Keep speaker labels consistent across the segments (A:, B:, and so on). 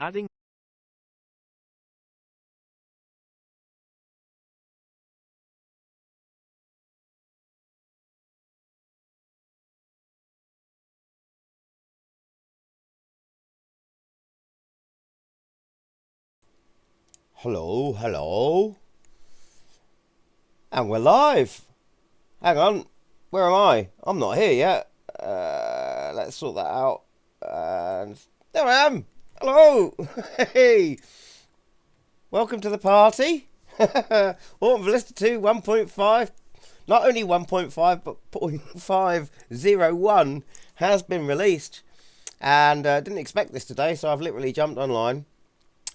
A: Adding.
B: Hello, hello. And we're live. Hang on. Where am I? I'm not here yet. Let's sort that out. And there I am. Hello. Hey. Welcome to the party. AUTOMOBILISTA 2 1.5. Not only 1.5 but 0.5.0.1 has been released. And didn't expect this today, so I've literally jumped online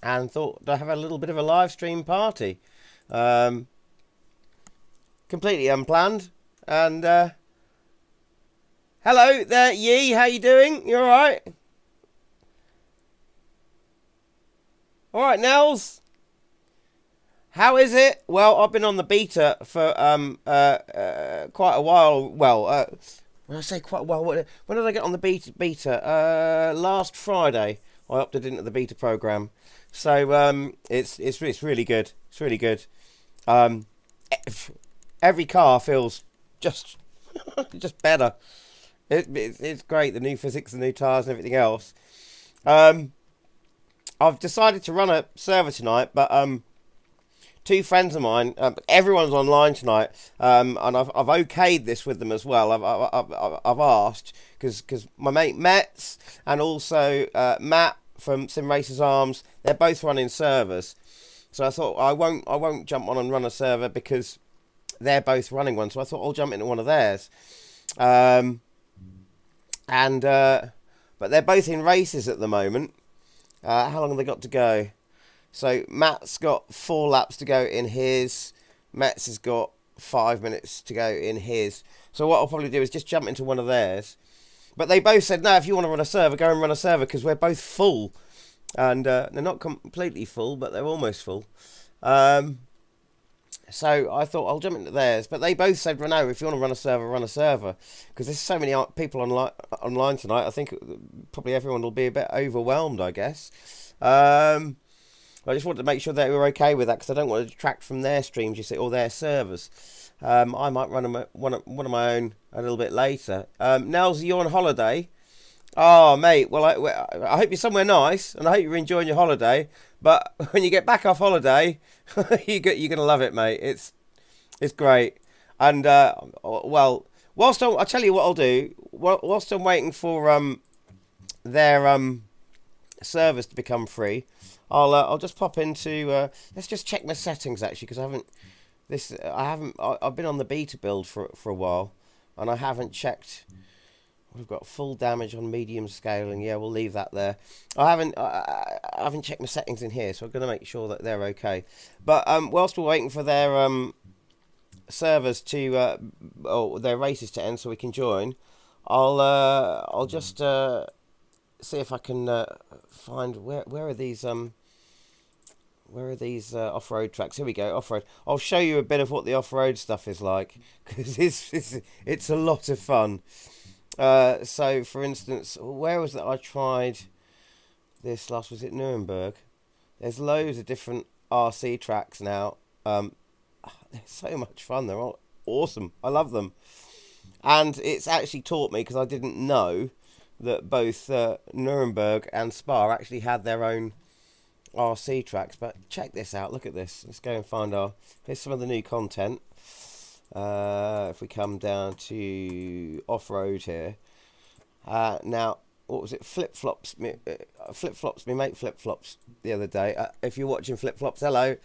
B: and thought I'd have a little bit of a live stream party. Completely unplanned. And hello there, Yee. How you doing? You all right? All right, Nels. How is it? Well, I've been on the beta for quite a while. Well, when I say quite a while, when did I get on the beta? Last Friday, I opted into the beta program. So it's really good. It's really good. Every car feels just better. It's great. The new physics, the new tyres, and everything else. I've decided to run a server tonight, but two friends of mine, everyone's online tonight, and I've okayed this with them as well. I've asked because my mate Metz and also Matt from Sim Racers Arms, they're both running servers. So I thought I won't jump on and run a server because they're both running one. So I thought I'll jump into one of theirs. But they're both in races at the moment. How long have they got to go? So Matt's got 4 laps to go in his. Metz has got 5 minutes to go in his. So what I'll probably do is just jump into one of theirs. But they both said, no, if you want to run a server, go and run a server because we're both full. And they're not completely full, but they're almost full. So I thought I'll jump into theirs. But they both said, no, if you want to run a server, run a server. Because there's so many people online tonight, I think probably everyone will be a bit overwhelmed, I guess. I just wanted to make sure they were okay with that because I don't want to detract from their streams, you see, or their servers. I might run one of my own a little bit later. Nels, are you on holiday? Oh, mate, well, I hope you're somewhere nice, and I hope you're enjoying your holiday. But when you get back off holiday, you're going to love it, mate. It's great. And, well, I'll tell you what I'll do. Whilst I'm waiting for their servers to become free, I'll just pop into. Let's just check my settings actually, because I've been on the beta build for a while, and I haven't checked. We've got full damage on medium scaling. Yeah, we'll leave that there. I haven't checked my settings in here, so I'm going to make sure that they're okay. But whilst we're waiting for their servers to or their races to end, so we can join, I'll just see if I can find where are these off-road tracks. Here we go, off-road. I'll show you a bit of what the off-road stuff is like because it's a lot of fun. So for instance, where was that I tried this last? Was it Nuremberg? There's loads of different RC tracks now. They're so much fun. They're all awesome. I love them. And it's actually taught me, because I didn't know, that both Nuremberg and Spa actually had their own RC tracks. But check this out. Look at this. Let's go and find here's some of the new content. If we come down to off-road here. Now, what was it? Flip-flops. Flip-flops. Me mate flip-flops the other day. If you're watching flip-flops, hello.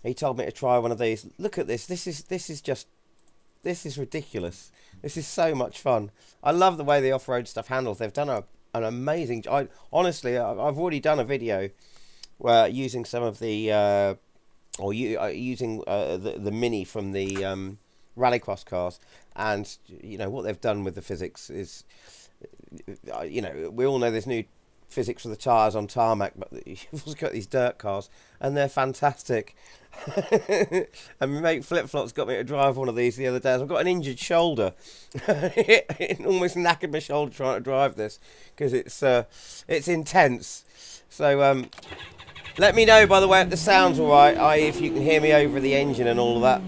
B: He told me to try one of these. Look at this. This is ridiculous. This is so much fun. I love the way the off-road stuff handles. They've done an amazing job. Honestly, I've already done a video where using some of the using the Mini from the Rallycross cars, and you know what they've done with the physics is, you know, we all know there's new physics for the tyres on tarmac, but you've also got these dirt cars, and they're fantastic. And my mate Flip Flops got me to drive one of these the other day. I've got an injured shoulder. It almost knackered my shoulder trying to drive this, because it's intense. So let me know, by the way, if the sound's alright, if you can hear me over the engine and all of that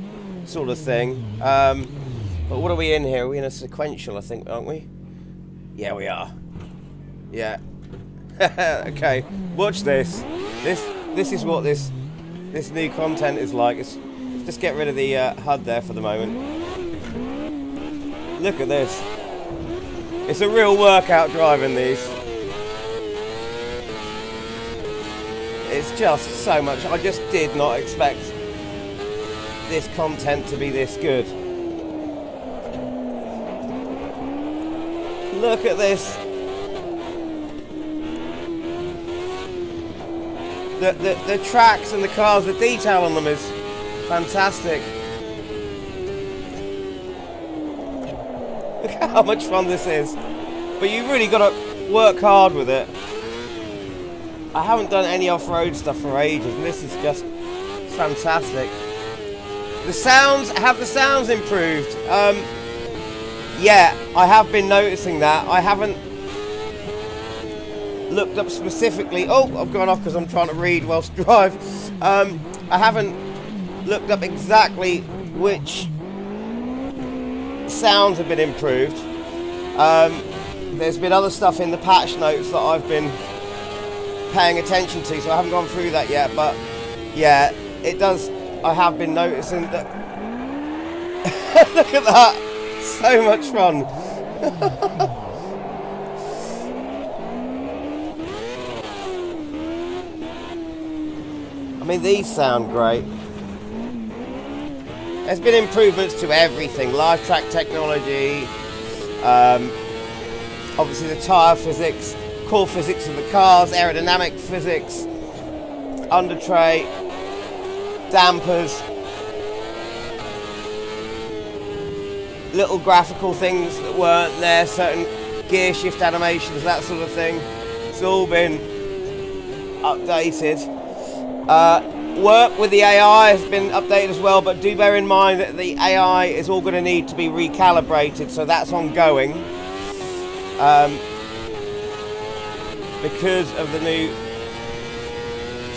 B: sort of thing. But what are we in here? Are we in a sequential, I think, aren't we? Yeah, we are. Yeah. Okay, watch this. This is what this new content is like. Let's just get rid of the HUD there for the moment. Look at this. It's a real workout driving these. It's just so much. I just did not expect this content to be this good. Look at this. The tracks and the cars, the detail on them is fantastic. Look how much fun this is. But you really got to work hard with it. I haven't done any off-road stuff for ages, and this is just fantastic. The sounds, have the sounds improved? Yeah, I have been noticing that. I haven't looked up specifically. Oh, I've gone off because I'm trying to read whilst drive. I haven't looked up exactly which sounds have been improved. There's been other stuff in the patch notes that I've been paying attention to, so I haven't gone through that yet. But yeah, it does. I have been noticing that. Look at that. So much fun. I mean, these sound great. There's been improvements to everything. Live track technology, obviously the tyre physics, core physics of the cars, aerodynamic physics, under tray, dampers, little graphical things that weren't there, certain gear shift animations, that sort of thing. It's all been updated. Work with the AI has been updated as well, but do bear in mind that the AI is all going to need to be recalibrated, so that's ongoing. Because of the new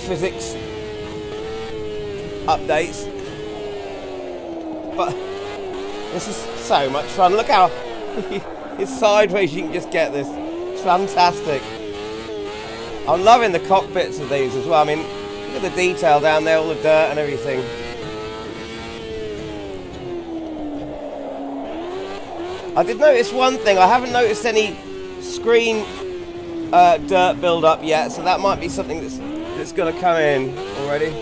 B: physics updates. But this is so much fun. Look how it's sideways, you can just get this. It's fantastic. I'm loving the cockpits of these as well. I mean, look at the detail down there, all the dirt and everything. I did notice one thing. I haven't noticed any screen dirt build up yet, so that might be something that's going to come in already.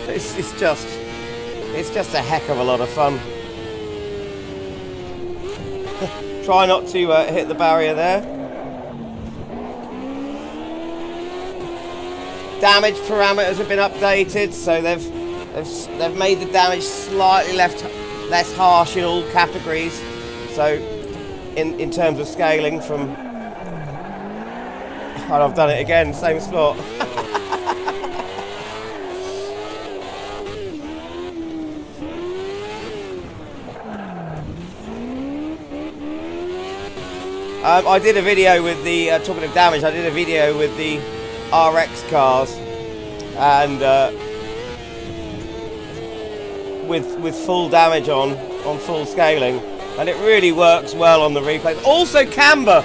B: It's just a heck of a lot of fun. Try not to hit the barrier there. Damage parameters have been updated, so they've made the damage slightly less harsh in all categories. So in terms of scaling from, and I've done it again, same spot. I did a video with the, talking of damage, I did a video with the RX cars, and with full damage on full scaling, and it really works well on the replays. Also camber,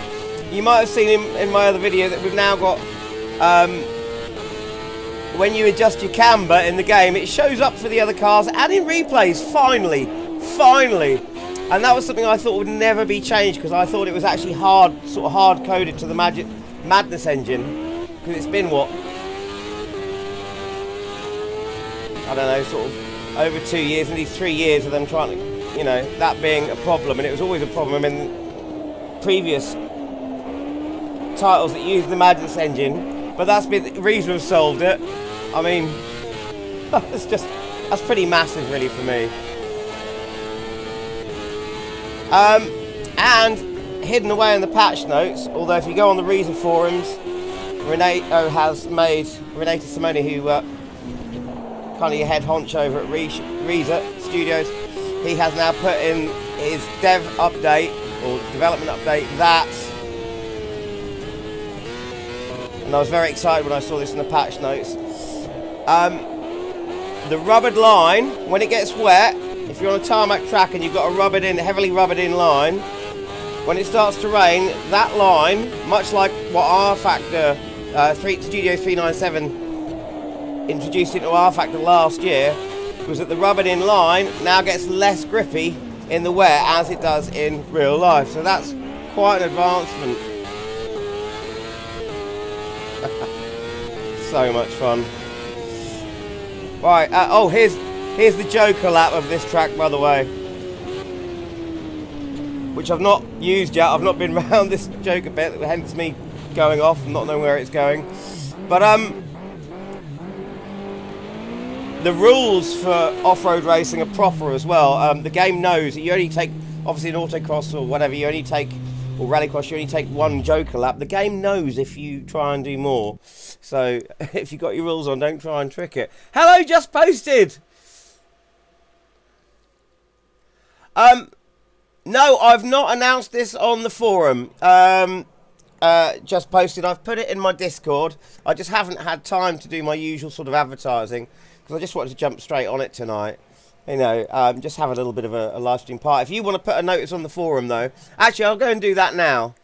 B: you might have seen in my other video that we've now got, when you adjust your camber in the game, it shows up for the other cars and in replays, finally. And that was something I thought would never be changed, because I thought it was actually sort of hard coded to the Madness engine, because it's been what, I don't know, sort of over 2 years, nearly 3 years of them trying to, you know, that being a problem, and it was always a problem in previous titles that used the Madness engine, but that's been the reason we've solved it. I mean, that's pretty massive really for me. And hidden away in the patch notes, although if you go on the Reza forums, Renate Simone, who kind of your head honcho over at Reza Studios, he has now put in his dev update, or development update, that, and I was very excited when I saw this in the patch notes. The rubbered line, when it gets wet, if you're on a tarmac track and you've got a heavily rubbered in line, when it starts to rain, that line, much like what R Factor Studio 397 introduced into R Factor last year, was that the rubbered in line now gets less grippy in the wet as it does in real life. So that's quite an advancement. So much fun. Right, oh, here's the Joker lap of this track, by the way, which I've not used yet. I've not been around this Joker bit, hence me going off and not knowing where it's going. But the rules for off-road racing are proper as well. The game knows that you only take, obviously in autocross or whatever, you only take, or rallycross, you only take one Joker lap. The game knows if you try and do more. So if you've got your rules on, don't try and trick it. Hello, just posted. No, I've not announced this on the forum. Just posted. I've put it in my Discord. I just haven't had time to do my usual sort of advertising because I just wanted to jump straight on it tonight. You know, just have a little bit of a live stream part. If you want to put a notice on the forum, though, actually, I'll go and do that now.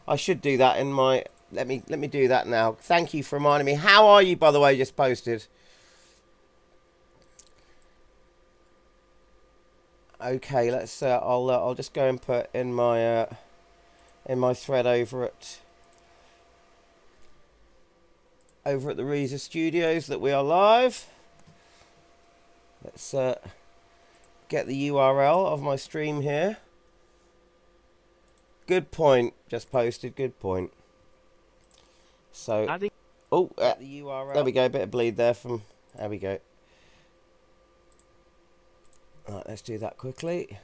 B: I should do that in my. Let me do that now. Thank you for reminding me. How are you, by the way? Just posted. Okay, let's. I'll just go and put in my thread over at the Reza Studios that we are live. Let's get the URL of my stream here. Good point. Just posted. Good point. So, oh, the URL. There we go. A bit of bleed there from. There we go. Right, let's do that quickly.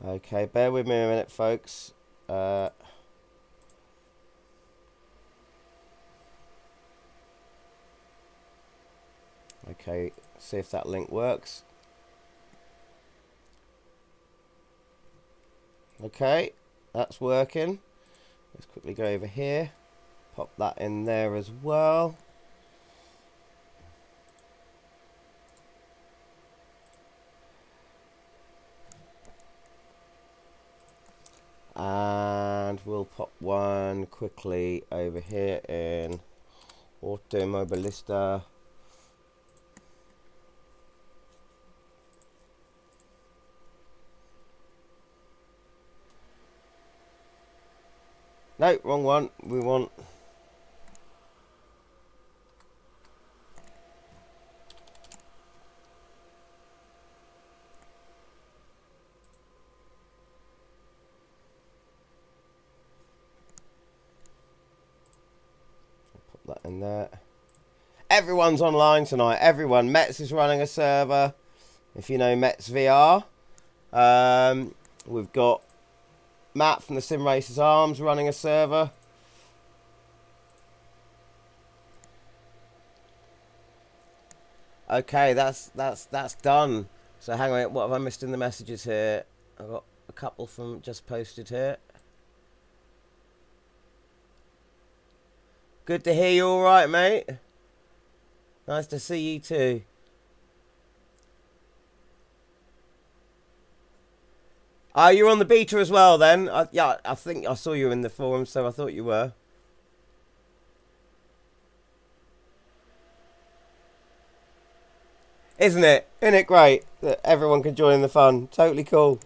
B: Okay, bear with me a minute, folks. Okay, see if that link works. Okay, that's working. Let's quickly go over here. Pop that in there as well. And we'll pop one quickly over here in AUTOMOBILISTA. No, wrong one. We want... Put that in there. Everyone's online tonight. Everyone. Metz is running a server. If you know Metz VR. We've got Matt from the Sim Racers Arms running a server. Okay, that's done. So hang on, what have I missed in the messages here? I've got a couple from just posted here. Good to hear you all right, mate. Nice to see you too. Oh, you're on the beta as well then? Yeah, I think I saw you in the forum, so I thought you were. Isn't it? Isn't it great that everyone can join in the fun? Totally cool.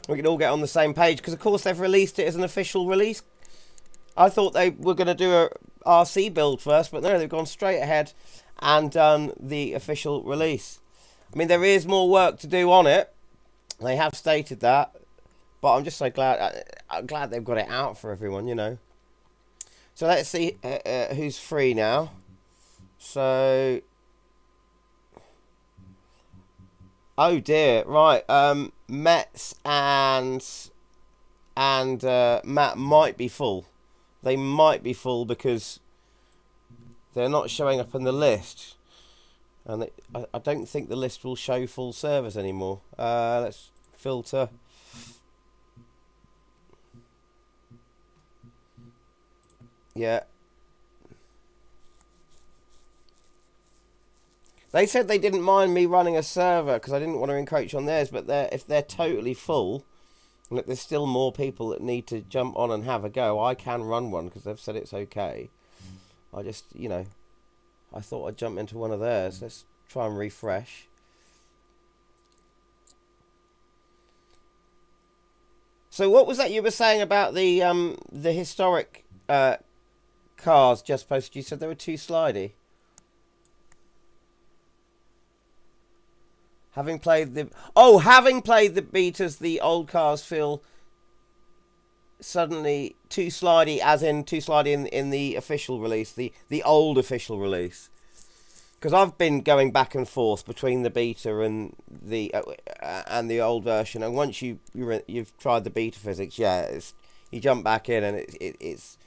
B: We can all get on the same page, because of course they've released it as an official release. I thought they were going to do a RC build first, but no, they've gone straight ahead and done the official release. I mean, there is more work to do on it. They have stated that. But I'm just so glad. I'm glad they've got it out for everyone, you know. So let's see who's free now. So, oh dear, right. Mets and Matt might be full. They might be full because they're not showing up on the list, and I don't think the list will show full service anymore. Let's filter. Yeah. They said they didn't mind me running a server because I didn't want to encroach on theirs, but if they're totally full, and there's still more people that need to jump on and have a go, I can run one because they've said it's okay. I just, you know, I thought I'd jump into one of theirs. Let's try and refresh. So what was that you were saying about the historic cars just posted? You said they were too slidey. Having played the betas, the old cars feel suddenly too slidey, as in too slidey in the official release, the old official release. Because I've been going back and forth between the beta and the old version, and once you've tried the beta physics, yeah, you jump back in and it's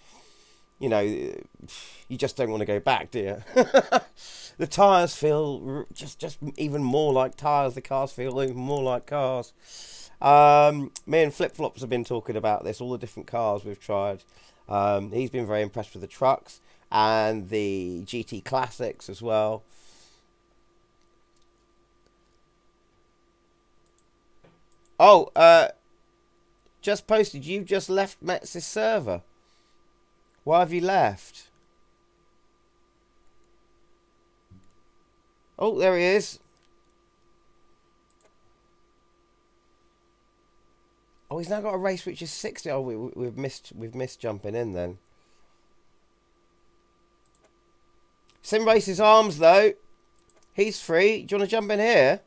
B: you know, you just don't want to go back, do you? The tyres feel just even more like tyres. The cars feel even more like cars. Me and Flip Flops have been talking about this, all the different cars we've tried. He's been very impressed with the trucks and the GT Classics as well. Oh, just posted, you've just left Metz's server. Why have you left? Oh, there he is. Oh, he's now got a race which is 60. Oh, we've missed jumping in then. Sim Race's arms though. He's free. Do you want to jump in here?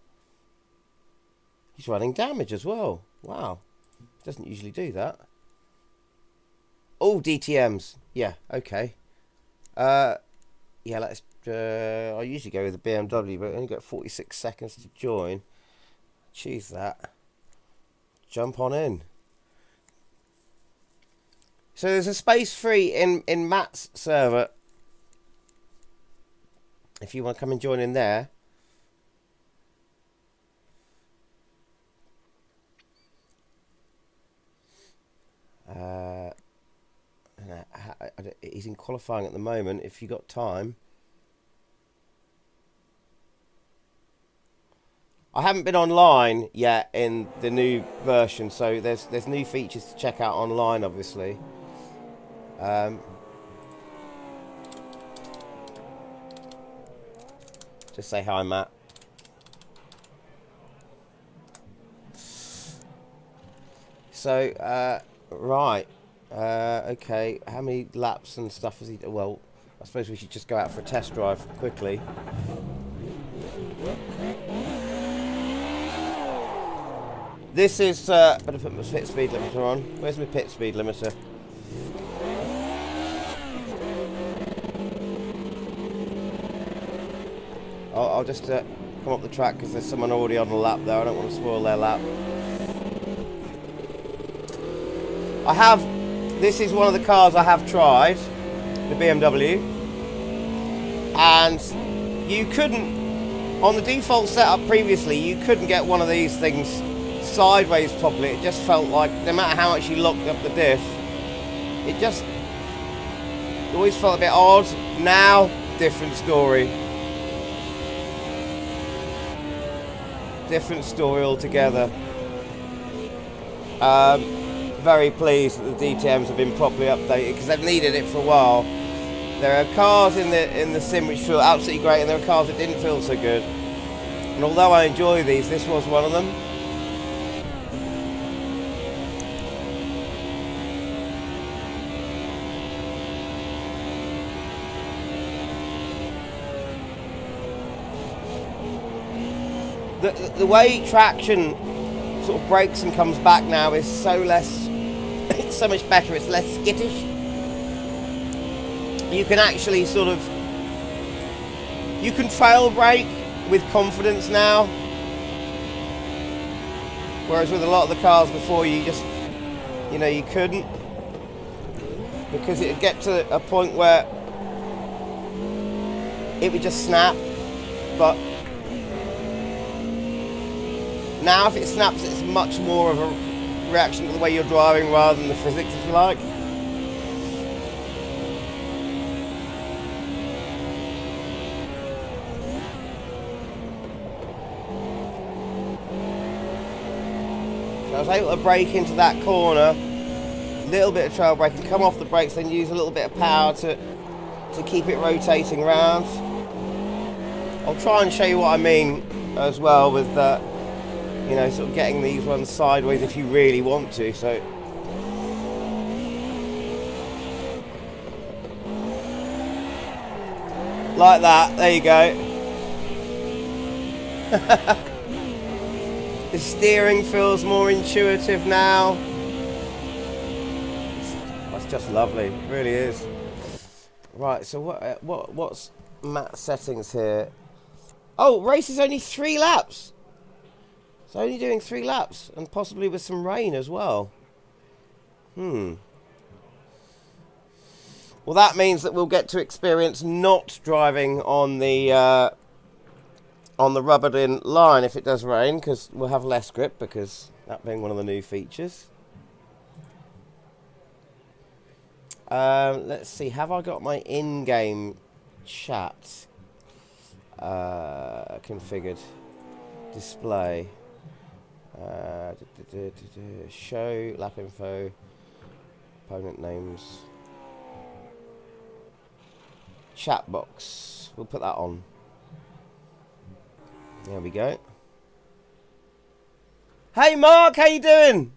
B: He's running damage as well. Wow. Doesn't usually do that. Oh, DTMs. Yeah, okay. Yeah, let's... I usually go with the BMW, but I only got 46 seconds to join. Choose that. Jump on in. So there's a space free in Matt's server. If you want to come and join in there. He's in qualifying at the moment. If you got time, I haven't been online yet in the new version, so there's new features to check out online, obviously. Just say hi, Matt. So, right. Okay, how many laps and stuff has he... Well, I suppose we should just go out for a test drive quickly. This is... better put my pit speed limiter on. Where's my pit speed limiter? I'll just come up the track because there's someone already on the lap there. I don't want to spoil their lap. I have... This is one of the cars I have tried, the BMW, and you couldn't, on the default setup previously, you couldn't get one of these things sideways properly. It just felt like, no matter how much you locked up the diff, it always felt a bit odd. Now, different story. Different story altogether. Very pleased that the DTMs have been properly updated because they've needed it for a while. There are cars in the sim which feel absolutely great, and there are cars that didn't feel so good. And although I enjoy these, this was one of them. The way traction sort of brakes and comes back now is so less, it's so much better, it's less skittish. You can actually sort of, you can trail brake with confidence now. Whereas with a lot of the cars before, you just, you know, you couldn't. Because it would get to a point where it would just snap. But now if it snaps, it's much more of a reaction to the way you're driving rather than the physics, if you like. So I was able to brake into that corner, a little bit of trail braking, come off the brakes, then use a little bit of power to keep it rotating round. I'll try and show you what I mean as well with that, you know, sort of getting these ones sideways if you really want to. So like that, there you go. The steering feels more intuitive now. That's just lovely, it really is. Right, so what's Matt's settings here? Oh, race is only 3 laps. It's only doing 3 laps, and possibly with some rain as well. Well, that means that we'll get to experience not driving on the rubbered-in line if it does rain, because we'll have less grip, because that being one of the new features. Let's see, have I got my in-game chat configured? Display. Show, lap info, opponent names. Chat box. We'll put that on. There we go. Hey Mark, how you doing?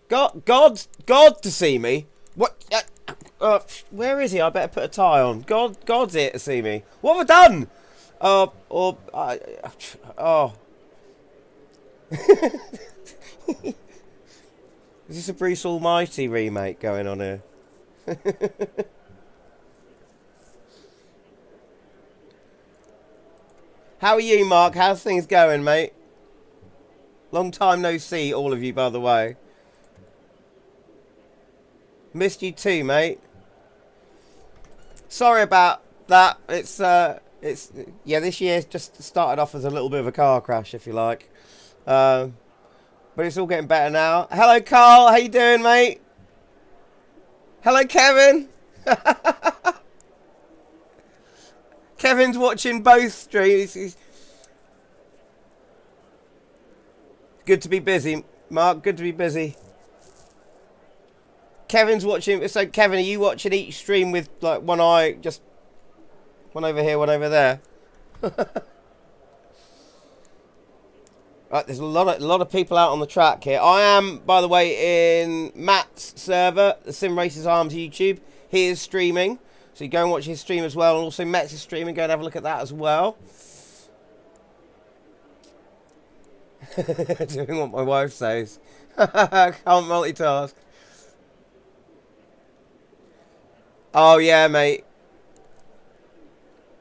B: God to see me. What? Where is he? I better put a tie on. God's here to see me. What have I done? Is this a Bruce Almighty remake going on here? How are you, Mark? How's things going, mate? Long time no see, all of you, by the way. Missed you too, mate. Sorry about that. It's yeah, this year just started off as a little bit of a car crash, if you like. But it's all getting better now. Hello, Carl. How you doing, mate? Hello, Kevin. Kevin's watching both streams. He's good to be busy, Mark. Good to be busy. Kevin's watching. So, Kevin, are you watching each stream with like one eye, just one over here, one over there? Right, there's a lot of people out on the track here. I am, by the way, in Matt's server, the Sim Racers Arms YouTube. He is streaming, so you go and watch his stream as well. And also Matt's is streaming. Go and have a look at that as well. Doing what my wife says. Can't multitask. Oh yeah, mate.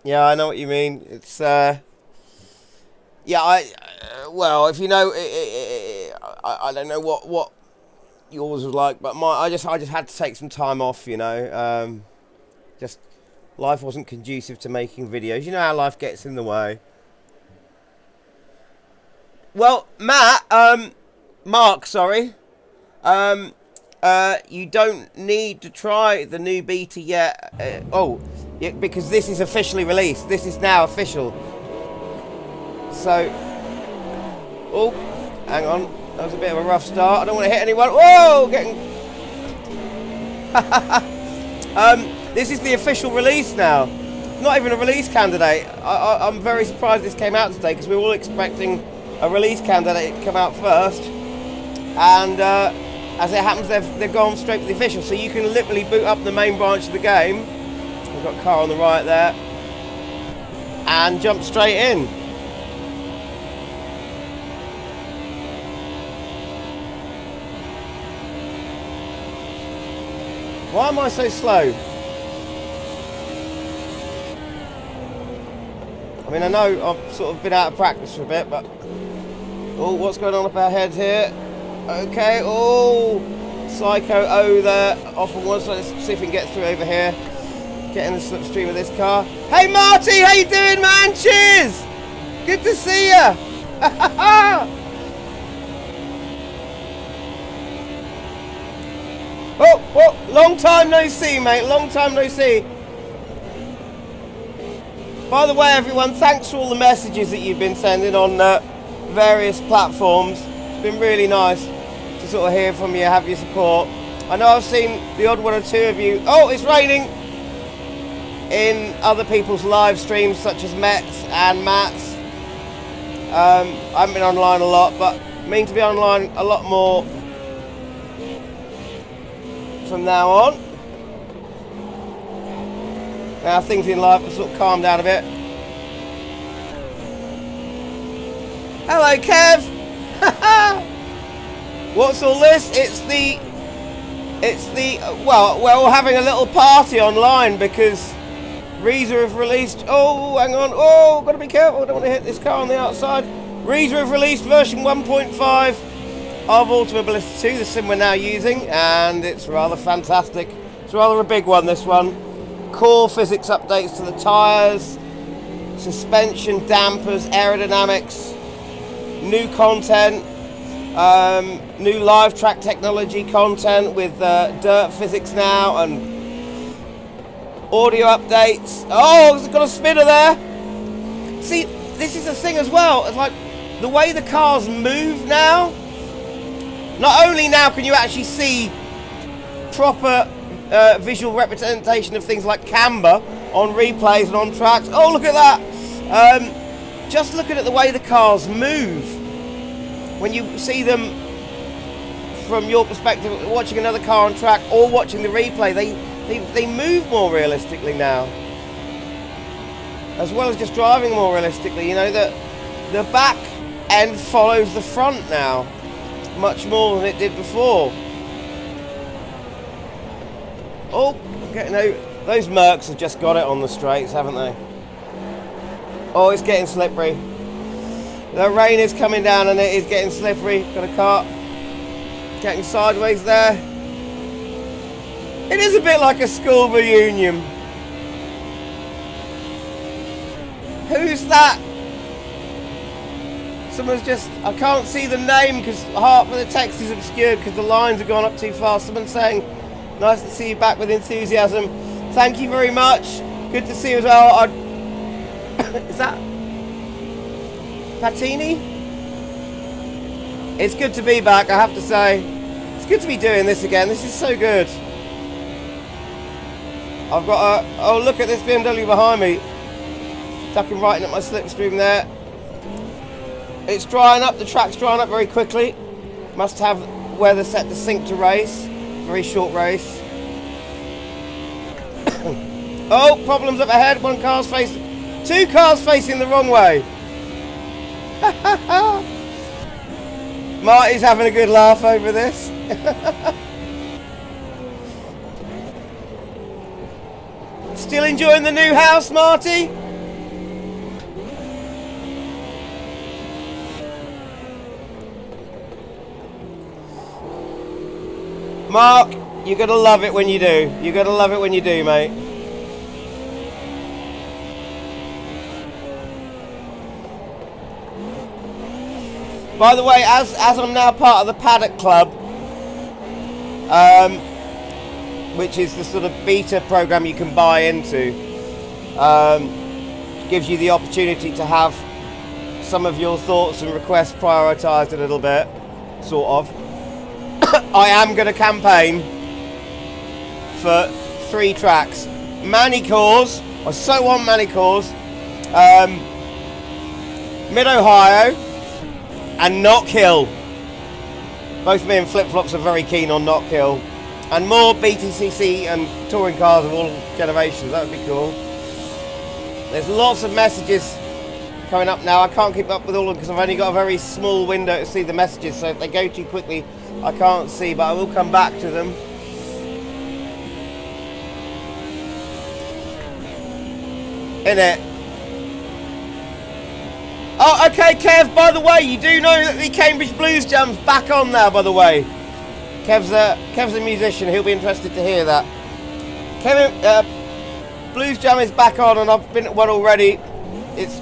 B: Yeah, I know what you mean. It's yeah, well, if you know, I don't know what yours was like, but I just had to take some time off, you know. Just life wasn't conducive to making videos. You know how life gets in the way. Well, Matt, Mark, sorry. You don't need to try the new beta yet. Yeah, because this is officially released. This is now official. So, oh, hang on. That was a bit of a rough start. I don't want to hit anyone. Whoa, getting. This is the official release now. Not even a release candidate. I'm very surprised this came out today because we were all expecting a release candidate to come out first. And as it happens, they've gone straight to the official, so you can literally boot up the main branch of the game. We've got a car on the right there, and jump straight in. Why am I so slow? I mean, I know I've sort of been out of practice for a bit, but... Oh, what's going on up our heads here? Okay, oh, Psycho O there, off on one side. Let's see if we can get through over here. Get in the slipstream of this car. Hey Marty, how you doing, man? Cheers! Good to see ya! Oh, long time no see, mate, long time no see. By the way, everyone, thanks for all the messages that you've been sending on various platforms. It's been really nice to sort of hear from you, have your support. I know I've seen the odd one or two of you. Oh, it's raining in other people's live streams, such as Met's and Matt's. I haven't been online a lot, but mean to be online a lot more from now on. Now things in life have sort of calmed down a bit. Hello, Kev. What's all this? It's the well, we're all having a little party online because Reza have released. Oh, hang on. Oh, gotta be careful. I don't want to hit this car on the outside. Reza have released version 1.5 of Automobilista 2, the sim we're now using, and it's rather fantastic. It's rather a big one, this one. Core physics updates to the tyres, suspension, dampers, aerodynamics, new content, new live track technology content with dirt physics now, and audio updates. Oh, it's got a spinner there. See, this is the thing as well. It's like the way the cars move now. Not only now can you actually see proper visual representation of things like camber on replays and on tracks. Oh, look at that. Just looking at the way the cars move. When you see them from your perspective, watching another car on track or watching the replay, they move more realistically now. As well as just driving more realistically. You know, the back end follows the front now much more than it did before. Oh, okay, no, those Mercs have just got it on the straights, haven't they? Oh, it's getting slippery. The rain is coming down and it is getting slippery. Got a car getting sideways there. It is a bit like a school reunion. Who's that? Someone's just, I can't see the name because half of the text is obscured because the lines have gone up too fast. Someone's saying, nice to see you back with enthusiasm. Thank you very much. Good to see you as well. Is that Patini? It's good to be back, I have to say. It's good to be doing this again. This is so good. I've got a... Oh, look at this BMW behind me. Ducking right in at my slipstream there. It's drying up. The track's drying up very quickly. Must have weather set to sync to race. Very short race. Oh, problems up ahead. One car's facing... Two cars facing the wrong way. Marty's having a good laugh over this. Still enjoying the new house, Marty? Mark, you're gonna love it when you do. You're gonna love it when you do, mate. By the way, as I'm now part of the Paddock Club, which is the sort of beta program you can buy into, gives you the opportunity to have some of your thoughts and requests prioritised a little bit, sort of. I am going to campaign for 3 tracks. Manicores, I so want Manicores, Mid-Ohio, and Knock Hill. Both me and Flip Flops are very keen on Knock Hill. And more BTCC and touring cars of all generations. That would be cool. There's lots of messages coming up now. I can't keep up with all of them because I've only got a very small window to see the messages. So if they go too quickly, I can't see. But I will come back to them. In it. Oh, okay, Kev, by the way, you do know that the Cambridge Blues Jam's back on now, by the way. Kev's a musician, he'll be interested to hear that. Blues Jam is back on, and I've been at one already. It's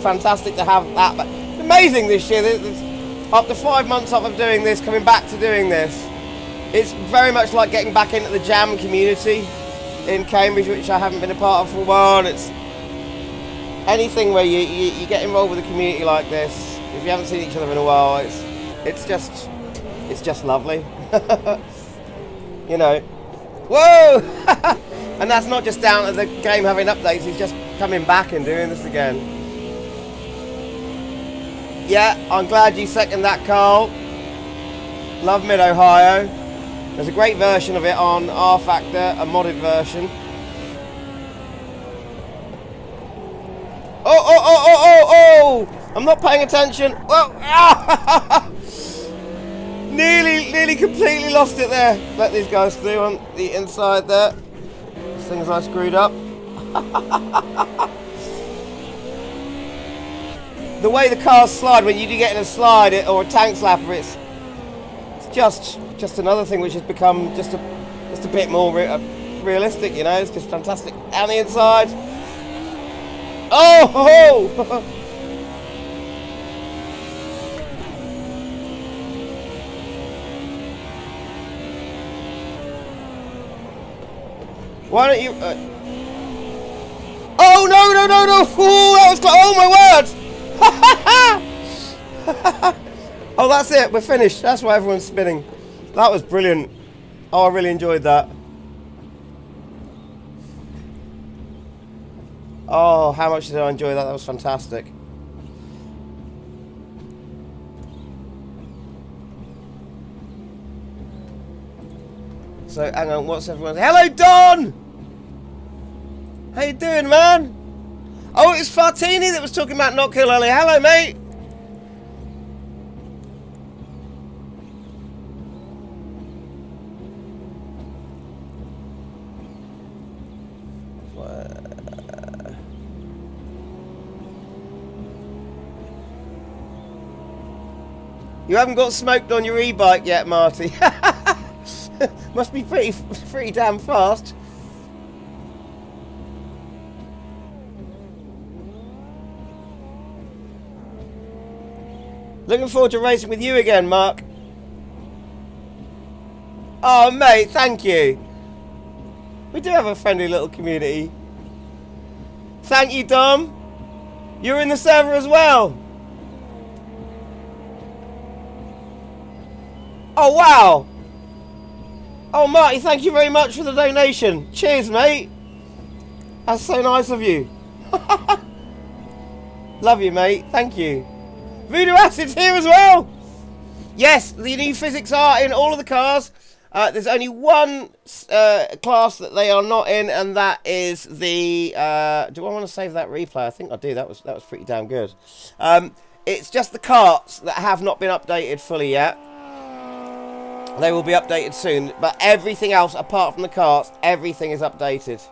B: fantastic to have that. But it's amazing this year. After 5 months off of doing this, coming back to doing this, it's very much like getting back into the jam community in Cambridge, which I haven't been a part of for a while. And it's anything where you get involved with a community like this. If you haven't seen each other in a while, it's just lovely. You know. Whoa! And that's not just down to the game having updates, he's just coming back and doing this again. Yeah, I'm glad you second that, Carl. Love Mid-Ohio. There's a great version of it on R Factor, a modded version. Oh! I'm not paying attention. Whoa! Nearly completely lost it there. Let these guys through on the inside there. These things I screwed up. The way the cars slide when you do get in a slide or a tank slapper, it's just another thing which has become just a bit more realistic. You know, it's just fantastic. Down the inside. Oh! Why don't you... Oh, no! Ooh, that was close. Oh, my word! Oh, that's it. We're finished. That's why everyone's spinning. That was brilliant. Oh, I really enjoyed that. Oh, how much did I enjoy that? That was fantastic. So, hang on. What's everyone... Hello, Don! How you doing, man? Oh, it's Fartini that was talking about Knock Hill earlier. Hello, mate. You haven't got smoked on your e-bike yet, Marty. Must be pretty damn fast. Looking forward to racing with you again, Mark. Oh, mate, thank you. We do have a friendly little community. Thank you, Dom. You're in the server as well. Oh, wow. Oh, Marty, thank you very much for the donation. Cheers, mate. That's so nice of you. Love you, mate. Thank you. Voodoo Acid's here as well. Yes, the new physics are in all of the cars. There's only one class that they are not in, and that is the... do I want to save that replay? I think I do. That was pretty damn good. It's just the carts that have not been updated fully yet. They will be updated soon, but everything else apart from the carts, everything is updated.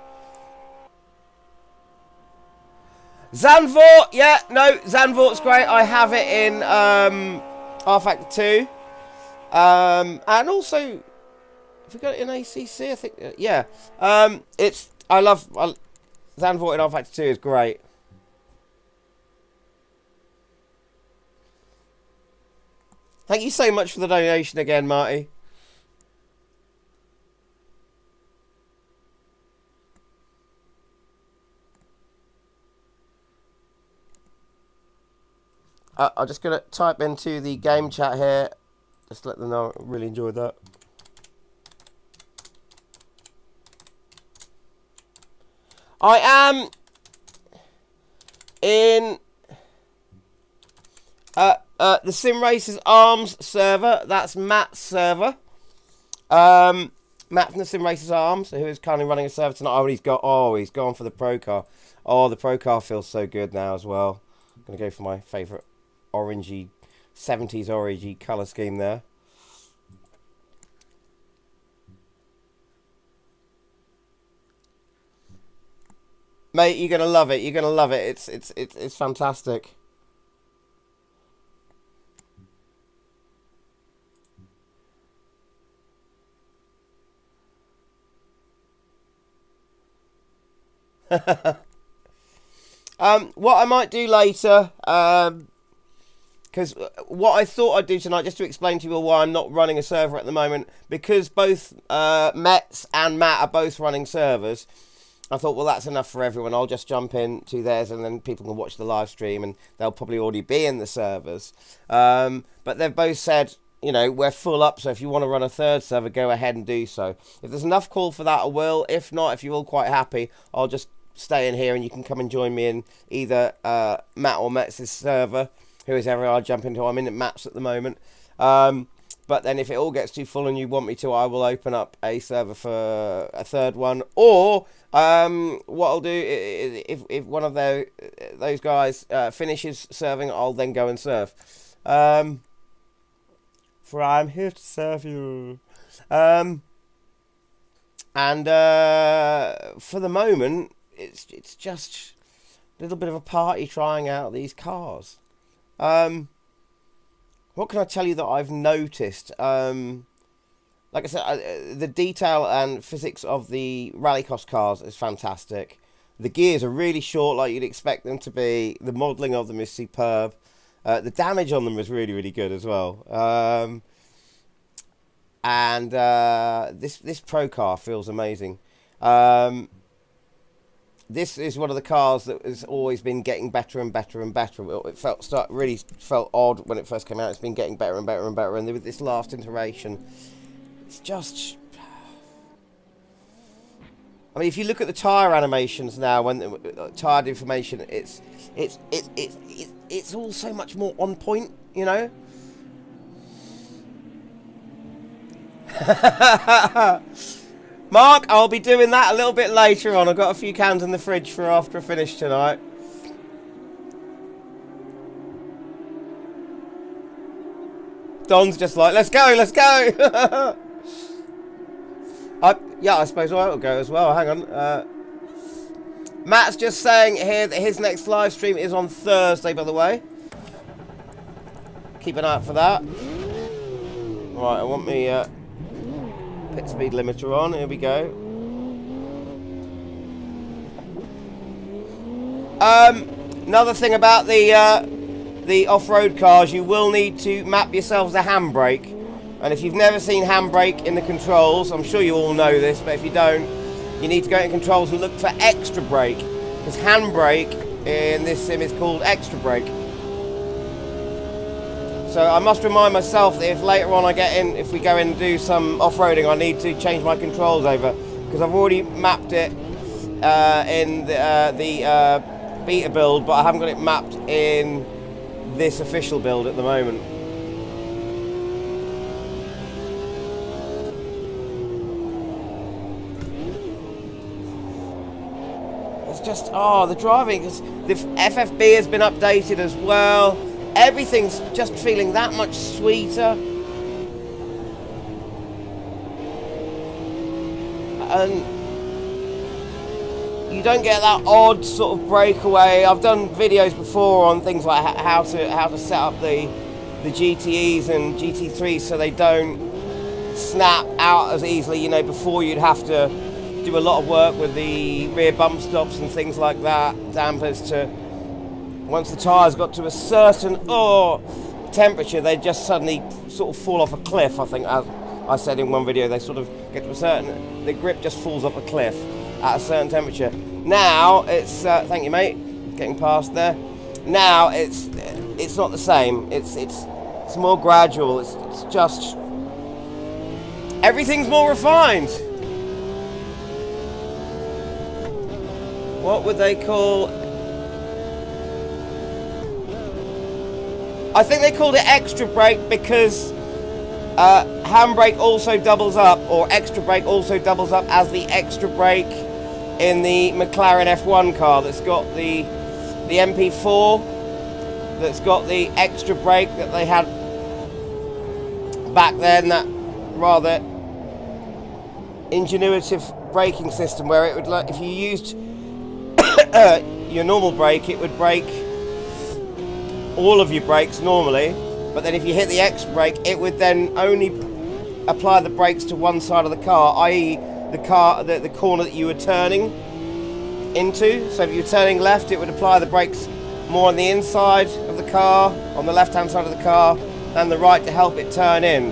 B: Zandvoort, yeah, no, Zandvoort's great. I have it in R Factor 2. And also, have we got it in ACC? I think, yeah. I love Zandvoort in R Factor 2 is great. Thank you so much for the donation again, Marty. I'm just going to type into the game chat here. Just let them know I really enjoyed that. I am in The Sim Racers Arms server, that's Matt's server. Matt from the Sim Racers Arms, who is currently running a server tonight. He's gone for the Pro Car. Oh, the Pro Car feels so good now as well. I'm going to go for my favourite orangey, 70s orangey colour scheme there. Mate, you're going to love it. You're going to love it. It's fantastic. What I might do later, because what I thought I'd do tonight, just to explain to you all why I'm not running a server at the moment, because both Mets and Matt are both running servers, I thought, well, that's enough for everyone. I'll just jump into theirs and then people can watch the live stream and they'll probably already be in the servers. But they've both said, you know, we're full up, so if you want to run a third server, go ahead and do so. If there's enough call for that, I will. If not, if you're all quite happy, I'll just stay in here and you can come and join me in either Matt or Mets' server, whoever I'll jump into. I'm in at Matt's at the moment. But then if it all gets too full and you want me to, I will open up a server for a third one. Or what I'll do is if one of those guys finishes serving, I'll then go and serve. For I'm here to serve you. And for the moment, it's just a little bit of a party trying out these cars. What can I tell you that I've noticed? Like I said, the detail and physics of the Rallycross cars is fantastic. The gears are really short, like you'd expect them to be. The modelling of them is superb. The damage on them is really, really good as well. This Pro car feels amazing. This is one of the cars that has always been getting better and better and better. It really felt odd when it first came out. It's been getting better and better and better. And with this last iteration, it's just... I mean, if you look at the tyre animations now, when tyre information, it's all so much more on point, you know. Mark, I'll be doing that a little bit later on. I've got a few cans in the fridge for after I finish tonight. Don's just like, let's go, let's go. Yeah, I suppose I will go as well. Hang on. Matt's just saying here that his next live stream is on Thursday, by the way. Keep an eye out for that. Right, I want me... pit speed limiter on. Here we go. Another thing about the off-road cars, you will need to map yourselves a handbrake. And if you've never seen handbrake in the controls, I'm sure you all know this, but if you don't, you need to go into controls and look for extra brake, because handbrake in this sim is called extra brake. So I must remind myself that if later on if we go in and do some off-roading, I need to change my controls over, because I've already mapped it in the beta build, but I haven't got it mapped in this official build at the moment. It's just, the driving, the FFB has been updated as well. Everything's just feeling that much sweeter. And you don't get that odd sort of breakaway. I've done videos before on things like how to set up the GTEs and GT3s so they don't snap out as easily. You know, before you'd have to do a lot of work with the rear bump stops and things like that, dampers to... Once the tyres got to a certain temperature, they just suddenly sort of fall off a cliff. I think, as I said in one video, they sort of get to a certain... The grip just falls off a cliff at a certain temperature. Now, it's... thank you, mate. Getting past there. Now, it's not the same. It's more gradual. It's just... Everything's more refined. What would they call... I think they called it extra brake because handbrake also doubles up, or extra brake also doubles up as the extra brake in the McLaren F1 car that's got the MP4, that's got the extra brake that they had back then, that rather ingenuitive braking system where it would, like, if you used your normal brake, it would brake all of your brakes normally, but then if you hit the X brake, it would then only apply the brakes to one side of the car, i.e. the corner that you were turning into. So if you were turning left, it would apply the brakes more on the inside of the car, on the left hand side of the car, than the right to help it turn in.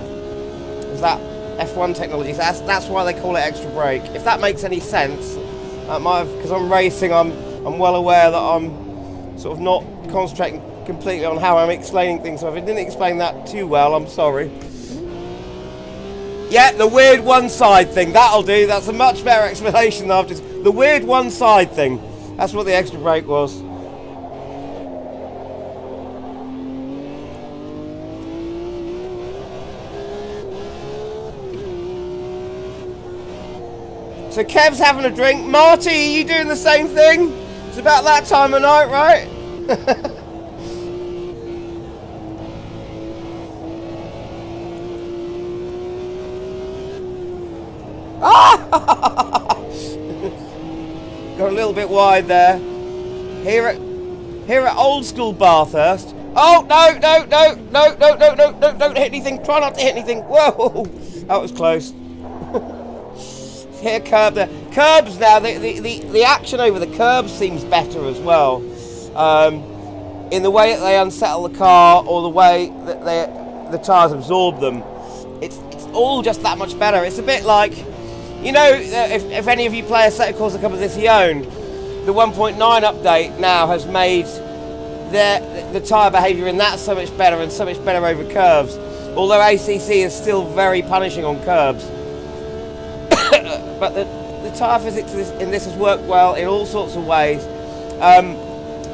B: Is that F1 technology? So that's why they call it extra brake. If that makes any sense, because I'm racing, I'm well aware that I'm sort of not concentrating completely on how I'm explaining things, so if I didn't explain that too well, I'm sorry. Yeah, the weird one side thing, that'll do. That's a much better explanation than I've just... The weird one side thing, that's what the extra brake was. So Kev's having a drink. Marty, are you doing the same thing? It's about that time of night, right? Got a little bit wide there. Here at old school Bathurst. Oh, no, don't hit anything. Try not to hit anything. Whoa, that was close. Hit a curb there. Curbs now, the action over the curbs seems better as well. In the way that they unsettle the car, or the way that the tyres absorb them. It's all just that much better. It's a bit like, you know, if any of you play Assetto Corsa Competizione, the 1.9 update now has made the tyre behaviour in that so much better, and so much better over curves. Although ACC is still very punishing on curbs. But the tyre physics in this has worked well in all sorts of ways.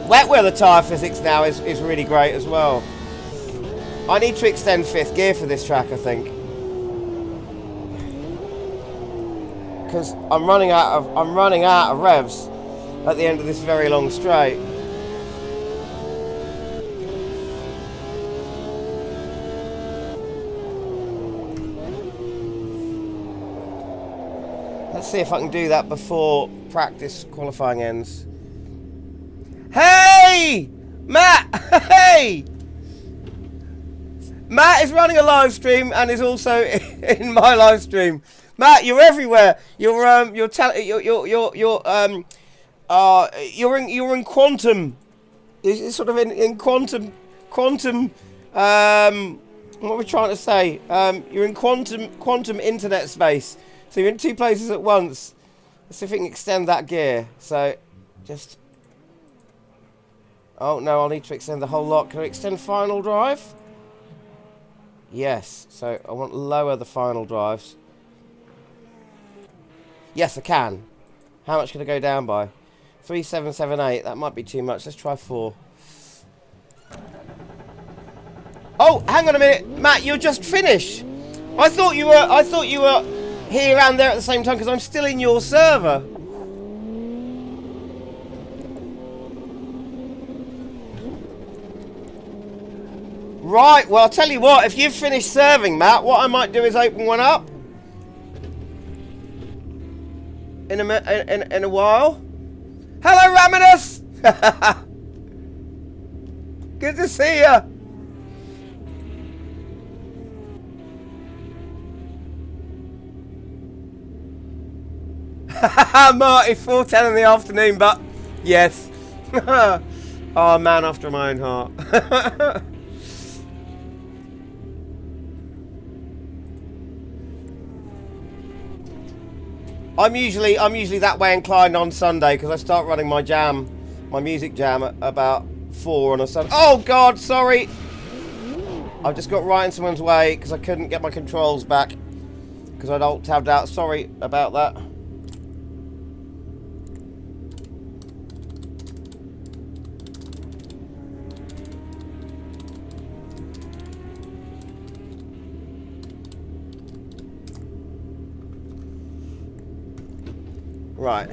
B: Wet weather tyre physics now is really great as well. I need to extend fifth gear for this track, I think, because I'm running out of revs at the end of this very long straight. Let's see if I can do that before practice qualifying ends. Hey! Matt! Hey! Matt is running a live stream and is also in my live stream. Matt, you're everywhere. You're in quantum. It's sort of in quantum. What are we trying to say? You're in quantum internet space. So you're in two places at once. Let's see if we can extend that gear. So, just... Oh, no, I'll need to extend the whole lot. Can I extend final drive? Yes. So, I want to lower the final drives. Yes, I can. How much can I go down by? 3778. That might be too much. Let's try 4. Oh, hang on a minute. Matt, you're just finished. I thought you were here and there at the same time, because I'm still in your server. Right, well, I'll tell you what, if you've finished serving, Matt, what I might do is open one up in a while. Hello, Raminus! Good to see you. Marty, 4:10 in the afternoon, but yes. Oh, man after my own heart. I'm usually that way inclined on Sunday, because I start running my music jam at about 4 on a Sunday. Oh God, sorry. I just got right in someone's way because I couldn't get my controls back because I'd alt-tabbed out. Sorry about that. Right.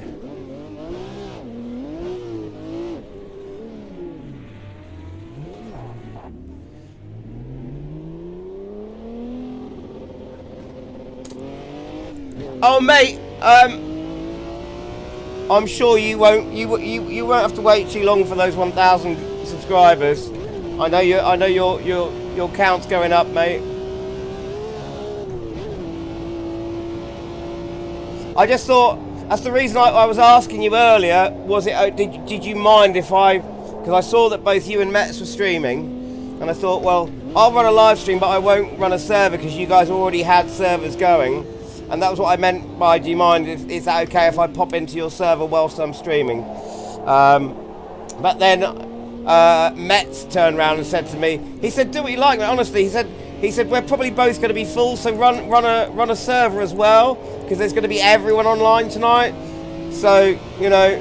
B: Oh, mate. I'm sure you won't. You won't have to wait too long for those 1,000 subscribers. I know you. I know your count's going up, mate. I just thought that's the reason I was asking you earlier. Was it? Did you mind if I? Because I saw that both you and Mets were streaming, and I thought, well, I'll run a live stream, but I won't run a server because you guys already had servers going. And that was what I meant by, do you mind, is that okay if I pop into your server whilst I'm streaming? But then Metz turned around and said to me, he said, do what you like, honestly. He said we're probably both going to be full, so run a server as well, because there's going to be everyone online tonight. So, you know,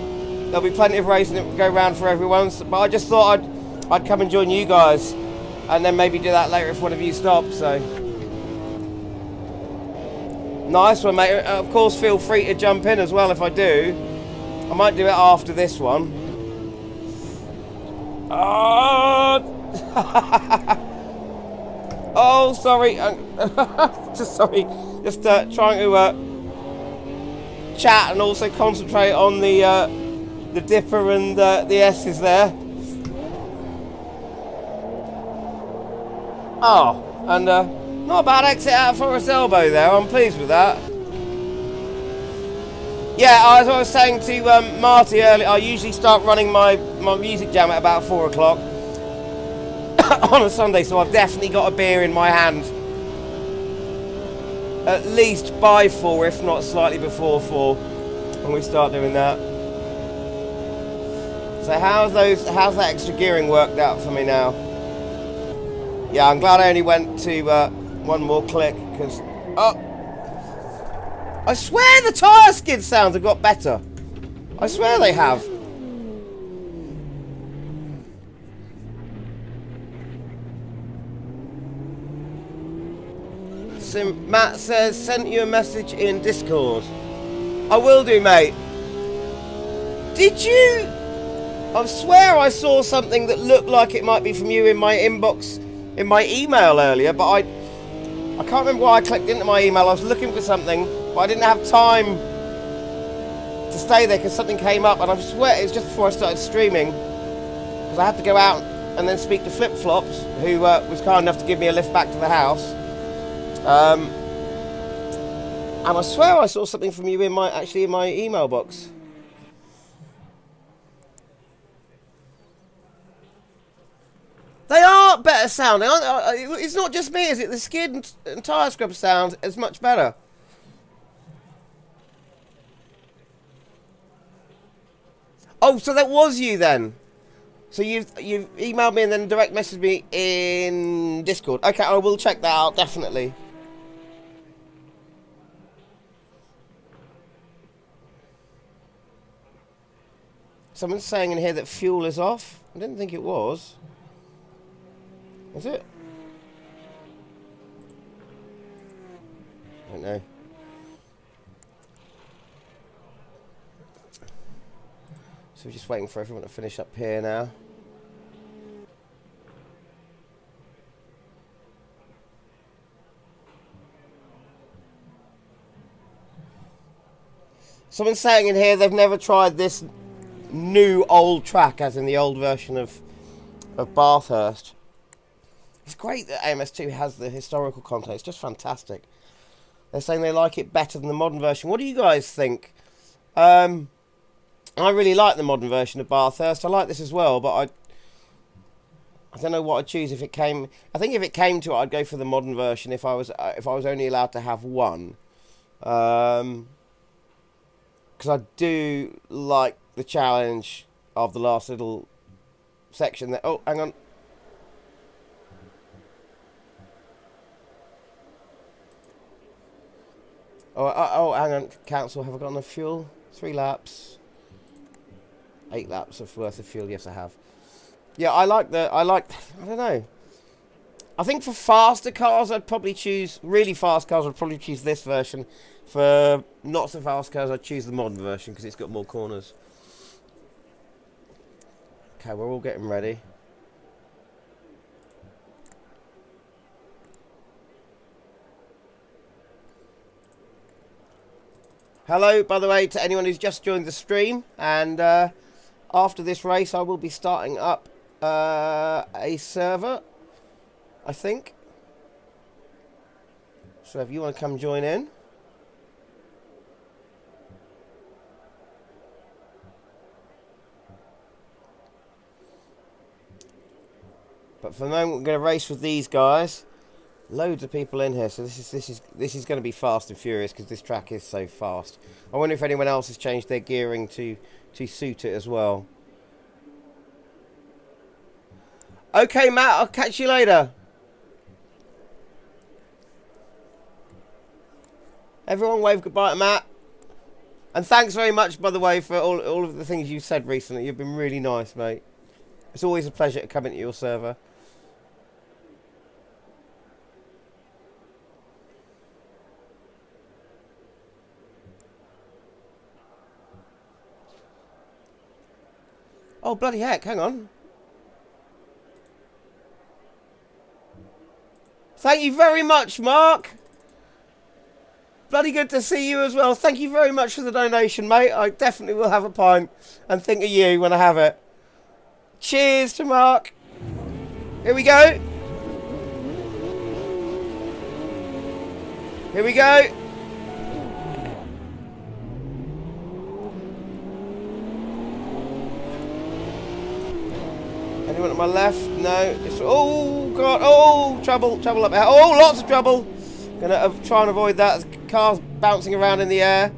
B: there'll be plenty of racing that will go around for everyone. But I just thought I'd come and join you guys, and then maybe do that later if one of you stops, so... Nice one, mate. Of course, feel free to jump in as well if I do. I might do it after this one. Oh, sorry. Just sorry. Just trying to chat and also concentrate on the dipper and the S's there. Oh, and not a bad exit out of Forest Elbow there. I'm pleased with that. Yeah, as I was saying to Marty earlier, I usually start running my music jam at about 4 o'clock on a Sunday, so I've definitely got a beer in my hand. At least by 4, if not slightly before 4, when we start doing that. So how's that extra gearing worked out for me now? Yeah, I'm glad I only went to one more click, because... Oh! I swear the tyre skid sounds have got better. I swear they have. So Matt says, sent you a message in Discord. I will do, mate. Did you... I swear I saw something that looked like it might be from you in my inbox, in my email earlier, but I can't remember why I clicked into my email. I was looking for something, but I didn't have time to stay there because something came up, and I swear it was just before I started streaming, because I had to go out and then speak to Flip Flops, who was kind enough to give me a lift back to the house. And I swear I saw something from you in my email box. They are better sounding. It's not just me, is it? The skid and tyre scrub sound is much better. Oh, so that was you then. So you've emailed me and then direct messaged me in Discord. Okay, I will check that out, definitely. Someone's saying in here that fuel is off. I didn't think it was. Is it? I don't know. So we're just waiting for everyone to finish up here now. Someone's saying in here they've never tried this new old track, as in the old version of Bathurst. It's great that AMS2 has the historical content. It's just fantastic. They're saying they like it better than the modern version. What do you guys think? I really like the modern version of Bathurst. I like this as well, but I don't know what I'd choose if it came. I think if it came to it, I'd go for the modern version if I was only allowed to have one. Because I do like the challenge of the last little section there. Oh, hang on. Oh, hang on, Council, have I got enough fuel? 3 laps. 8 laps worth of fuel, yes I have. Yeah, I don't know. I think for faster cars, I'd probably choose, really fast cars, I'd probably choose this version. For not so fast cars, I'd choose the modern version because it's got more corners. Okay, we're all getting ready. Hello, by the way, to anyone who's just joined the stream. And after this race, I will be starting up a server, I think. So if you want to come join in. But for the moment, we're going to race with these guys. Loads of people in here, so this is going to be fast and furious because this track is so fast. I wonder if anyone else has changed their gearing to suit it as well. Okay, Matt, I'll catch you later. Everyone wave goodbye to Matt. And thanks very much, by the way, for all of the things you've said recently. You've been really nice, mate. It's always a pleasure to come into your server. Oh, bloody heck, hang on. Thank you very much, Mark. Bloody good to see you as well. Thank you very much for the donation, mate. I definitely will have a pint and think of you when I have it. Cheers to Mark. Here we go. Here we go. Anyone at my left? No. It's, oh, God. Oh, trouble. Trouble up there. Oh, lots of trouble. Gonna try and avoid that. Cars bouncing around in the air.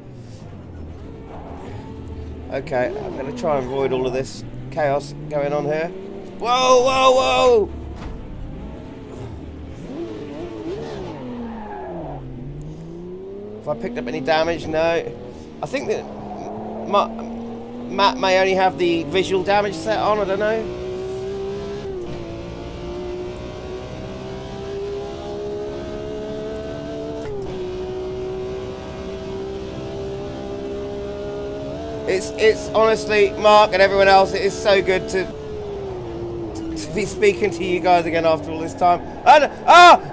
B: Okay, I'm gonna try and avoid all of this chaos going on here. Whoa, whoa, whoa! Have I picked up any damage? No. I think that Matt may only have the visual damage set on. I don't know. It's honestly, Mark and everyone else, it is so good to be speaking to you guys again after all this time. And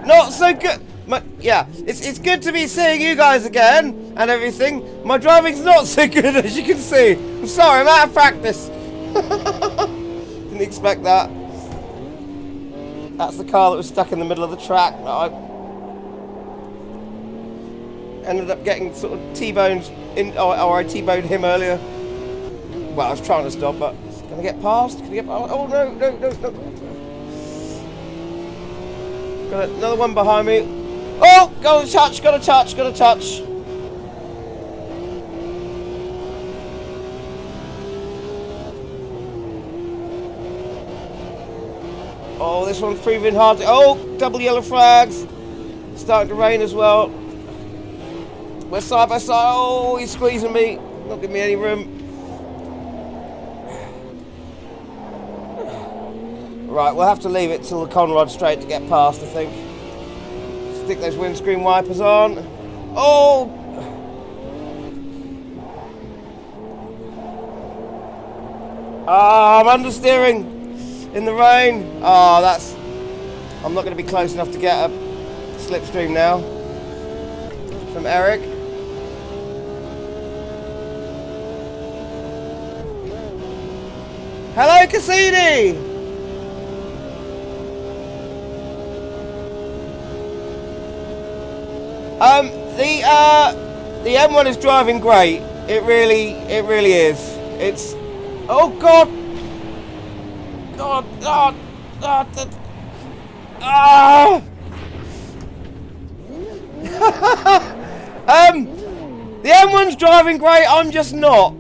B: not so good. Yeah, it's good to be seeing you guys again and everything. My driving's not so good, as you can see. I'm sorry, I'm out of practice. Didn't expect that. That's the car that was stuck in the middle of the track. I ended up getting sort of T-boned or I T-boned him earlier. Well, I was trying to stop, but can I get past? Can I get past? Oh, no. Got another one behind me. Oh, got a touch. Oh, this one's proving hard to... Oh, double yellow flags. Starting to rain as well. We're side by side. Oh, he's squeezing me. Not giving me any room. Right, we'll have to leave it till the Conrod straight to get past, I think. Stick those windscreen wipers on. Oh! I'm understeering in the rain. Oh, that's... I'm not going to be close enough to get a slipstream now. From Eric. Hello, Cassini! The M1 is driving great. It really is. It's... Oh, God! The M1's driving great, I'm just not.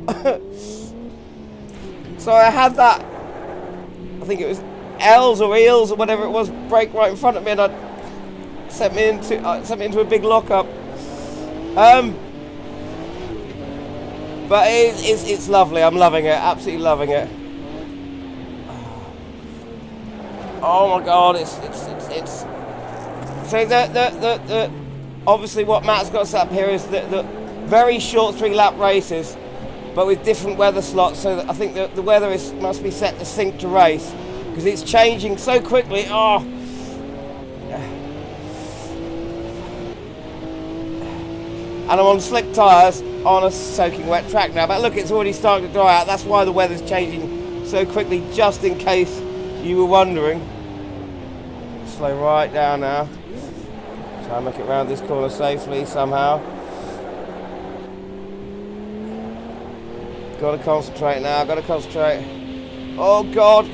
B: So I had that, I think it was L's or Eels or whatever it was, brake right in front of me, and it sent me into a big lockup. But it's lovely. I'm loving it. Absolutely loving it. Oh my God! It's it's so the obviously what Matt's got set up here is the very short 3-lap races, but with different weather slots. So that I think the weather must be set to sync to race because it's changing so quickly. Oh. And I'm on slick tyres on a soaking wet track now. But look, it's already starting to dry out. That's why the weather's changing so quickly, just in case you were wondering. Slow right down now. Try and make it around this corner safely somehow. Got to concentrate now, got to concentrate. Oh God.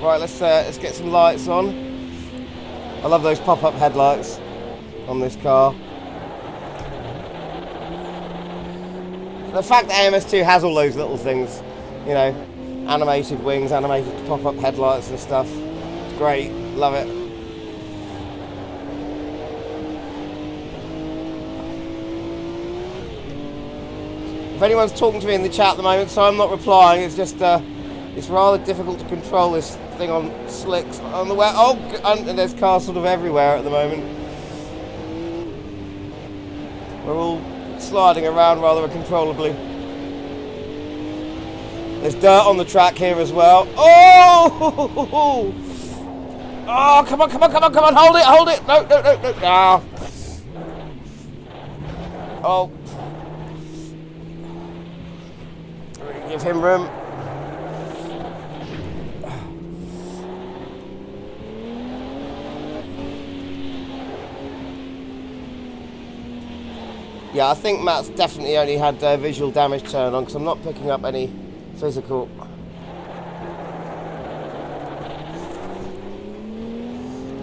B: Right, let's get some lights on. I love those pop-up headlights on this car. The fact that AMS2 has all those little things, you know, animated wings, animated pop-up headlights and stuff, it's great, love it. If anyone's talking to me in the chat at the moment, so I'm not replying, it's just, it's rather difficult to control this thing on slicks on the way. Oh, and there's cars sort of everywhere at the moment. We're all sliding around rather uncontrollably. There's dirt on the track here as well. Oh! Oh, come on, hold it. No. Ah. Oh. Give him room. Yeah, I think Matt's definitely only had visual damage turned on because I'm not picking up any physical.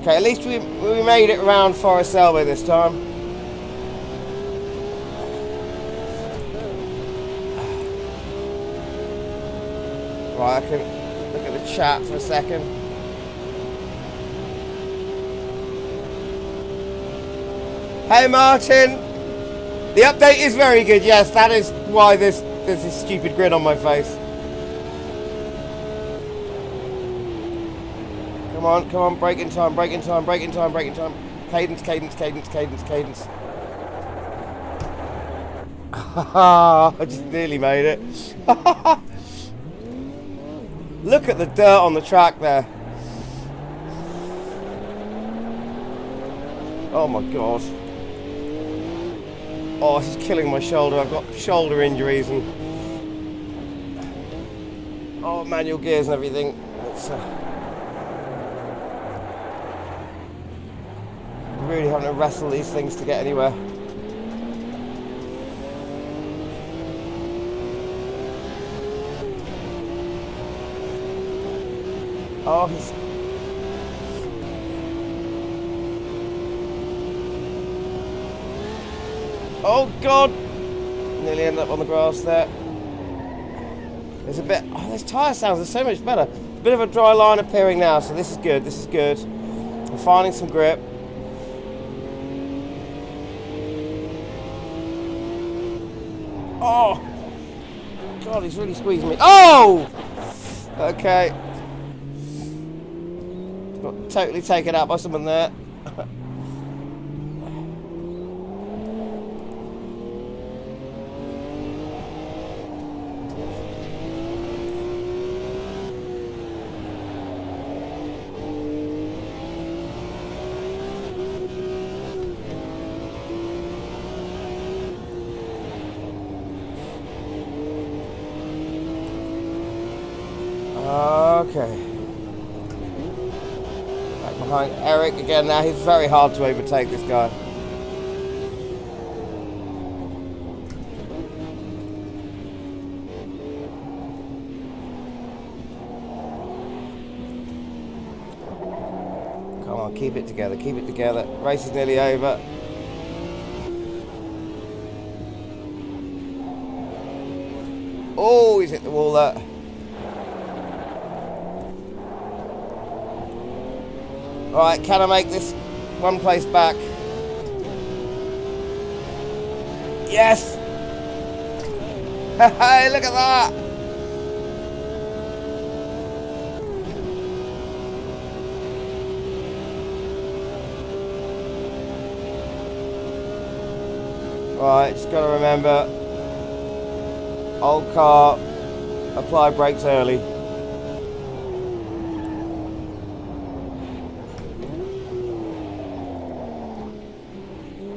B: Okay, at least we made it around Forest Elbow this time. Right, I can look at the chat for a second. Hey Martin! The update is very good, yes, that is why there's this stupid grin on my face. Come on, braking time. Cadence. I just nearly made it. Look at the dirt on the track there. Oh my God. Oh, this is killing my shoulder. I've got shoulder injuries and manual gears and everything. It's really having to wrestle these things to get anywhere. Oh, he's... Oh God! Nearly ended up on the grass there. There's a bit... Oh, this tyre sounds are so much better. A bit of a dry line appearing now, so this is good. I'm finding some grip. Oh! God, he's really squeezing me. Oh! Okay. Got totally taken out by someone there. Okay. Back behind Eric again now. He's very hard to overtake, this guy. Come on, keep it together. Race is nearly over. Oh, he's hit the wall there. Alright, can I make this one place back? Yes! Hey, look at that! Right, just got to remember, old car, apply brakes early.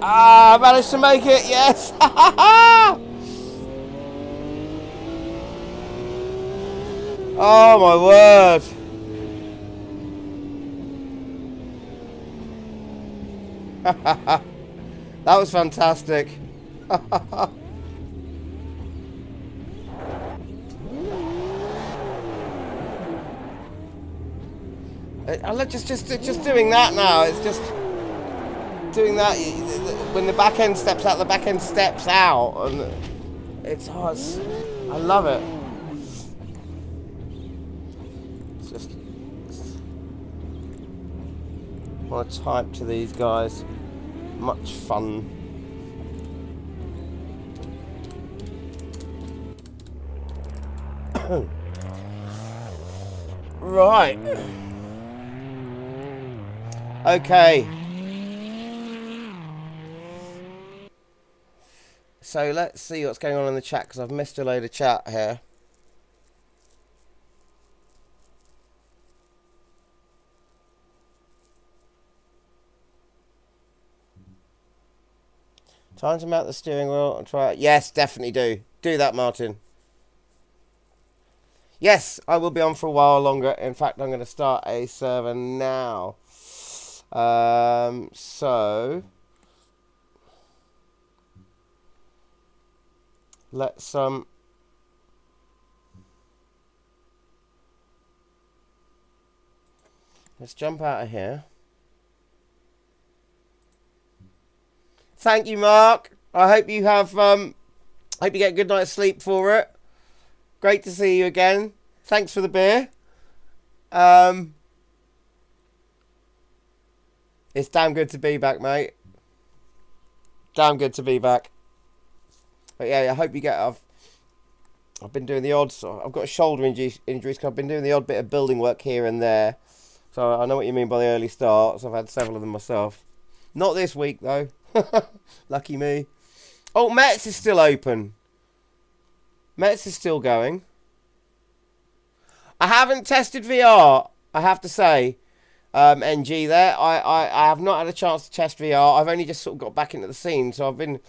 B: Ah, I managed to make it, yes! Oh my word! That was fantastic. I love just doing that now. It's just doing that when the back end steps out. The back end steps out, and it's I love it. It's just want to type to these guys. Much fun. Right. Okay. So let's see what's going on in the chat, because I've missed a load of chat here. Time to mount the steering wheel and try it. Yes, definitely do. Do that, Martin. Yes, I will be on for a while longer. In fact, I'm going to start a server now. So let's jump out of here. Thank you, Mark. I hope you have hope you get a good night's sleep for it. Great to see you again. Thanks for the beer. It's damn good to be back, mate. Damn good to be back. But yeah, I hope you get. I've been doing the odd. I've got shoulder injuries because I've been doing the odd bit of building work here and there. So I know what you mean by the early starts. I've had several of them myself. Not this week though. Lucky me. Oh, Metz is still open. Metz is still going. I haven't tested VR, I have to say. NG there. I have not had a chance to test VR. I've only just sort of got back into the scene, so I've been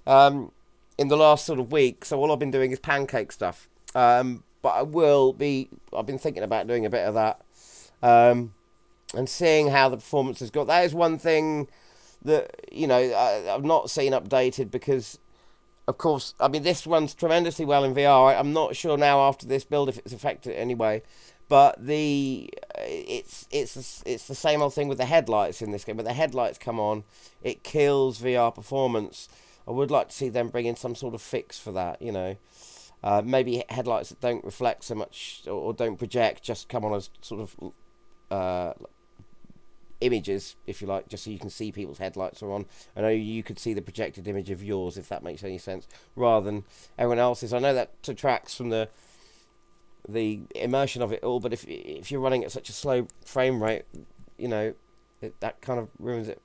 B: in the last sort of week, so all I've been doing is pancake stuff. But I've been thinking about doing a bit of that. And seeing how the performance has got. That is one thing that, you know, I've not seen updated because, of course, I mean, this runs tremendously well in VR. I'm not sure now after this build if it's affected anyway. But it's the same old thing with the headlights in this game. When the headlights come on, it kills VR performance. I would like to see them bring in some sort of fix for that, you know. Maybe headlights that don't reflect so much or don't project, just come on as sort of images, if you like, just so you can see people's headlights are on. I know you could see the projected image of yours, if that makes any sense, rather than everyone else's. I know that detracts from the immersion of it all, but if you're running at such a slow frame rate, you know, that kind of ruins it.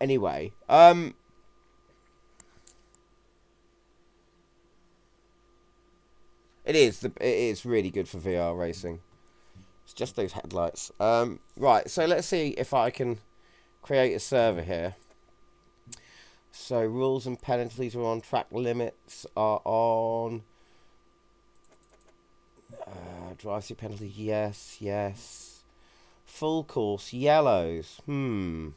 B: Anyway, it is really good for VR racing. It's just those headlights. Right, so let's see if I can create a server here. So rules and penalties are on. Track limits are on. Drive-through penalty, yes. Full course, yellows. I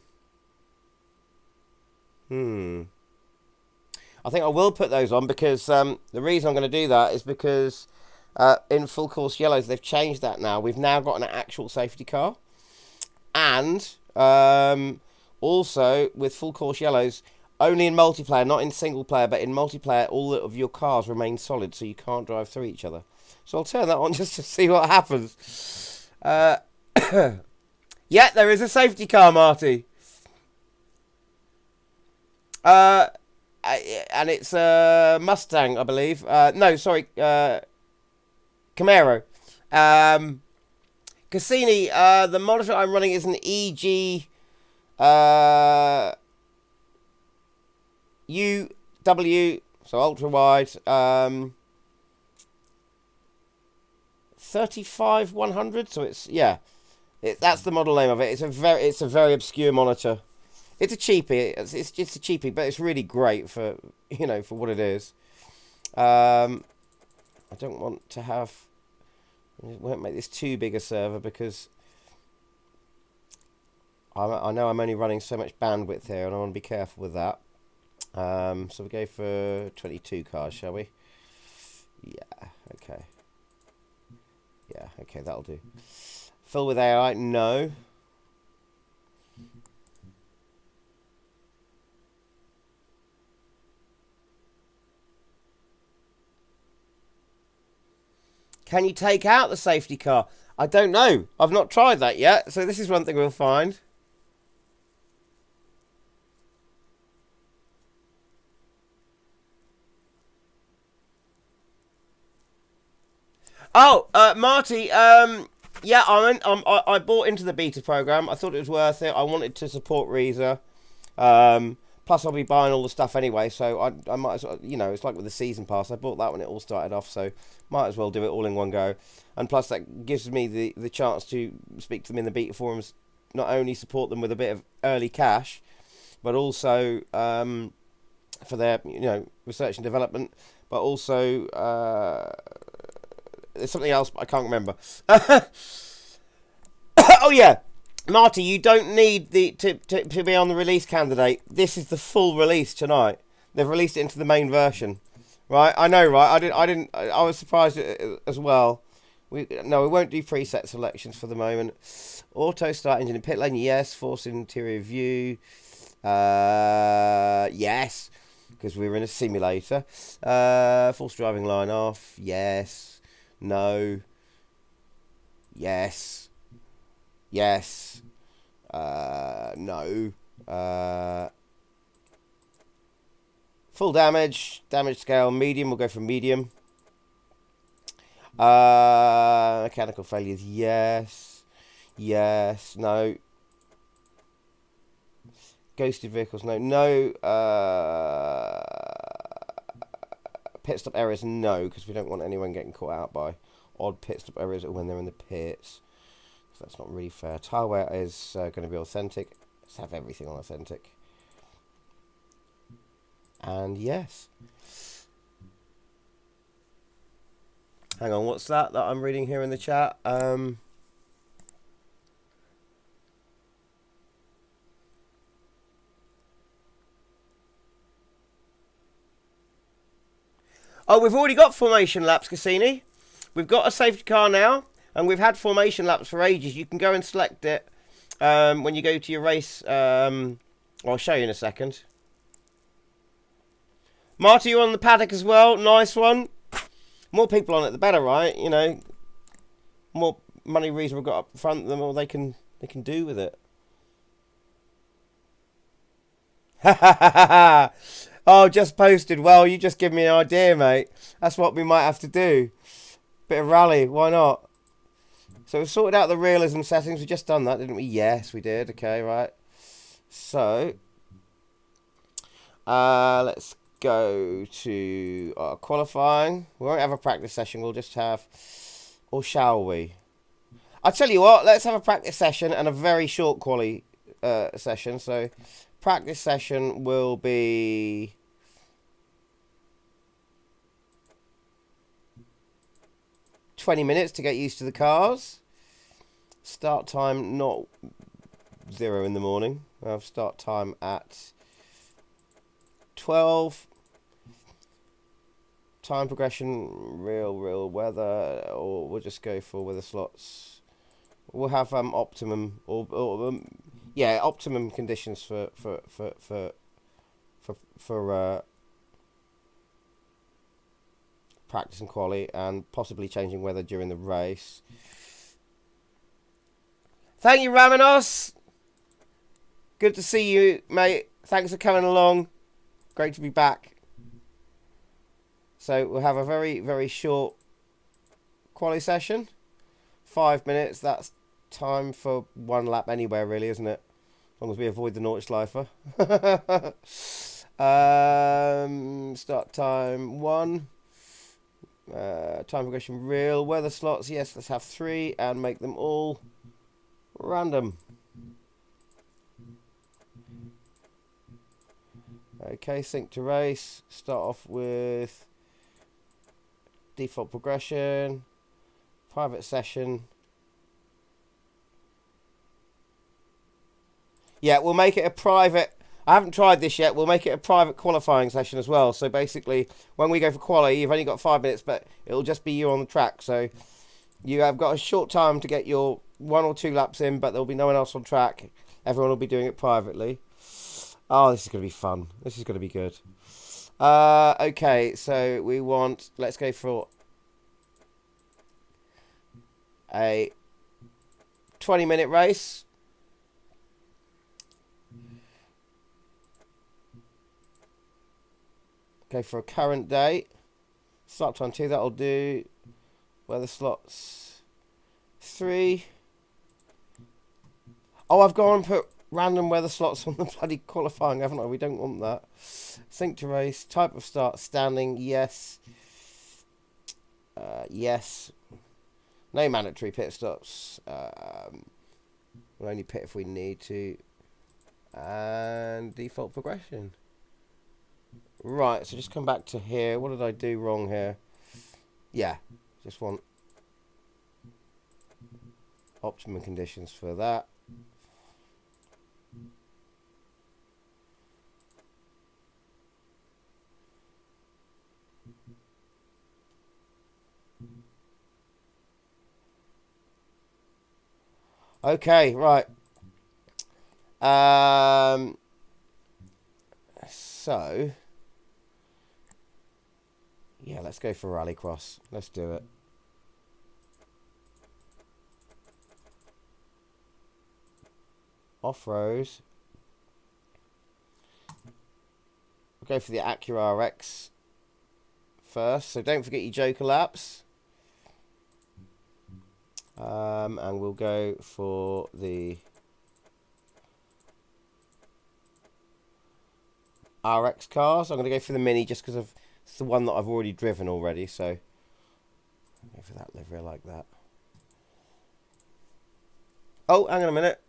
B: think I will put those on because the reason I'm going to do that is because in full course yellows, they've changed that now. We've now got an actual safety car. And also with full course yellows, only in multiplayer, not in single player, but in multiplayer, all of your cars remain solid, so you can't drive through each other. So I'll turn that on just to see what happens. Yeah, there is a safety car, Marty. And it's a Mustang, I believe. No, sorry, Camaro. Cassini, the monitor I'm running is an EG UW, so ultra wide, 35-100. So it's, yeah, that's the model name of it. It's a very obscure monitor. It's a cheapie. It's just a cheapie, but it's really great for, you know, for what it is. I don't want to have. I won't make this too big a server because I know I'm only running so much bandwidth here, and I want to be careful with that. So we go for 22 cars, shall we? Yeah. Okay. Yeah. Okay, that'll do. Fill with AI? No. Can you take out the safety car? I don't know. I've not tried that yet, so this is one thing we'll find. Oh, Marty, yeah, I bought into the beta program. I thought it was worth it. I wanted to support Reza. Plus, I'll be buying all the stuff anyway, so I might as well, you know, it's like with the season pass. I bought that when it all started off, so might as well do it all in one go. And plus, that gives me the chance to speak to them in the beta forums, not only support them with a bit of early cash, but also for their, you know, research and development, but also there's something else, but I can't remember. Oh yeah, Marty, you don't need to be on the release candidate. This is the full release tonight. They've released it into the main version, right? I know, right? I was surprised as well. We won't do preset selections for the moment. Auto start engine in pit lane, yes. Force interior view, yes, because we were in a simulator. Force driving line off, yes. No. Yes. Yes. No. Full damage. Damage scale medium. We'll go for medium. Mechanical failures. Yes. Yes. No. Ghosted vehicles. No. No. Pit stop errors. No, because we don't want anyone getting caught out by odd pit stop errors when they're in the pits. So that's not really fair. Tire wear is going to be authentic. Let's have everything on authentic. And yes. Hang on, what's that I'm reading here in the chat? Oh, we've already got formation laps, Cassini. We've got a safety car now, and we've had formation laps for ages. You can go and select it when you go to your race. I'll show you in a second. Marty, you on the paddock as well. Nice one. More people on it, the better, right? You know, more money Reason we've got up front, the more they can do with it. Oh, just posted. Well, you just give me an idea, mate. That's what we might have to do. Bit of rally, why not? So we've sorted out the realism settings. We've just done that, didn't we? Yes, we did. Okay, right. So, let's go to qualifying. We won't have a practice session. We'll just have, or shall we? I'll tell you what. Let's have a practice session and a very short quali session. So, practice session will be 20 minutes to get used to the cars. Start time not 0 in the morning. I'll have start time at 12. Time progression, real weather, or we'll just go for weather slots. We'll have optimum yeah, optimum conditions for practice and quali, and possibly changing weather during the race. Thank you, Ramanos. Good to see you, mate. Thanks for coming along. Great to be back. So we'll have a very short quali session. 5 minutes. That's time for one lap anywhere, really, isn't it? As long as we avoid the Nordschleifer. start time 1. Time progression real. Weather slots, yes, let's have 3 and make them all random. Okay, sync to race. Start off with default progression, private session. Yeah, we'll make it a private. I haven't tried this yet. We'll make it a private qualifying session as well. So basically, when we go for quali, you've only got 5 minutes, but it'll just be you on the track. So you have got a short time to get your 1 or 2 laps in, but there'll be no one else on track. Everyone will be doing it privately. Oh, this is going to be fun. This is going to be good. Okay, so we want... Let's go for a 20-minute race. Go for a current date. Start time 2, that'll do. Weather slots 3. Oh, I've gone and put random weather slots on the bloody qualifying, haven't I? We don't want that. Sync to race. Type of start, standing, yes. Yes. No mandatory pit stops. We'll only pit if we need to. And default progression. Right, so just come back to here. What did I do wrong here? Yeah, just want optimum conditions for that. Okay, right. So... Yeah, let's go for Rallycross. Let's do it. Off-road. We'll go for the Acura RX first. So don't forget your Joker laps. And we'll go for the RX cars. I'm going to go for the Mini just because it's the one that I've already driven already. So I'll go for that livery like that. Oh, hang on a minute.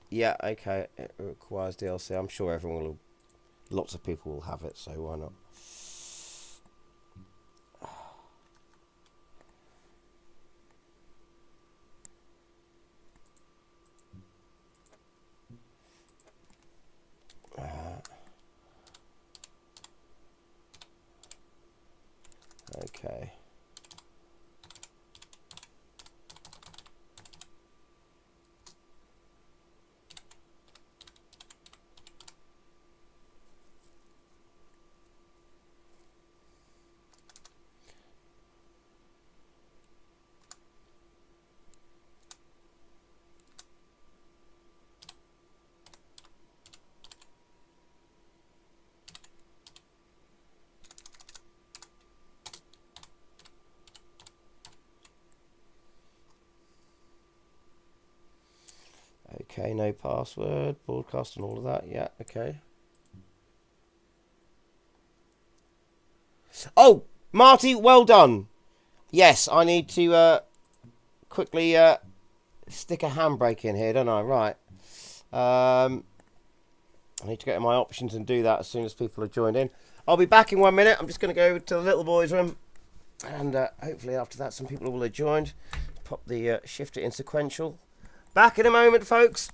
B: Yeah, okay. It requires DLC. I'm sure everyone will... Lots of people will have it, so why not? Okay. Okay, no password, broadcast and all of that. Yeah, okay. Oh, Marty, well done. Yes, I need to quickly stick a handbrake in here, don't I? Right. I need to get in my options and do that as soon as people are joined in. I'll be back in 1 minute. I'm just going to go to the little boys' room. And hopefully after that some people will have joined. Pop the shifter in sequential. Back in a moment, folks.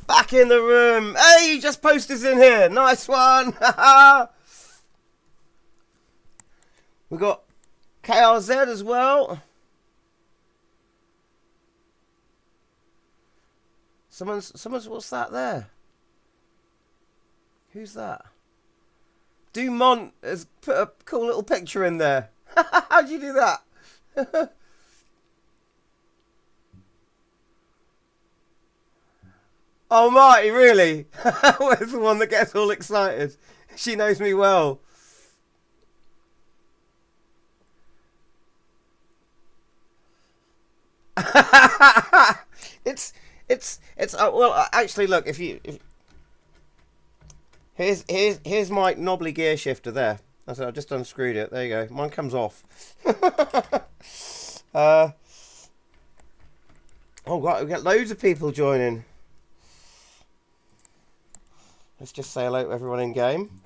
B: Back in the room. Hey, just posters in here. Nice one. We got KRZ as well. Someone's, what's that there? Who's that? Dumont has put a cool little picture in there. How'd you do that? Oh, Marty, really? Where's the one that gets all excited? She knows me well. it's well, actually, look, if here's my knobbly gear shifter there. I said I've just unscrewed it. There you go. Mine comes off. Oh right, we get loads of people joining. Let's just say hello to everyone in game.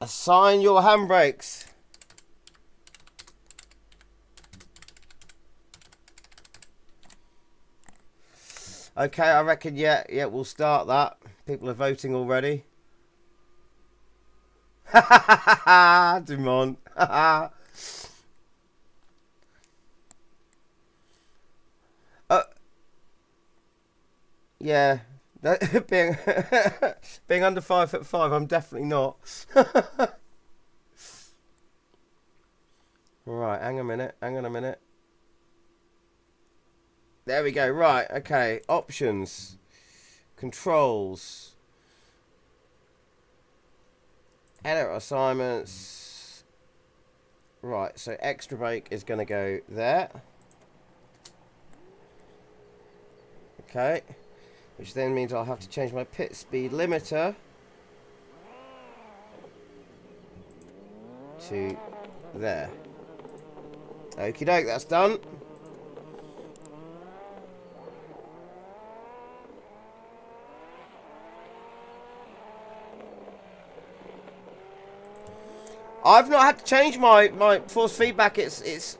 B: Assign your handbrakes. Okay, I reckon, yeah, we'll start that. People are voting already. Ha ha ha ha, Dumont. Ha ha. Yeah. being being under 5'5", I'm definitely not. Right, hang on a minute. There we go. Right, okay. Options, controls, edit assignments. Right, so extra brake is going to go there. Okay. Which then means I'll have to change my pit speed limiter to there. Okie doke, that's done. I've not had to change my force feedback. It's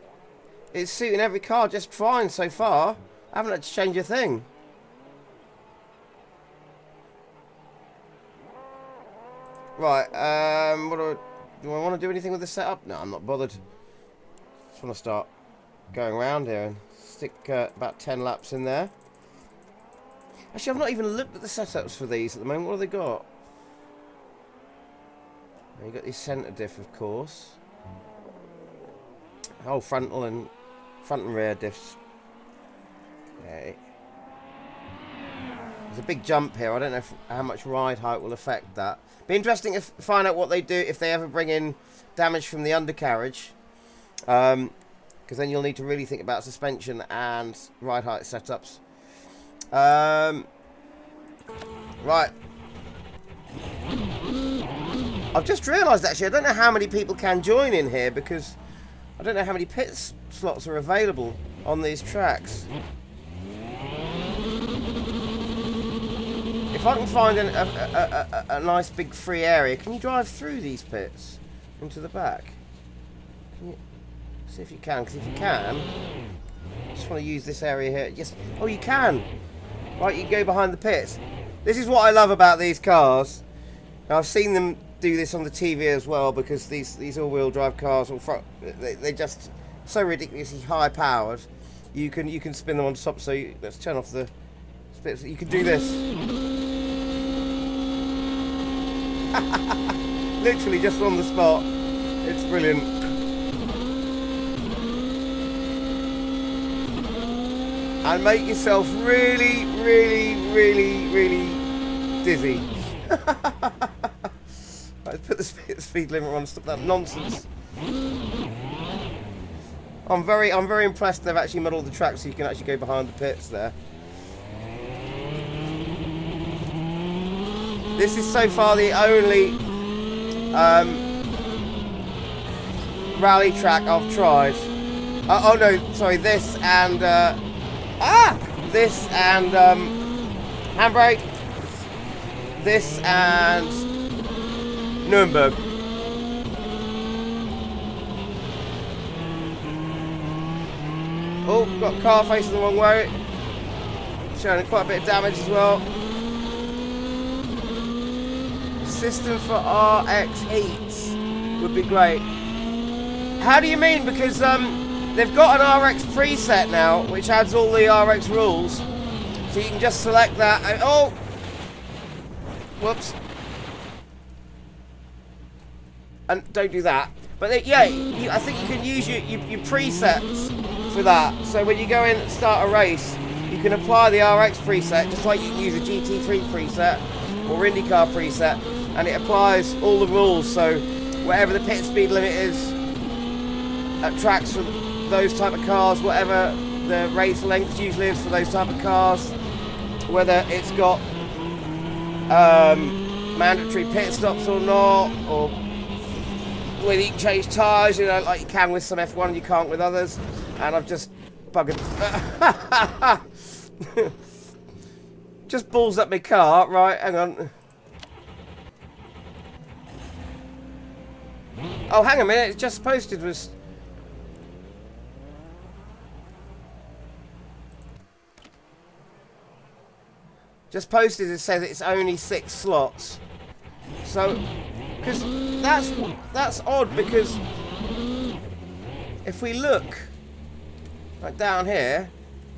B: suiting every car just fine so far. I haven't had to change a thing. Right, do I want to do anything with the setup? No, I'm not bothered. Just want to start going around here and stick about 10 laps in there. Actually, I've not even looked at the setups for these at the moment. What have they got? You've got the centre diff, of course. Oh, front and rear diffs. Okay. There's a big jump here. I don't know how much ride height will affect that. Be interesting to find out what they do if they ever bring in damage from the undercarriage. Because then you'll need to really think about suspension and ride height setups. Right. I've just realised, actually, I don't know how many people can join in here because I don't know how many pit slots are available on these tracks. If I can find a nice big free area, can you drive through these pits into the back? Can you see if you can? Because if you can, I just want to use this area here. Yes. Oh, you can. Right, you can go behind the pits. This is what I love about these cars. Now, I've seen them do this on the TV as well because these all-wheel drive cars, they're just so ridiculously high powered. You can spin them on top. So let's turn off the spits. You can do this. Literally just on the spot. It's brilliant. And make yourself really, really, really, really dizzy. Let's put the speed limit on and stop that nonsense. I'm very impressed they've actually made all the tracks so you can actually go behind the pits there. This is so far the only rally track I've tried. Oh no, sorry, this and handbrake, this and Nuremberg. Oh, got a car facing the wrong way. Showing quite a bit of damage as well. System for RX heats would be great. How do you mean? Because they've got an RX preset now, which adds all the RX rules. So you can just select that. And, oh! Whoops. And don't do that. But yeah, I think you can use your presets for that. So when you go in and start a race, you can apply the RX preset, just like you can use a GT3 preset or IndyCar preset, and it applies all the rules. So whatever the pit speed limit is at tracks for those type of cars, whatever the race length usually is for those type of cars, whether it's got mandatory pit stops or not, or whether you can change tyres, you know, like you can with some F1 and you can't with others. And I've just buggered. Just balls up my car. Right, hang on. Oh, hang a minute. It's just posted was... Just posted it says it's only 6 slots. So, because that's odd, because if we look like down here,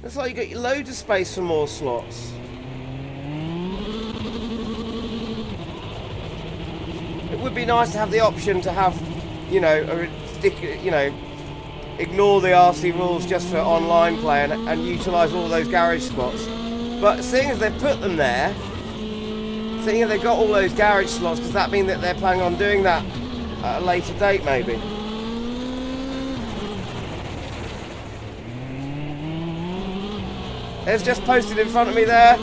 B: looks like you got loads of space for more slots. It would be nice to have the option to have, you know, a ridiculous, you know, ignore the RC rules just for online play and utilise all those garage spots. But seeing as they've put them there, seeing as they've got all those garage slots, does that mean that they're planning on doing that at a later date, maybe? It's just posted in front of me there.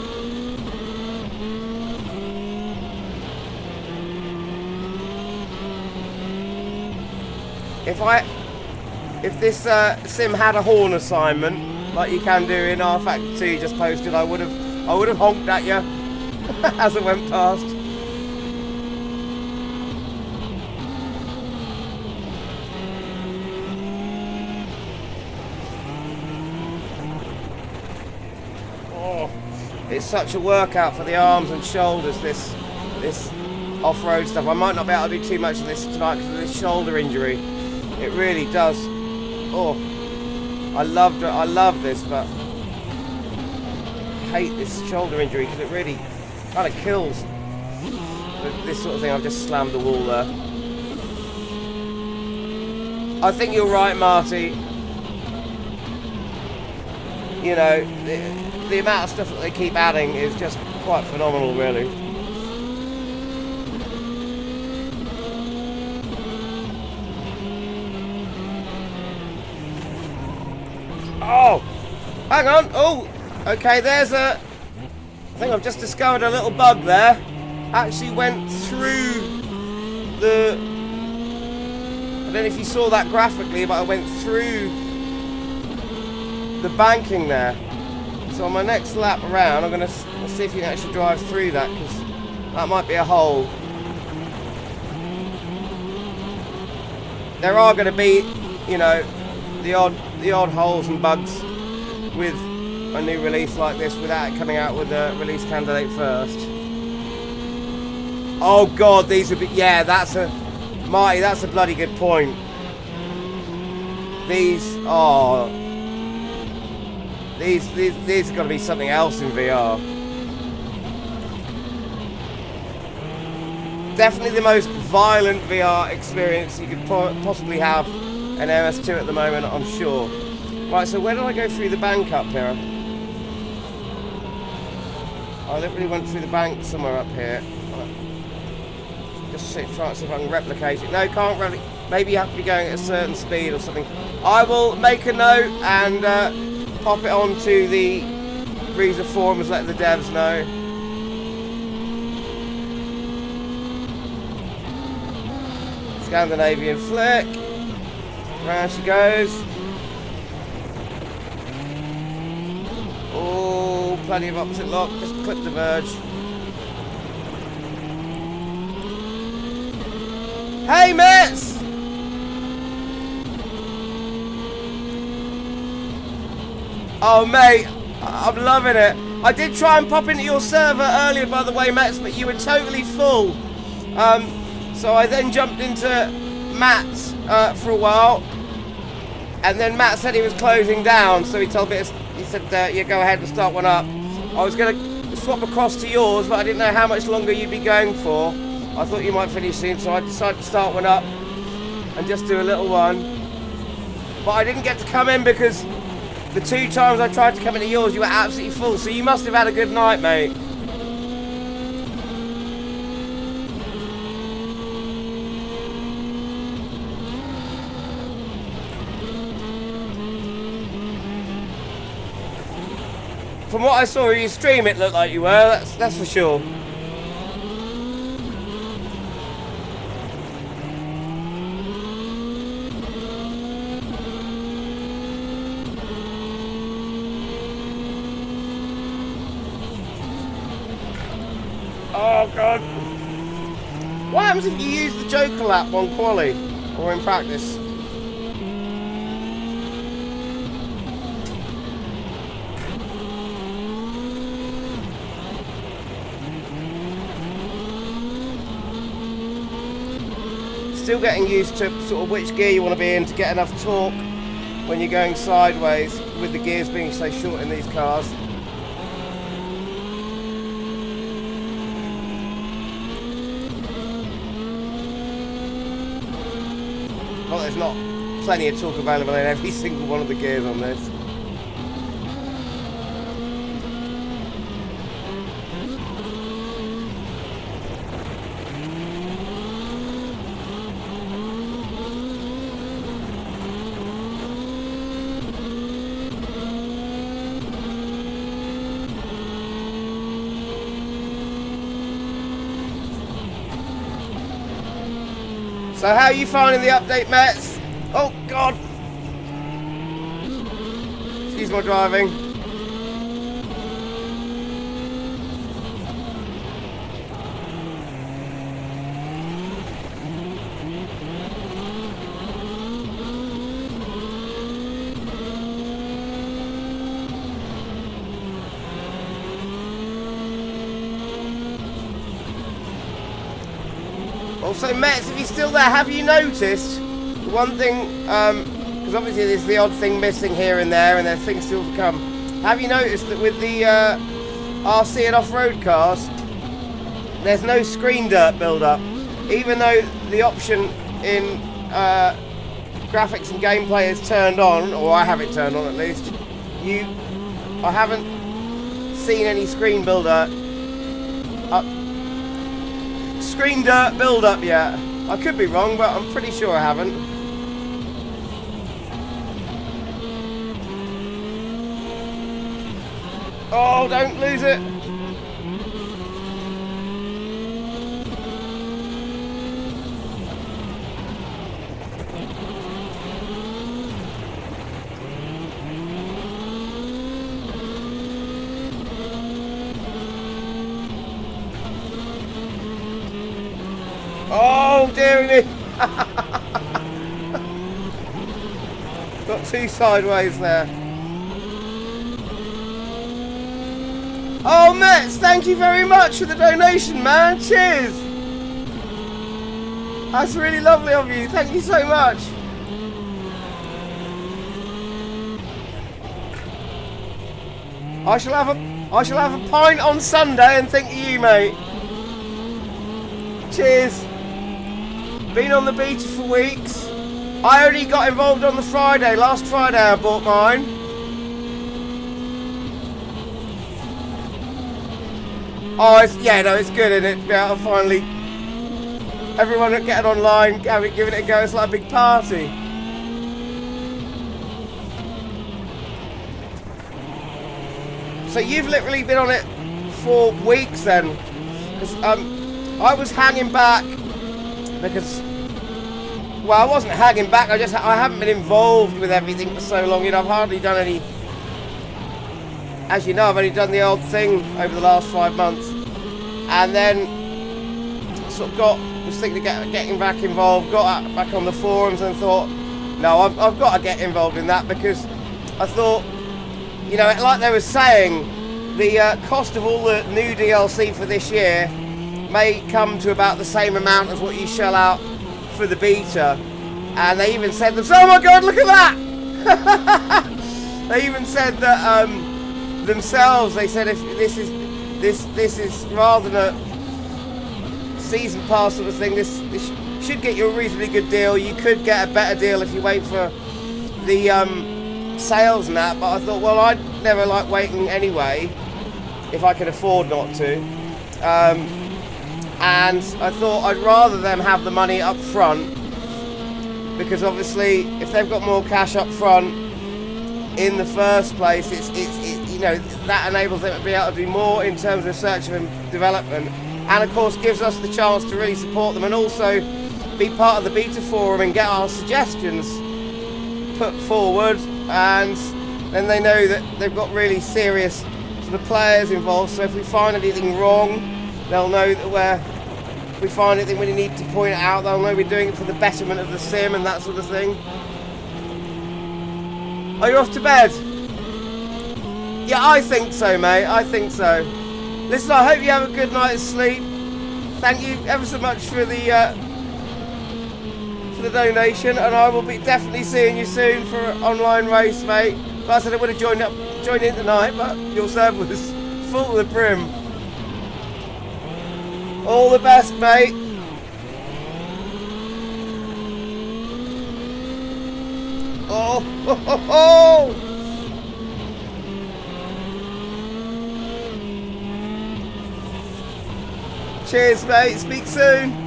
B: If this sim had a horn assignment, like you can do in R Factor 2, just posted, I would have honked at you as it went past. Oh, it's such a workout for the arms and shoulders, this off-road stuff. I might not be able to do too much of this tonight because of this shoulder injury. It really does. Oh, I love this, but I hate this shoulder injury because it really kind of kills this sort of thing. I've just slammed the wall there. I think you're right, Marty. You know, the amount of stuff that they keep adding is just quite phenomenal, really. Oh, hang on. Oh, okay, there's I think I've just discovered a little bug there. Actually went through the... I don't know if you saw that graphically, but I went through the banking there. So on my next lap around, I'm going to see if you can actually drive through that, because that might be a hole. There are going to be, you know, the odd holes and bugs with a new release like this without it coming out with a release candidate first. Oh god, these would be... Yeah, Marty, that's a bloody good point. These are... These are going to be something else in VR. Definitely the most violent VR experience you could possibly have an MS2 at the moment, I'm sure. Right, so where did I go through the bank up here? I literally went through the bank somewhere up here. Just try and see if I can replicate it. No, can't replicate. Maybe you have to be going at a certain speed or something. I will make a note and pop it onto the Reason forums, let the devs know. Scandinavian flick. Round she goes. Oh, plenty of opposite lock. Just clip the verge. Hey, mates! Oh, mate, I'm loving it. I did try and pop into your server earlier, by the way, Matt's, but you were totally full. So I then jumped into Matt's for a while, and then Matt said he was closing down, so he told me, he said, yeah, go ahead and start one up. I was going to swap across to yours, but I didn't know how much longer you'd be going for. I thought you might finish soon, so I decided to start one up and just do a little one. But I didn't get to come in because the 2 times I tried to come into yours, you were absolutely full, so you must have had a good night, mate. From what I saw of your stream, it looked like you were, that's for sure. Oh god. What happens if you use the Joker lap on quali or in practice? Still getting used to sort of which gear you want to be in to get enough torque when you're going sideways, with the gears being so short in these cars. Well, there's not plenty of torque available in every single one of the gears on this. So how are you finding the update, Mets? Oh God! Excuse my driving. Also, Mets, if you're still there, have you noticed the one thing, because obviously there's the odd thing missing here and there's things still to come. Have you noticed that with the RC and off-road cars, there's no screen dirt build-up? Even though the option in graphics and gameplay is turned on, or I have it turned on at least, I haven't seen any screen build-up. Screen dirt build up yet. I could be wrong, but I'm pretty sure I haven't. Oh, don't lose it. Oh, dearie me! Got 2 sideways there. Oh, Mets, thank you very much for the donation, man. Cheers! That's really lovely of you. Thank you so much. I shall have a pint on Sunday and think of you, mate. Cheers. Been on the beta for weeks. I only got involved on the Friday. Last Friday I bought mine. Oh, it's good, isn't it? Yeah, finally, everyone getting online, giving it a go. It's like a big party. So you've literally been on it for weeks then? Because I was hanging back because Well, I wasn't hanging back. I haven't been involved with everything for so long. You know, I've hardly done any. As you know, I've only done the old thing over the last 5 months, and then sort of was thinking of getting back involved. Got back on the forums and thought, no, I've got to get involved in that, because I thought, you know, like they were saying, the cost of all the new DLC for this year may come to about the same amount as what you shell out for the beta. And they even said themselves, oh my god, look at that! They even said that themselves, they said if this is rather than a season pass sort of thing, this should get you a reasonably good deal. You could get a better deal if you wait for the sales and that, but I thought, well, I'd never like waiting anyway if I could afford not to, and I thought I'd rather them have the money up front, because obviously if they've got more cash up front in the first place, it's you know, that enables them to be able to do more in terms of research and development, and of course gives us the chance to really support them and also be part of the beta forum and get our suggestions put forward, and then they know that they've got really serious sort of players involved. So if we find anything wrong, they'll know that if we find anything we need to point it out, they'll know we're doing it for the betterment of the sim and that sort of thing. Are you off to bed? Yeah, I think so, mate. I think so. Listen, I hope you have a good night's sleep. Thank you ever so much for the donation, and I will be definitely seeing you soon for an online race, mate. Like I said, I would have joined in tonight, but your server was full to the brim. All the best, mate. Oh, ho, ho, ho. Cheers, mate. Speak soon.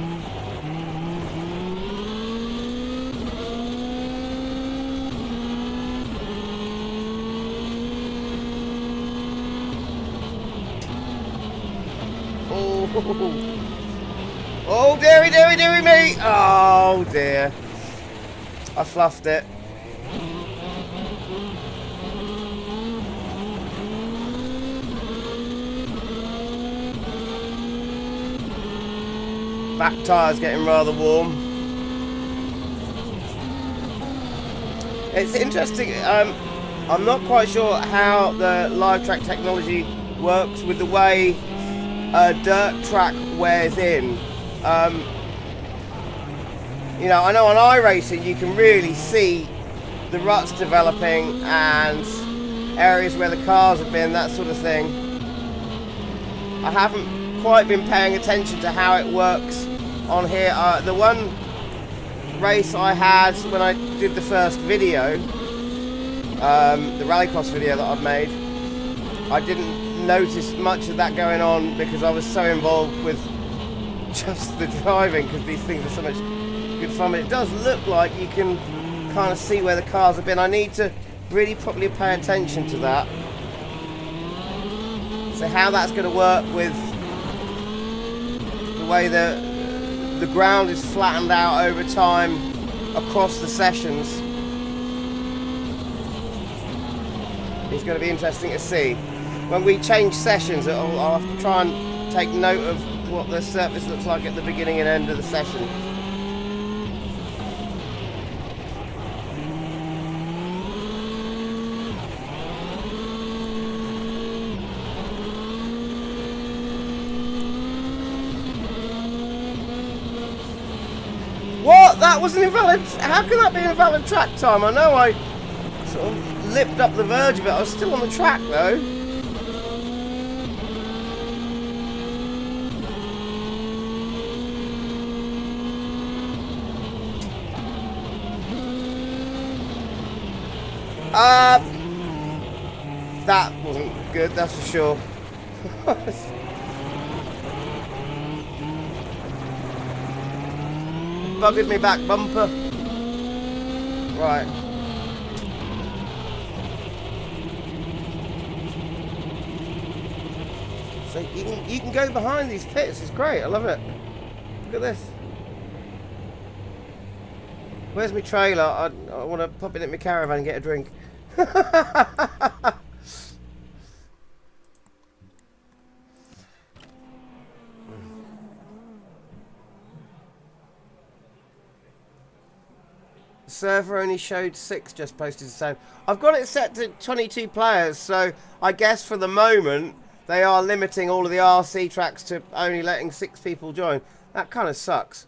B: Oh, dearie me! Oh dear. I fluffed it. Back tyre's getting rather warm. It's interesting. I'm not quite sure how the live track technology works with the way a dirt track wears in. You know, I know on iRacing you can really see the ruts developing and areas where the cars have been, that sort of thing. I haven't quite been paying attention to how it works on here. The one race I had when I did the first video, the Rallycross video that I've made, I didn't notice much of that going on because I was so involved with just the driving, because these things are so much good fun. But it does look like you can kind of see where the cars have been. I need to really properly pay attention to that. So how that's going to work with the way the ground is flattened out over time across the sessions is going to be interesting to see. When we change sessions, I'll have to try and take note of what the surface looks like at the beginning and end of the session. What? That was an invalid... How can that be an invalid track time? I know I sort of lipped up the verge of it. I was still on the track though. That wasn't good, that's for sure. Buggered me back bumper. Right. So you can go behind these pits, it's great, I love it. Look at this. Where's my trailer? I want to pop in at my caravan and get a drink. Server only showed 6, just posted the same. I've got it set to 22 players, so I guess for the moment they are limiting all of the RC tracks to only letting 6 people join. That kind of sucks.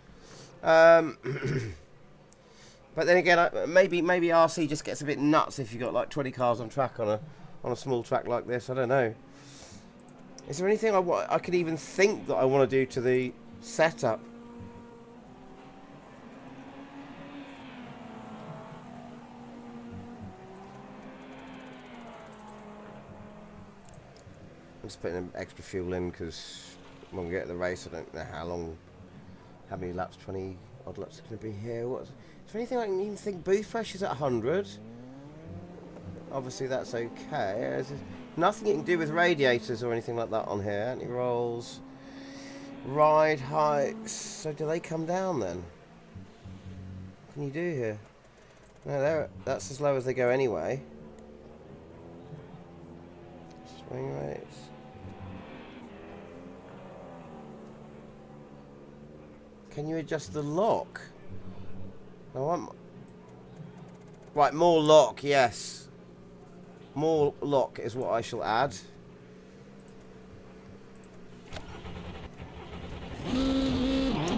B: But then again, maybe RC just gets a bit nuts if you've got like 20 cars on track on a small track like this. I don't know. Is there anything I could even think that I want to do to the setup? I'm just putting an extra fuel in because when we get to the race, I don't know how many laps, 20 odd laps are going to be here. Is there anything I can even think? Boost pressure's at 100. Obviously that's okay. There's nothing you can do with radiators or anything like that on here. Anti-rolls, ride heights. So do they come down then? What can you do here? No, that's as low as they go anyway. Swing rates. Can you adjust the lock? I want... Right, more lock, yes. More lock is what I shall add.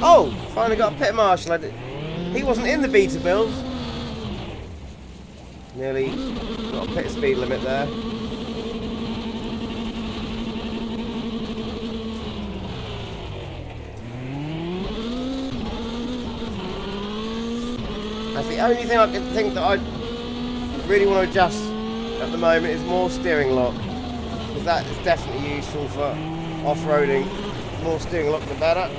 B: Oh! Finally got a pit marshal. He wasn't in the beta build. Nearly got a pit speed limit there. That's the only thing I can think that I really want to adjust at the moment is more steering lock, because that is definitely useful for off-roading. More steering lock the better.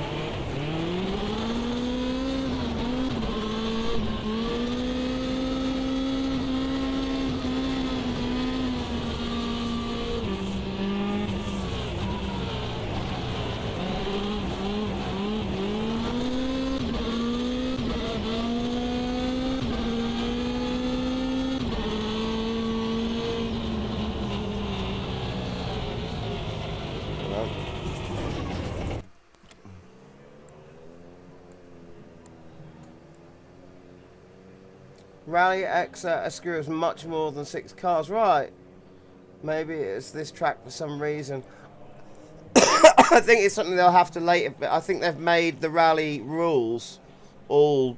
B: Rally X screws much more than 6 cars, right? Maybe it's this track for some reason. I think it's something they'll have to later. But I think they've made the rally rules all.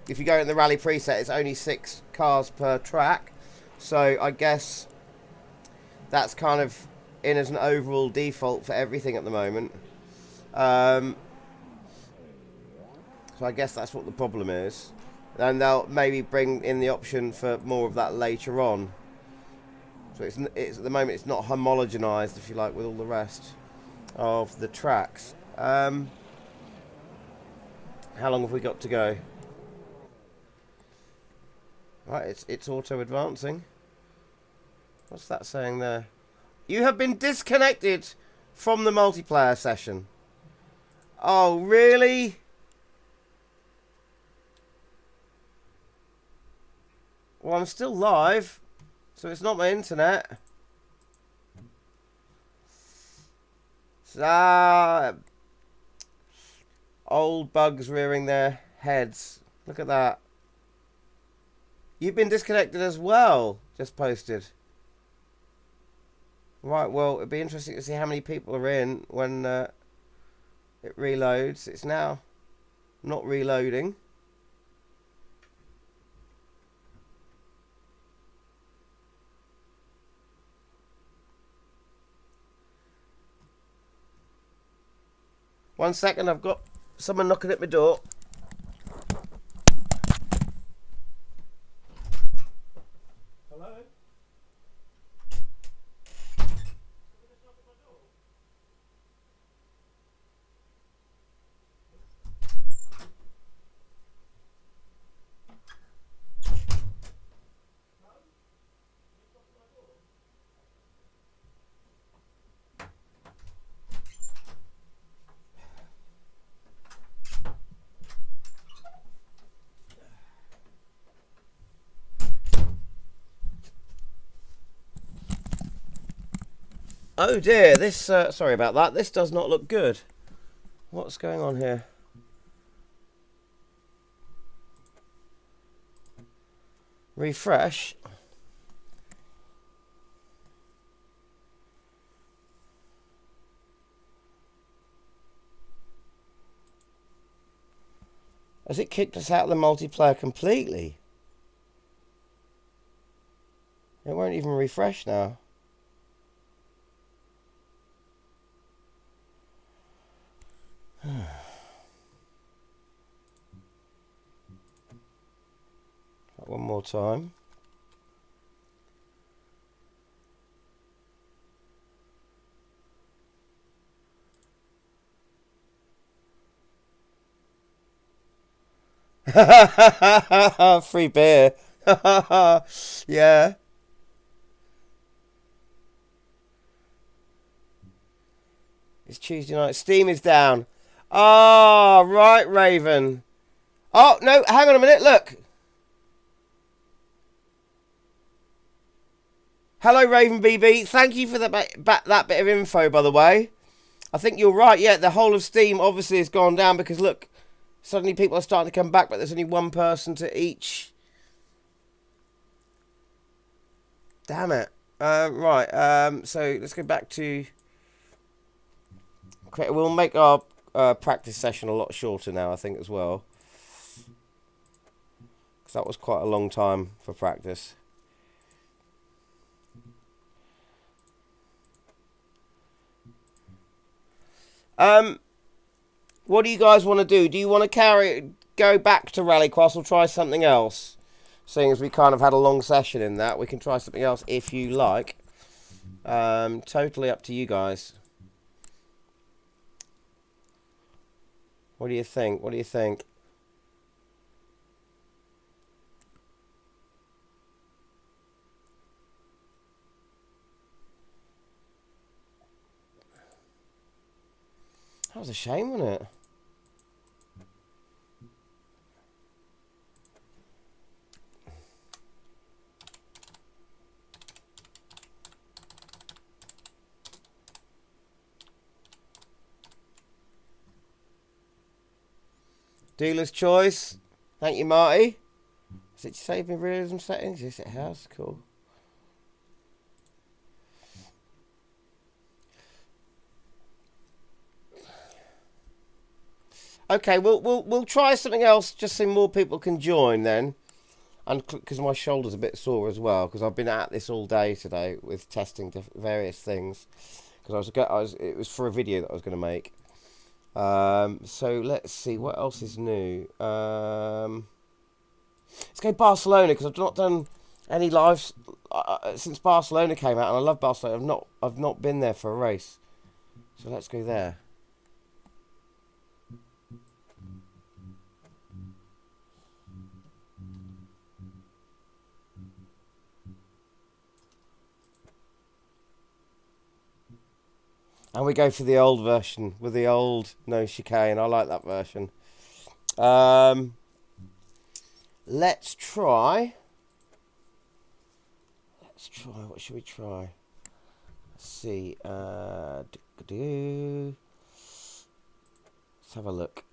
B: If you go in the rally preset, it's only 6 cars per track. So I guess that's kind of in as an overall default for everything at the moment. So I guess that's what the problem is. And they'll maybe bring in the option for more of that later on. So it's at the moment it's not homogenized, if you like, with all the rest of the tracks. How long have we got to go? Right, it's auto advancing. What's that saying there? You have been disconnected from the multiplayer session. Oh, really? Well, I'm still live, so it's not my internet. Old bugs rearing their heads. Look at that. You've been disconnected as well, just posted. Right, well, it'd be interesting to see how many people are in when it reloads. It's now not reloading. One second, I've got someone knocking at my door. Hello? Oh dear, this, sorry about that, this does not look good. What's going on here? Refresh. Has it kicked us out of the multiplayer completely? It won't even refresh now. One more time. Free beer. Yeah. It's Tuesday night. Steam is down. Oh, right, Raven. Oh, no, hang on a minute, look. Hello, Raven BB. Thank you for that bit of info, by the way. I think you're right. Yeah, the whole of Steam obviously has gone down because, look, suddenly people are starting to come back, but there's only one person to each. Damn it. Right, so let's go back to... We'll make our practice session a lot shorter now, I think, as well. Because that was quite a long time for practice. What do you guys want to do? Do you want to go back to Rallycross or try something else? Seeing as we kind of had a long session in that, we can try something else if you like. Totally up to you guys. What do you think? What do you think? That was a shame, wasn't it? Dealer's choice. Thank you, Marty. Has it saved me realism settings? Yes, it has. Cool. Okay, we'll try something else just so more people can join then, and because my shoulder's a bit sore as well because I've been at this all day today with testing various things because it was for a video that I was going to make. So let's see what else is new. Let's go Barcelona because I've not done any lives since Barcelona came out, and I love Barcelona. I've not been there for a race, so let's go there. And we go for the old version with the old no chicane. I like that version. Let's try. What should we try? Let's see. Let's have a look.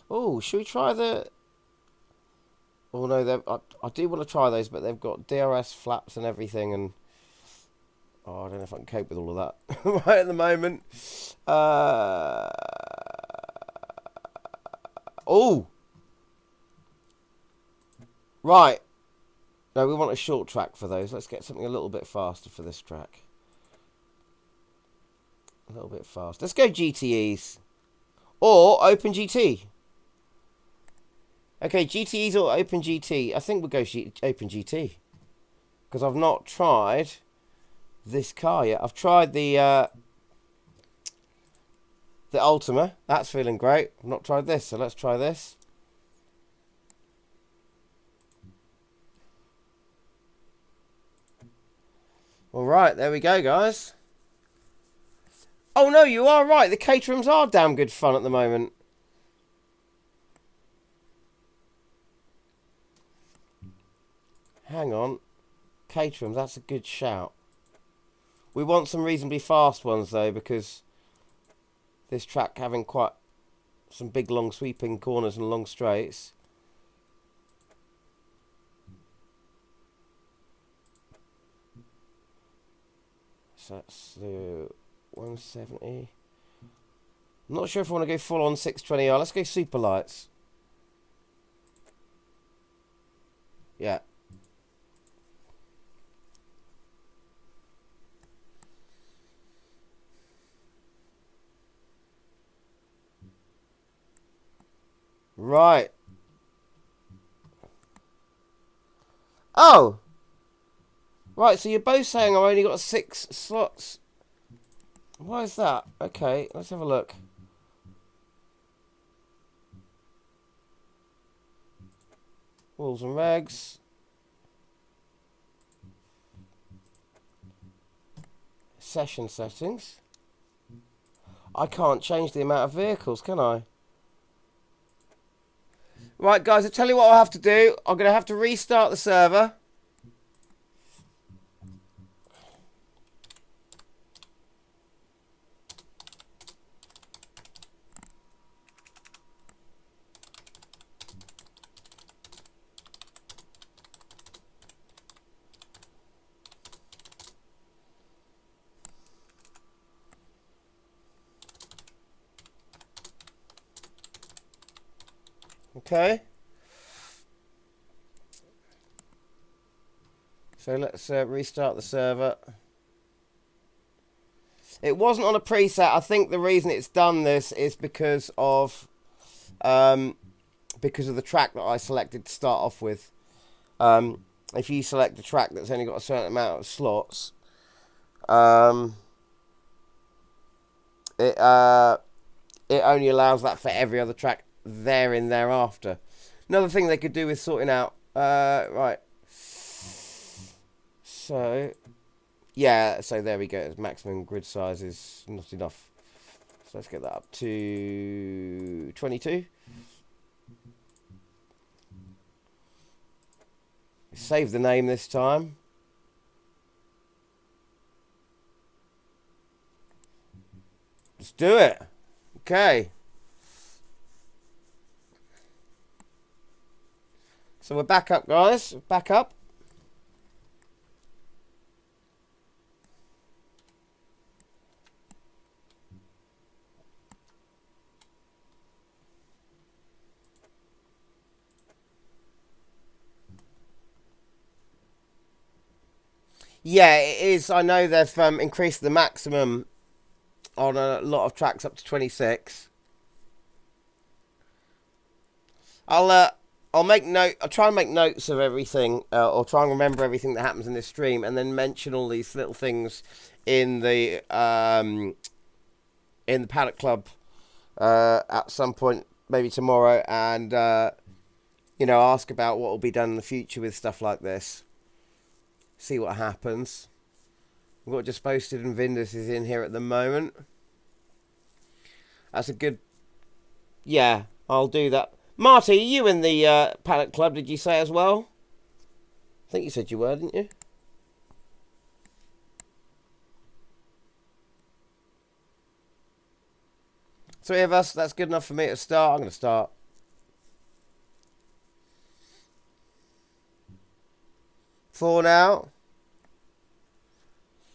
B: Oh, should we try the... Oh no, I do want to try those, but they've got DRS flaps and everything, and oh, I don't know if I can cope with all of that right at the moment. Oh, right. No, we want a short track for those. Let's get something a little bit faster for this track. A little bit fast. Let's go GTEs or Open GT. Okay, GTEs or Open GT. I think we'll go Open GT. Because I've not tried this car yet. I've tried the Ultima. That's feeling great. I've not tried this, so let's try this. Alright, there we go, guys. Oh no, you are right. The Caterhams are damn good fun at the moment. Hang on. Caterham, that's a good shout. We want some reasonably fast ones though, because this track having quite some big long sweeping corners and long straights. So that's the 170. I'm not sure if I want to go full on 620R. Let's go super lights. Yeah. Right. Oh! Right, so you're both saying I've only got 6 slots. Why is that? Okay, let's have a look. Rules and regs. Session settings. I can't change the amount of vehicles, can I? Right, guys, I'll tell you what I'll have to do. I'm going to have to restart the server. Okay. So let's restart the server. It wasn't on a preset. I think the reason it's done this is because of the track that I selected to start off with. If you select a track that's only got a certain amount of slots, it only allows that for every other track thereafter. Another thing they could do with sorting out, right. So, yeah, so there we go. Maximum grid size is not enough. So let's get that up to 22. Save the name this time. Let's do it. Okay. So we're back up, guys. Back up. Yeah, it is. I know they've increased the maximum on a lot of tracks up to 26. I'll make note. I'll try and make notes of everything, or try and remember everything that happens in this stream, and then mention all these little things in the Paddock Club at some point, maybe tomorrow, and you know, ask about what will be done in the future with stuff like this. See what happens. We've got just posted, and Vindus is in here at the moment. That's a good. Yeah, I'll do that. Marty, are you in the Paddock Club, did you say as well? I think you said you were, didn't you? Three of us, that's good enough for me to start. I'm going to start. Four now.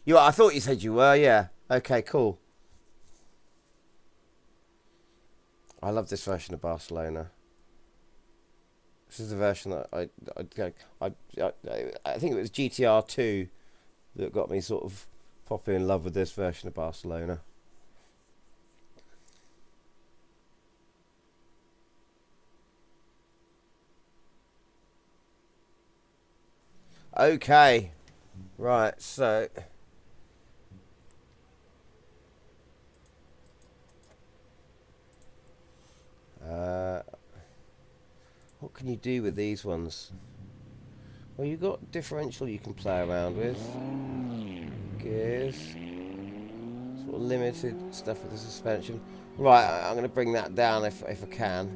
B: You are, I thought you said you were, yeah. Okay, cool. I love this version of Barcelona. This is the version that I think it was GTR 2 that got me sort of popping in love with this version of Barcelona. Okay, right, so what can you do with these ones? Well, you've got differential you can play around with. Gears. Sort of limited stuff with the suspension. Right, I'm going to bring that down if I can.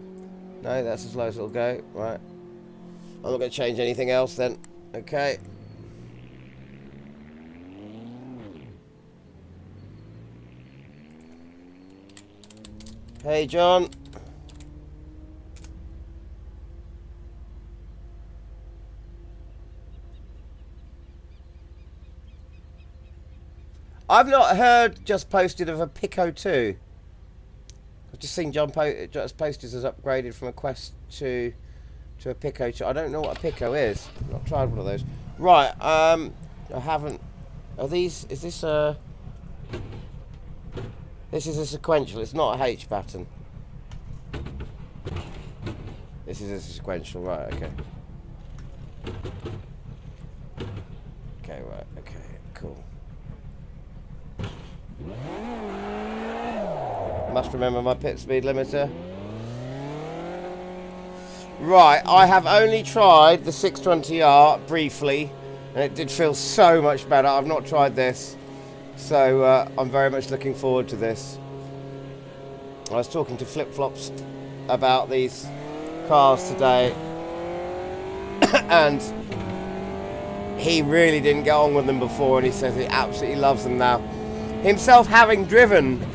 B: No, that's as low as it'll go. Right. I'm not going to change anything else then. Okay. Hey, John. I've not heard just posted of a Pico 2. I've just seen John just posted as upgraded from a Quest 2 to a Pico 2. I don't know what a Pico is. I've not tried one of those. Right, I haven't... Are these... Is this a... This is a sequential. It's not a H pattern. This is a sequential. Right, okay. Okay, right, okay, cool. Must remember my pit speed limiter. Right, I have only tried the 620R briefly, and it did feel so much better. I've not tried this, so I'm very much looking forward to this. I was talking to Flip Flops about these cars today, and he really didn't get on with them before, and he says he absolutely loves them now. Himself having driven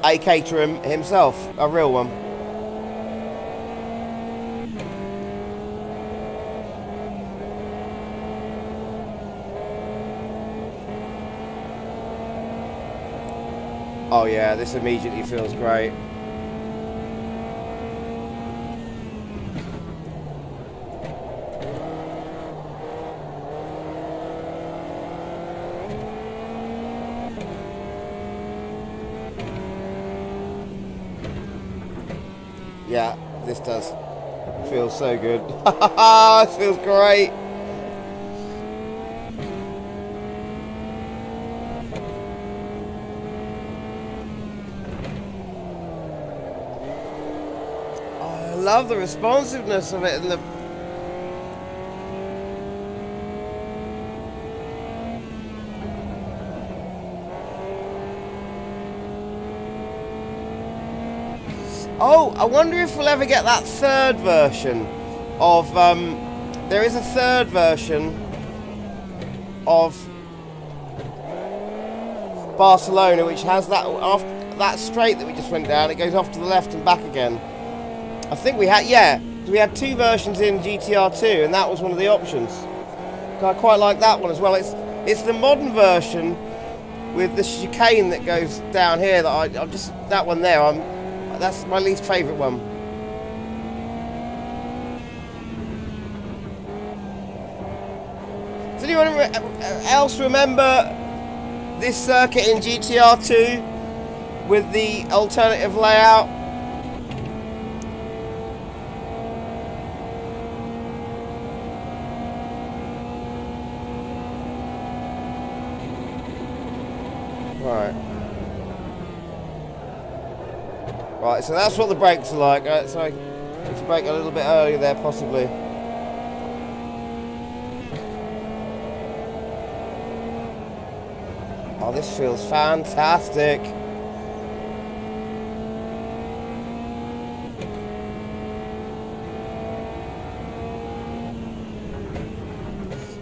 B: a Caterham himself, a real one. Oh yeah, this immediately feels great. Yeah, this does feel so good. This feels great. I love the responsiveness of it and the... Oh, I wonder if we'll ever get that third version of... there is a third version of Barcelona which has that straight that we just went down. It goes off to the left and back again. I think we had, yeah, we had two versions in GTR2, and that was one of the options. I quite like that one as well. It's the modern version with the chicane that goes down here that I'm just, that one there, that's my least favourite one. Does anyone else remember this circuit in GTR2 with the alternative layout? Right, so that's what the brakes are like. So I need to brake a little bit earlier there, possibly. Oh, this feels fantastic.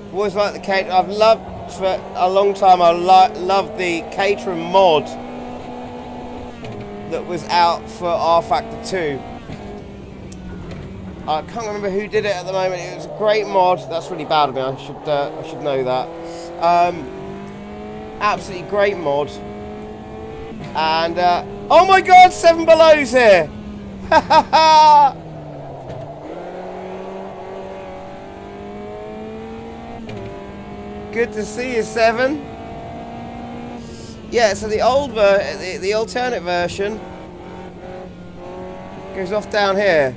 B: I've always liked the Caterham. I've loved for a long time. I loved the Caterham mod that was out for R Factor 2. I can't remember who did it at the moment. It was a great mod. That's really bad of me. I should know that. Absolutely great mod. And oh my God, 7 Below's here. Good to see you, 7. Yeah, so the the alternate version goes off down here.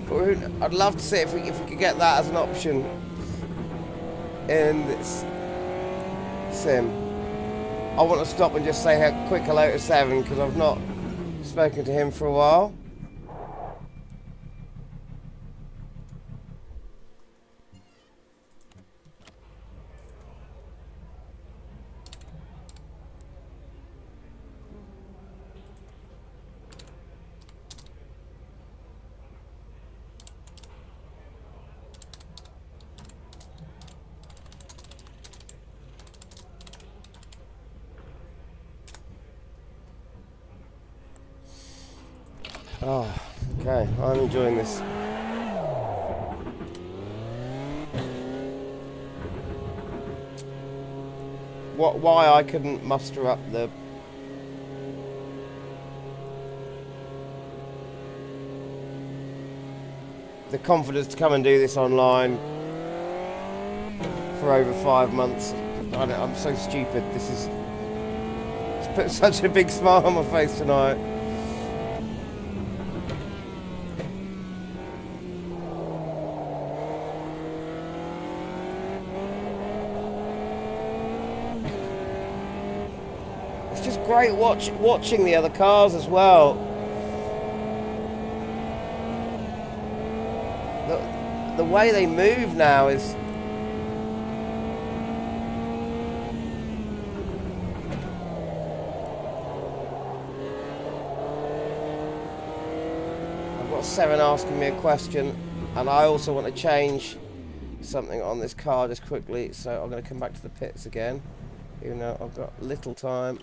B: But I'd love to see if we could get that as an option in this sim. I want to stop and just say a quick hello to 7 because I've not spoken to him for a while. Oh, okay, I'm enjoying this. Why I couldn't muster up the confidence to come and do this online for over 5 months. I'm so stupid. It's put such a big smile on my face tonight. It's just great watching the other cars as well. The way they move now is... I've got Seren asking me a question, and I also want to change something on this car just quickly, so I'm going to come back to the pits again, even though I've got little time.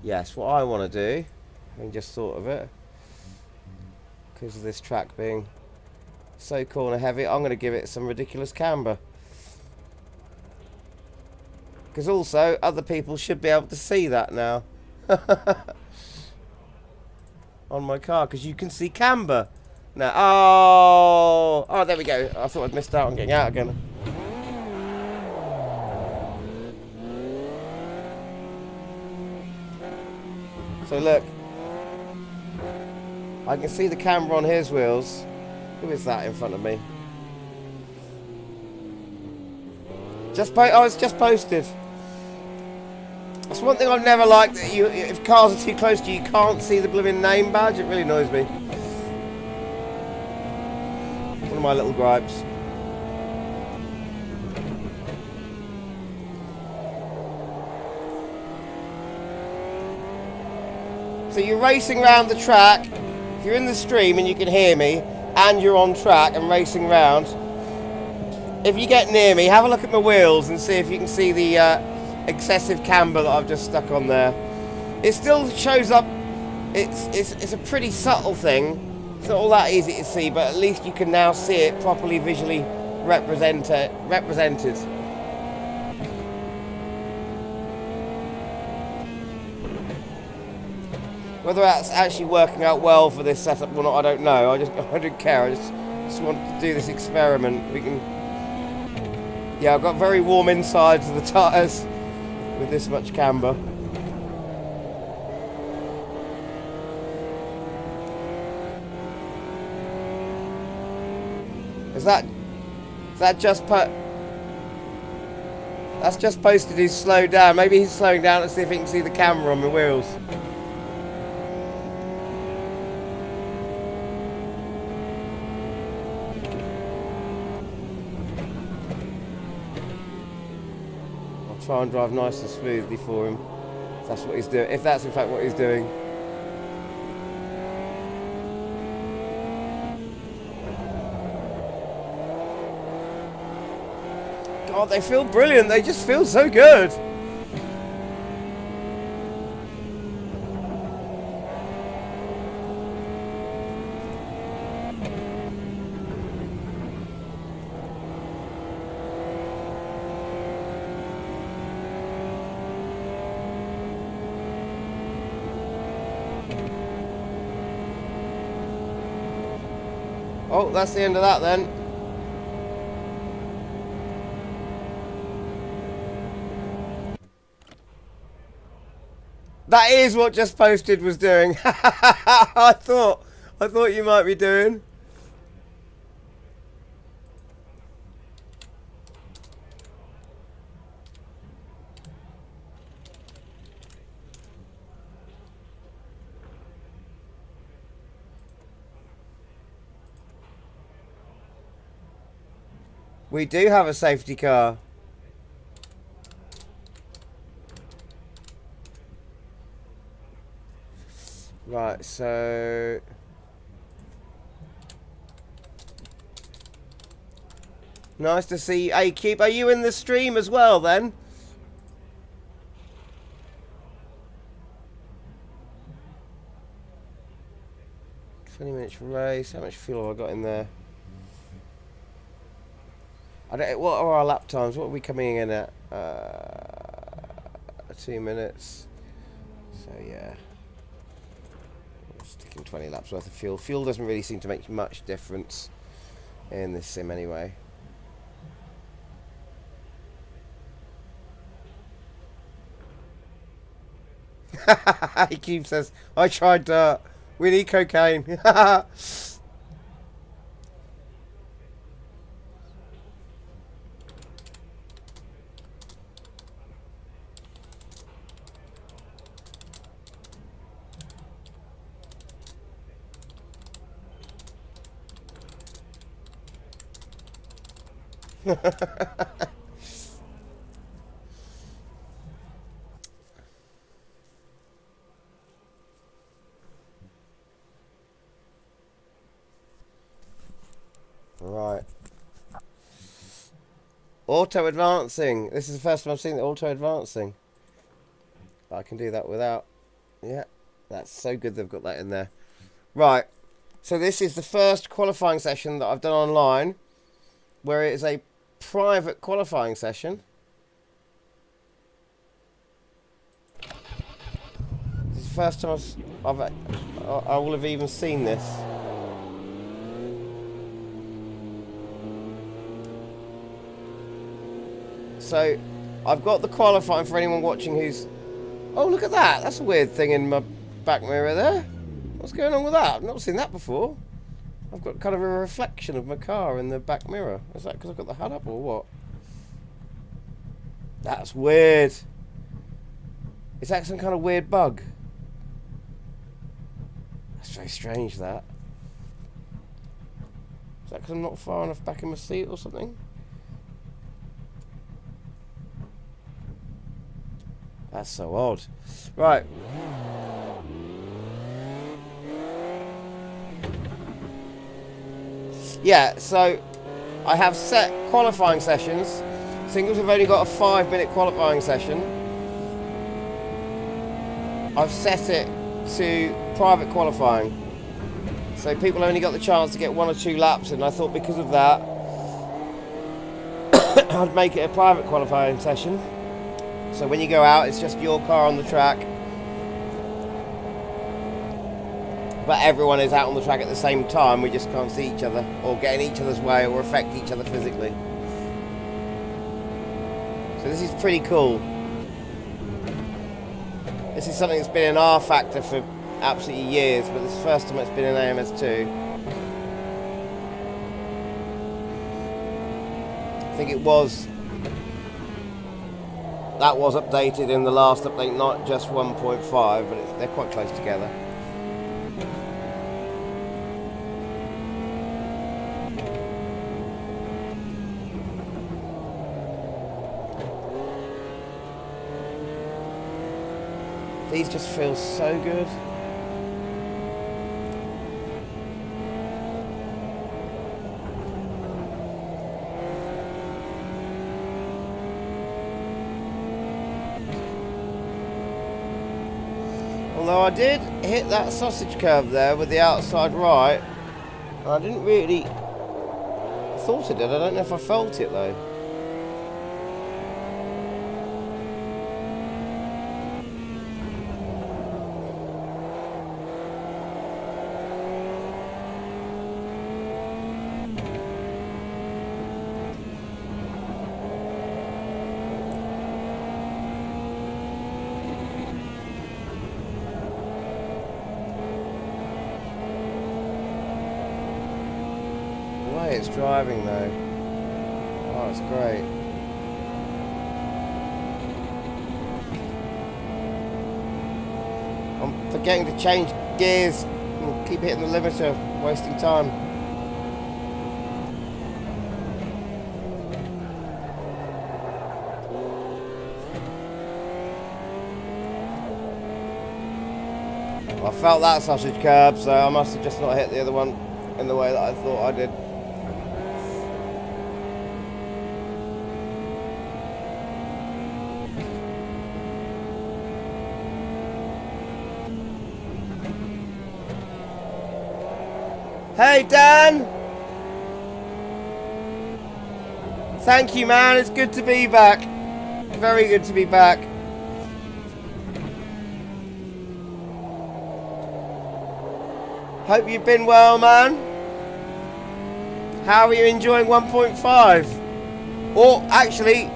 B: Yes, what I want to do, I just thought of it, because of this track being so corner heavy, I'm going to give it some ridiculous camber. Because also, other people should be able to see that now. On my car, because you can see camber. Now, oh, there we go. I thought I'd missed out on getting out again. So look, I can see the camber on his wheels. Who is that in front of me? Oh, it's just posted. That's one thing I've never liked. That if cars are too close to you, you can't see the blooming name badge. It really annoys me. One of my little gripes. So you're racing around the track. If you're in the stream and you can hear me, and you're on track and racing around, if you get near me, have a look at my wheels and see if you can see the excessive camber that I've just stuck on there. It still shows up. It's a pretty subtle thing. It's not all that easy to see, but at least you can now see it properly visually represented. Whether that's actually working out well for this setup or not, I don't know. I don't care. I just want to do this experiment. We can. Yeah, I've got very warm insides of the tyres with this much camber. Is that just that's just posted he's slowed down. Maybe he's slowing down to see if he can see the camera on the wheels. Try and drive nice and smoothly for him. If that's what he's doing. If that's in fact what he's doing. God, they feel brilliant. They just feel so good. Oh, that's the end of that then. That is what just posted was doing. I thought you might be doing. We do have a safety car. Right, so... Nice to see you. Hey, Keep, are you in the stream as well, then? $20 race. How much fuel have I got in there? I don't. What are our lap times? What are we coming in at? 2 minutes. So, yeah. Sticking 20 laps worth of fuel. Fuel doesn't really seem to make much difference in this sim anyway. Cube says, I tried dirt. We need cocaine. Right. Auto advancing. This is the first time I've seen the auto advancing. I can do that without. Yeah, that's so good they've got that in there. Right. So this is the first qualifying session that I've done online, where it is a private qualifying session. This is the first time I will have even seen this. So, I've got the qualifying for anyone watching who's... Oh, look at that! That's a weird thing in my back mirror there. What's going on with that? I've not seen that before. I've got kind of a reflection of my car in the back mirror. Is that because I've got the HUD up or what? That's weird. Is that some kind of weird bug? That's very strange, that. Is that because I'm not far enough back in my seat or something? That's so odd. Right. Yeah, so I have set qualifying sessions. Singles have only got a 5-minute qualifying session. I've set it to private qualifying. So people only got the chance to get 1 or 2 laps, and I thought because of that, I'd make it a private qualifying session. So when you go out, it's just your car on the track. But everyone is out on the track at the same time. We just can't see each other or get in each other's way or affect each other physically. So this is pretty cool. This is something that's been an R factor for absolutely years, but this is the first time it's been in AMS2. I think it was... That was updated in the last update, not just 1.5, but they're quite close together. These just feel so good. Although I did hit that sausage curve there with the outside right, I didn't really... I thought it did, I don't know if I felt it though. It's driving though. Oh, it's great. I'm forgetting to change gears and keep hitting the limiter, wasting time. I felt that sausage curb, so I must have just not hit the other one in the way that I thought I did. Hey Dan! Thank you, man, it's good to be back. Very good to be back. Hope you've been well, man. How are you enjoying 1.5? Or actually,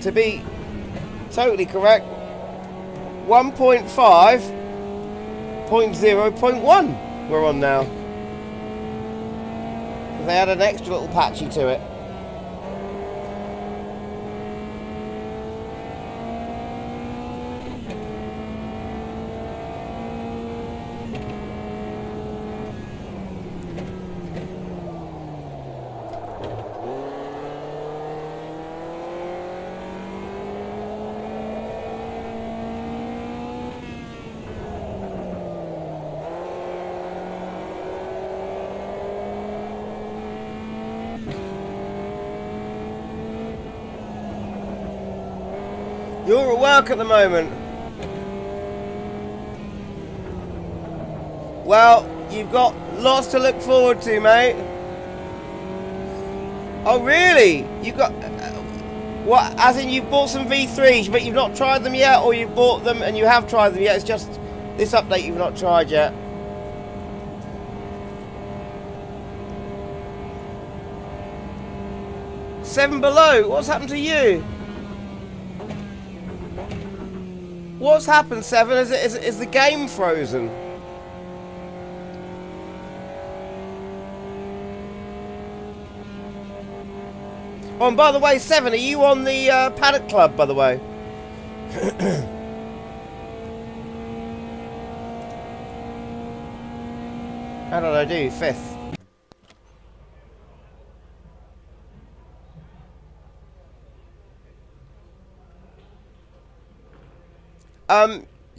B: to be totally correct, 1.5.0.1 we're on now. They had an extra little patchy to it. You're at work at the moment. Well, you've got lots to look forward to, mate. Oh, really? You got... what? As in you bought some V3s, but you've not tried them yet? Or you bought them and you have tried them yet? It's just this update you've not tried yet. Seven below? What's happened to you? What's happened, Seven? Is the game frozen? Oh, and by the way, Seven, are you on the Paddock Club, by the way? How did I do? Fifth.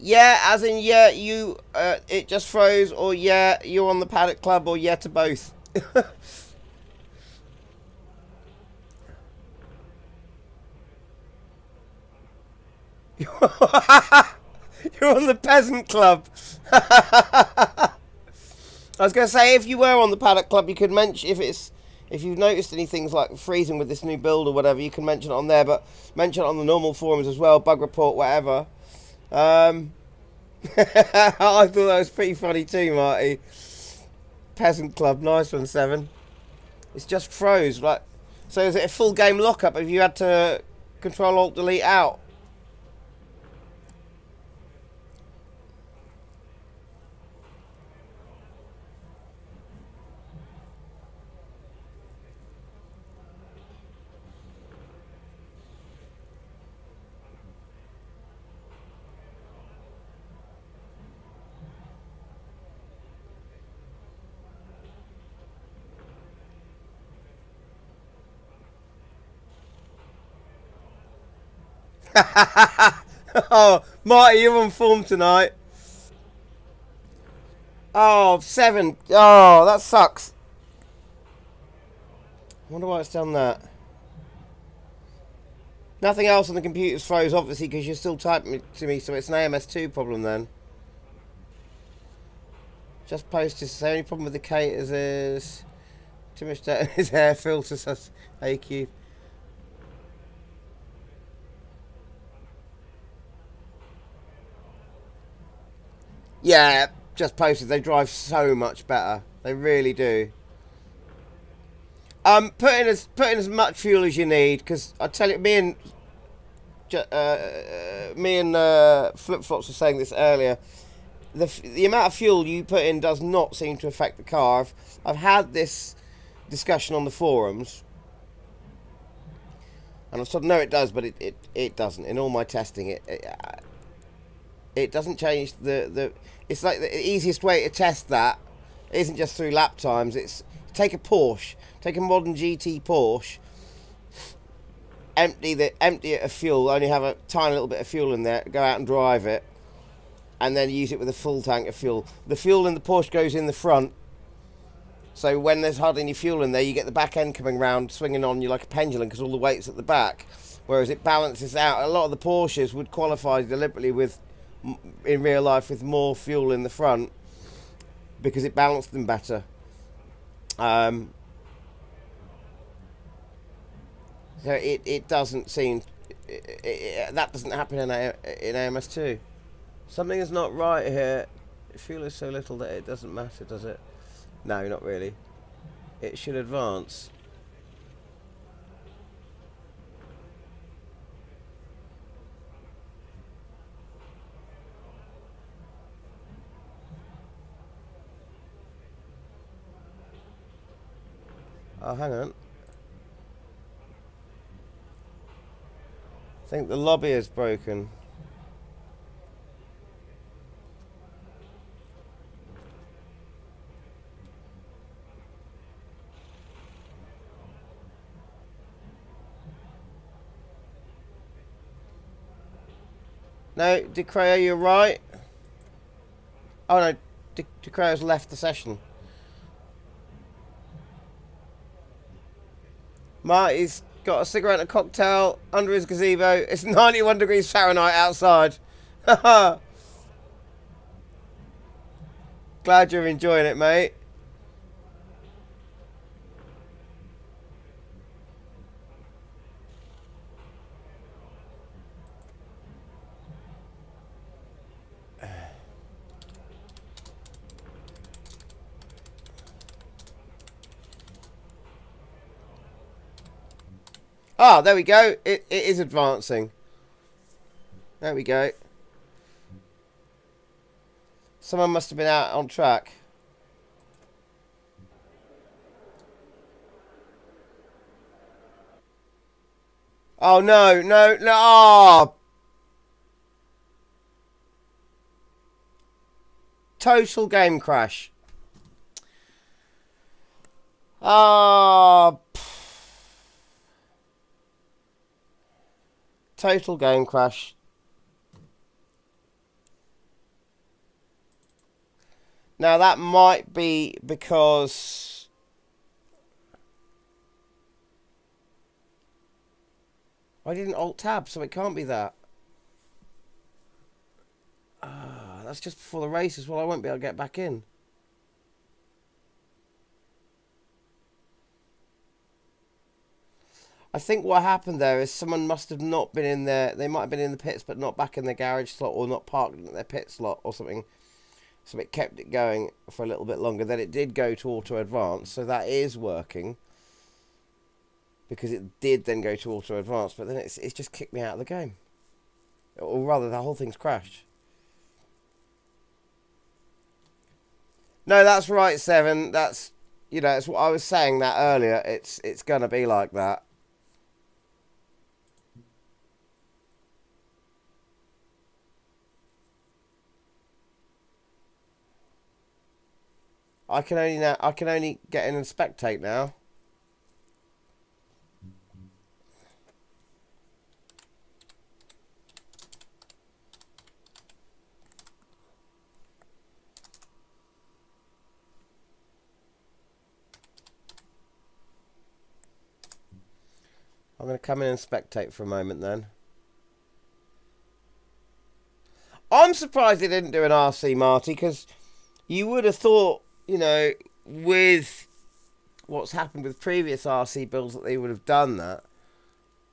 B: Yeah, as in, yeah, you, it just froze, or yeah, you're on the Paddock Club, or yeah to both. You're on the Peasant Club. I was going to say, if you were on the Paddock Club, you could mention, if you've noticed any things like freezing with this new build or whatever, you can mention it on there, but mention it on the normal forums as well, bug report, whatever. I thought that was pretty funny too, Marty. Peasant Club, nice one, Seven. It's just froze, right? So is it a full game lockup if you had to Control Alt Delete out? Oh, Marty, you're on form tonight. Oh, 7. Oh, that sucks. I wonder why it's done that. Nothing else on the computer's froze, obviously, because you're still typing it to me, so it's an AMS2 problem then. Just posted, the only problem with the caters is too much dirt in his air filter, says AQ. Yeah, just posted. They drive so much better. They really do. Put in as much fuel as you need, because I tell you, me and Flip Flops were saying this earlier. The amount of fuel you put in does not seem to affect the car. I've had this discussion on the forums, and I've said no, it does, but it doesn't. In all my testing, it doesn't change the. It's like the easiest way to test that isn't just through lap times. It's take a Porsche, take a modern GT Porsche, empty it of fuel, only have a tiny little bit of fuel in there, go out and drive it, and then use it with a full tank of fuel. The fuel in the Porsche goes in the front, so when there's hardly any fuel in there, you get the back end coming round, swinging on you like a pendulum because all the weight's at the back, whereas it balances out. A lot of the Porsches would qualify deliberately with, in real life, with more fuel in the front because it balanced them better. So it doesn't seem... that doesn't happen in AMS2. Something is not right here. Fuel is so little that it doesn't matter, does it? No, not really. It should advance. Oh, hang on. I think the lobby is broken. No, DeCreo, you're right. Oh no, DeCreo's left the session. Marty's got a cigarette and a cocktail under his gazebo. It's 91 degrees Fahrenheit outside. Glad you're enjoying it, mate. Ah, there we go. It is advancing. There we go. Someone must have been out on track. Oh, no, no, no. Oh. Total game crash. Ah. Total game crash. Now that might be because I didn't alt tab, so it can't be that. That's just before the race as well. I won't be able to get back in. I think what happened there is someone must have not been in there. They might have been in the pits, but not back in their garage slot, or not parked in their pit slot or something. So it kept it going for a little bit longer. Then it did go to auto advance, so that is working. Because it did then go to auto advance, but then it's just kicked me out of the game. Or rather, the whole thing's crashed. No, that's right, Seven. That's, you know, it's what I was saying that earlier. It's gonna be like that. I can only get in and spectate now. I'm going to come in and spectate for a moment then. I'm surprised they didn't do an RC, Marty, because you would have thought, you know, with what's happened with previous RC builds, that they would have done that.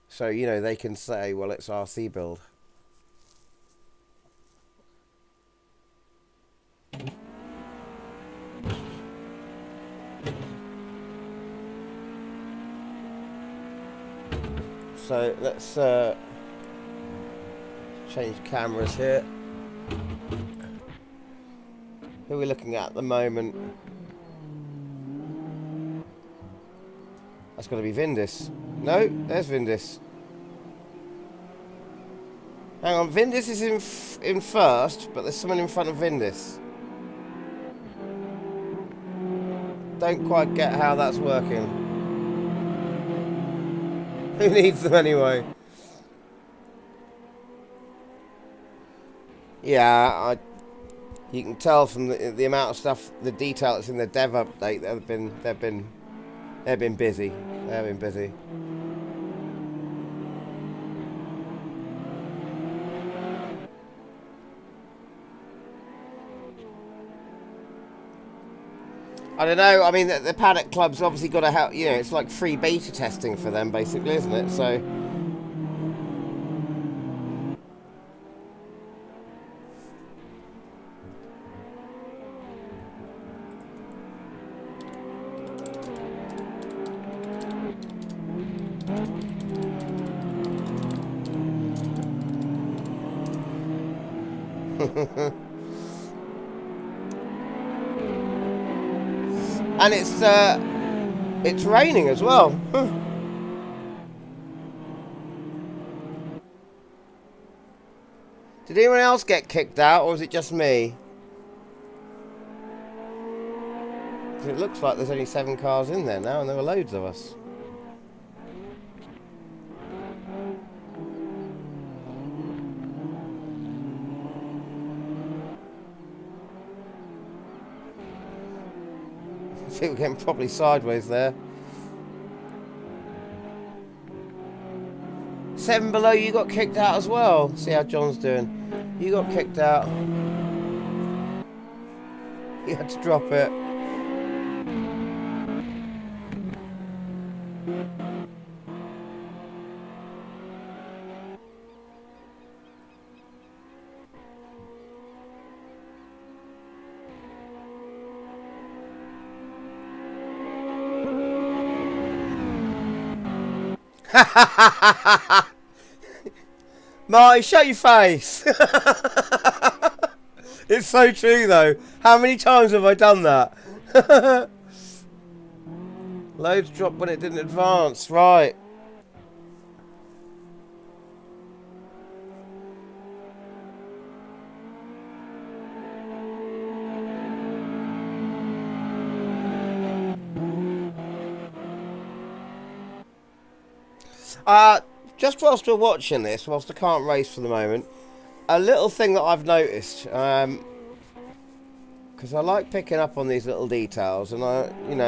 B: So, you know, they can say, well, it's RC build. So let's change cameras here. Who are we looking at the moment? That's got to be Vindis. No, there's Vindis. Hang on, Vindis is in first, but there's someone in front of Vindis. Don't quite get how that's working. Who needs them anyway? Yeah, You can tell from the amount of stuff, the detail that's in the dev update. They've been busy. They've been busy. I don't know. I mean, the Paddock Club's obviously got to help. You know, it's like free beta testing for them, basically, isn't it? So. And it's raining as well. Did anyone else get kicked out, or is it just me? 'Cause it looks like there's only 7 cars in there now, and there were loads of us. I think we're getting probably sideways there. 7 below, you got kicked out as well. See how John's doing. You got kicked out. You had to drop it. Marty, shut your face. It's so true though. How many times have I done that? Loads dropped when it didn't advance, right. Just whilst we're watching this, whilst I can't race for the moment, a little thing that I've noticed, because I like picking up on these little details, and I don't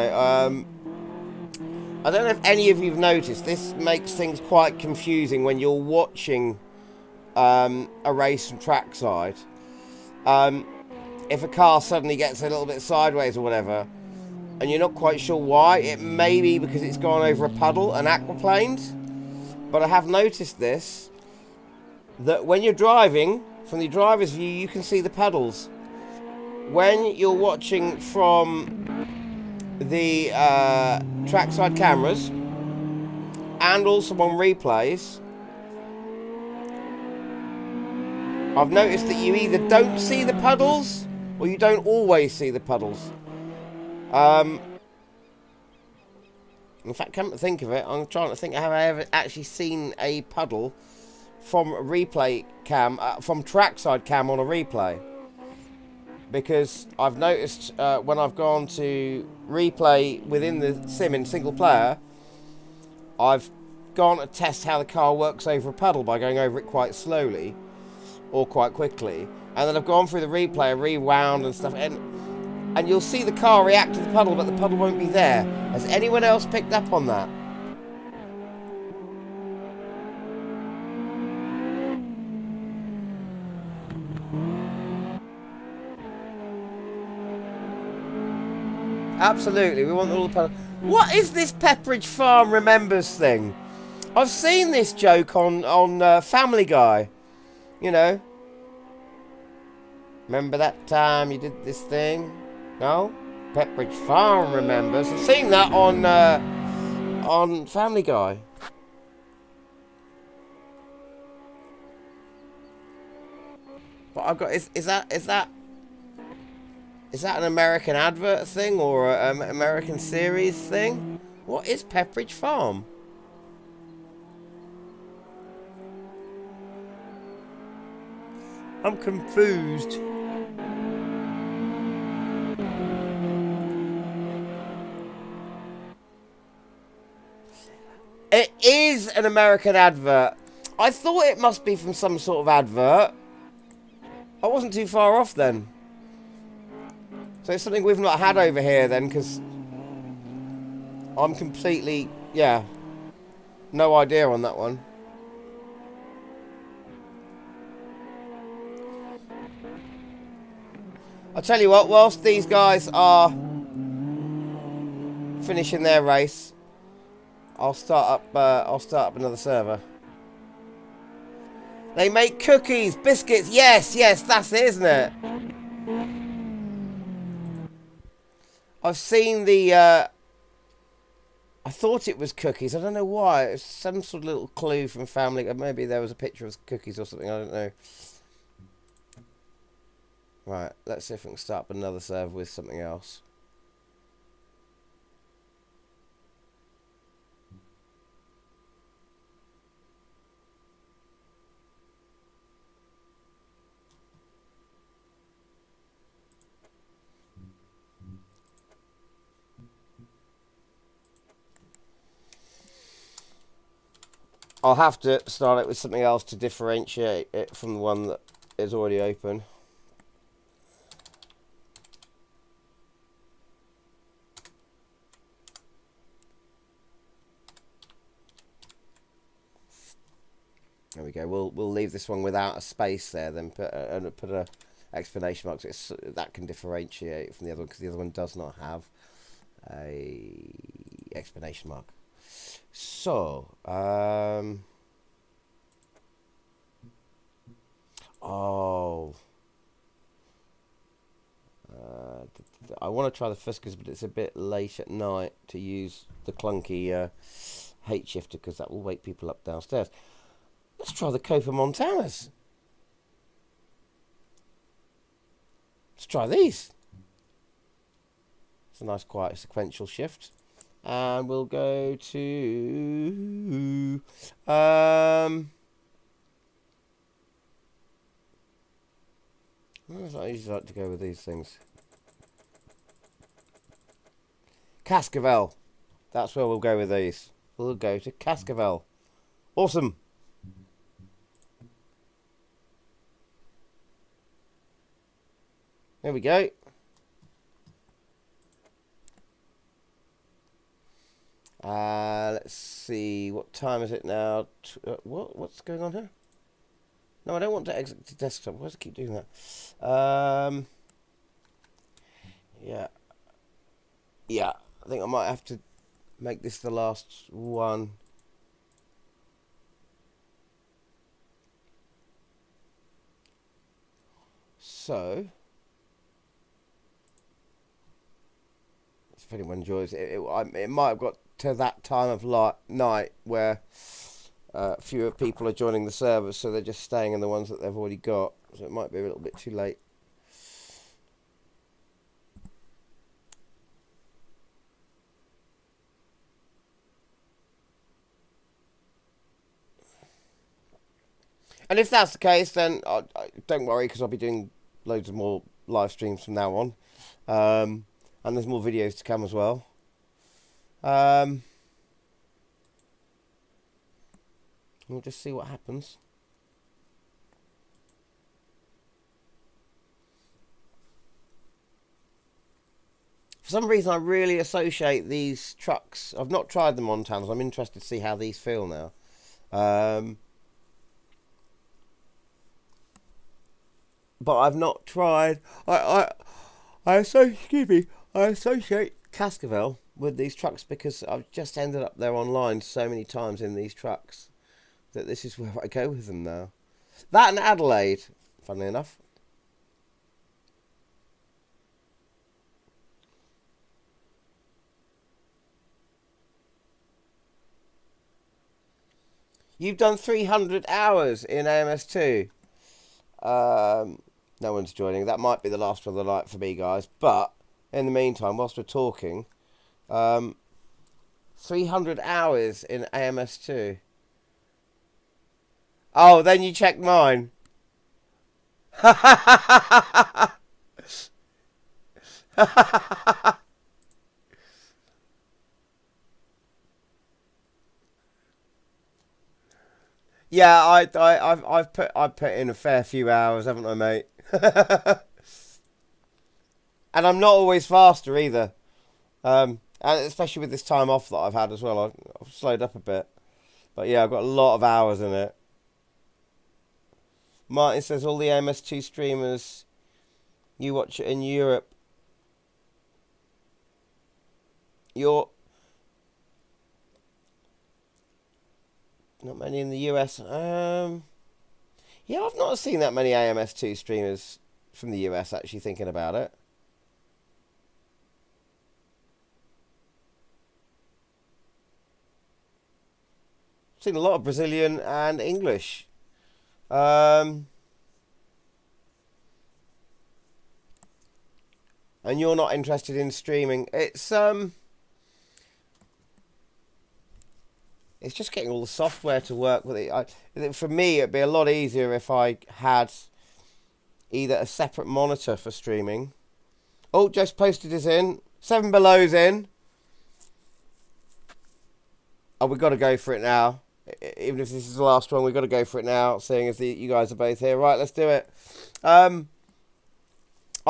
B: know if any of you've noticed, this makes things quite confusing when you're watching a race from trackside. If a car suddenly gets a little bit sideways or whatever, and you're not quite sure why, it may be because it's gone over a puddle and aquaplaned. But I have noticed this, that when you're driving, from the driver's view, you can see the pedals. When you're watching from the trackside cameras, and also on replays, I've noticed that you either don't see the puddles, or you don't always see the puddles. In fact, come to think of it, I'm trying to think, have I ever actually seen a puddle from a replay cam, from trackside cam on a replay? Because I've noticed when I've gone to replay within the sim in single player, I've gone to test how the car works over a puddle by going over it quite slowly or quite quickly. And then I've gone through the replay, rewound and stuff, and you'll see the car react to the puddle, but the puddle won't be there. Has anyone else picked up on that? Absolutely, we want all the puddle. What is this Pepperidge Farm remembers thing? I've seen this joke on Family Guy. You know. Remember that time you did this thing? No? Pepperidge Farm remembers. I've seen that on Family Guy. But I've got is that an American advert thing or an American series thing? What is Pepperidge Farm? I'm confused. It is an American advert. I thought it must be from some sort of advert. I wasn't too far off then. So it's something we've not had over here then, because I'm completely, yeah, no idea on that one. I'll tell you what, whilst these guys are finishing their race, I'll start up another server. They make cookies, biscuits. Yes, that's it, isn't it? I've seen the. I thought it was cookies. I don't know why. It's some sort of little clue from family. Maybe there was a picture of cookies or something. I don't know. Right, let's see if we can start up another server with something else. I'll have to start it with something else to differentiate it from the one that is already open. There we go. We'll leave this one without a space there, then put a exclamation mark. So that can differentiate from the other one, because the other one does not have a explanation mark. So, I want to try the Fiskars, but it's a bit late at night to use the clunky H shifter, because that will wake people up downstairs. Let's try the Copa Montanas. Let's try these. It's a nice, quiet, sequential shift. And we'll go to... I usually like to go with these things. Cascavel. That's where we'll go with these. We'll go to Cascavel. Awesome. There we go. Let's see. What time is it now? What's going on here? No, I don't want to exit the desktop. Why does it keep doing that? Yeah. Yeah. I think I might have to make this the last one. So, if anyone enjoys it, it might have got to that time of night where fewer people are joining the servers, so they're just staying in the ones that they've already got. So it might be a little bit too late. And if that's the case, then don't worry, because I'll be doing loads of more live streams from now on. And there's more videos to come as well. We'll just see what happens. For some reason, I really associate these trucks. I've not tried the Montanas. I'm interested to see how these feel now. But I've not tried. I associate Cascavel with these trucks because I've just ended up there online so many times in these trucks that this is where I go with them now. That and Adelaide, funnily enough. You've done 300 hours in AMS2. No one's joining. That might be the last one of the night for me, guys. But in the meantime, whilst we're talking, 300 hours in AMS2. Oh, then you checked mine. Yeah, I've put in a fair few hours, haven't I, mate? And I'm not always faster either. And especially with this time off that I've had as well, I've slowed up a bit. But yeah, I've got a lot of hours in it. Martin says all the AMS2 streamers you watch it in Europe. You're not many in the US. Yeah, I've not seen that many AMS2 streamers from the US actually thinking about it. I've seen a lot of Brazilian and English. And you're not interested in streaming. It's just getting all the software to work with it. For me, it'd be a lot easier if I had either a separate monitor for streaming. Oh, just posted his in. 7 Below's in. Oh, we've got to go for it now. Even if this is the last one, we've got to go for it now, seeing as you guys are both here. Right, let's do it. I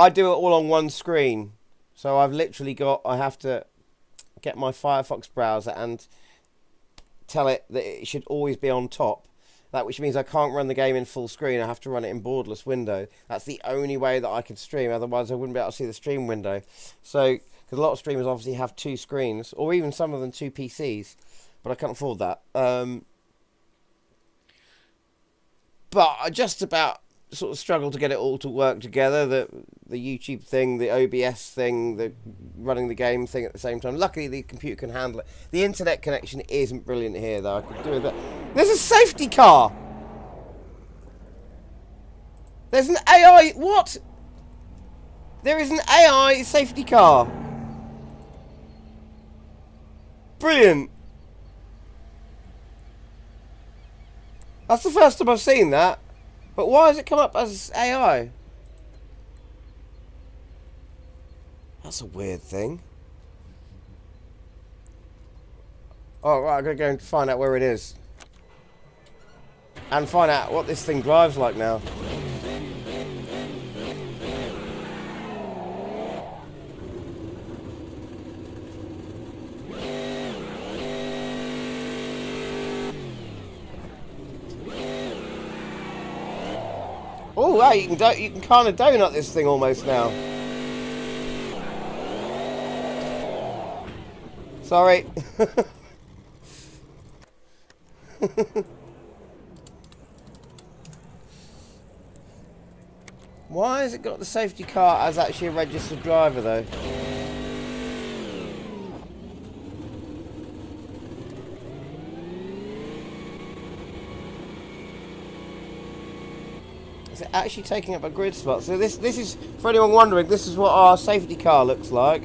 B: do it all on one screen. So I have to get my Firefox browser and tell it that it should always be on top. Which means I can't run the game in full screen. I have to run it in borderless window. That's the only way that I can stream. Otherwise, I wouldn't be able to see the stream window. So, because a lot of streamers obviously have 2 screens, or even some of them 2 PCs. But I can't afford that. But I just about sort of struggle to get it all to work together. The YouTube thing, the OBS thing, the running the game thing at the same time. Luckily, the computer can handle it. The internet connection isn't brilliant here, though. I could do that. There's a safety car. There's an AI. What? There is an AI safety car. Brilliant. That's the first time I've seen that. But why has it come up as AI? That's a weird thing. Oh, right, I'm going to go and find out where it is. And find out what this thing drives like now. Oh, wow, you can kind of donut this thing almost now. Sorry. Why has it got the safety car as actually a registered driver, though? Is it actually taking up a grid spot? So this is, for anyone wondering, this is what our safety car looks like.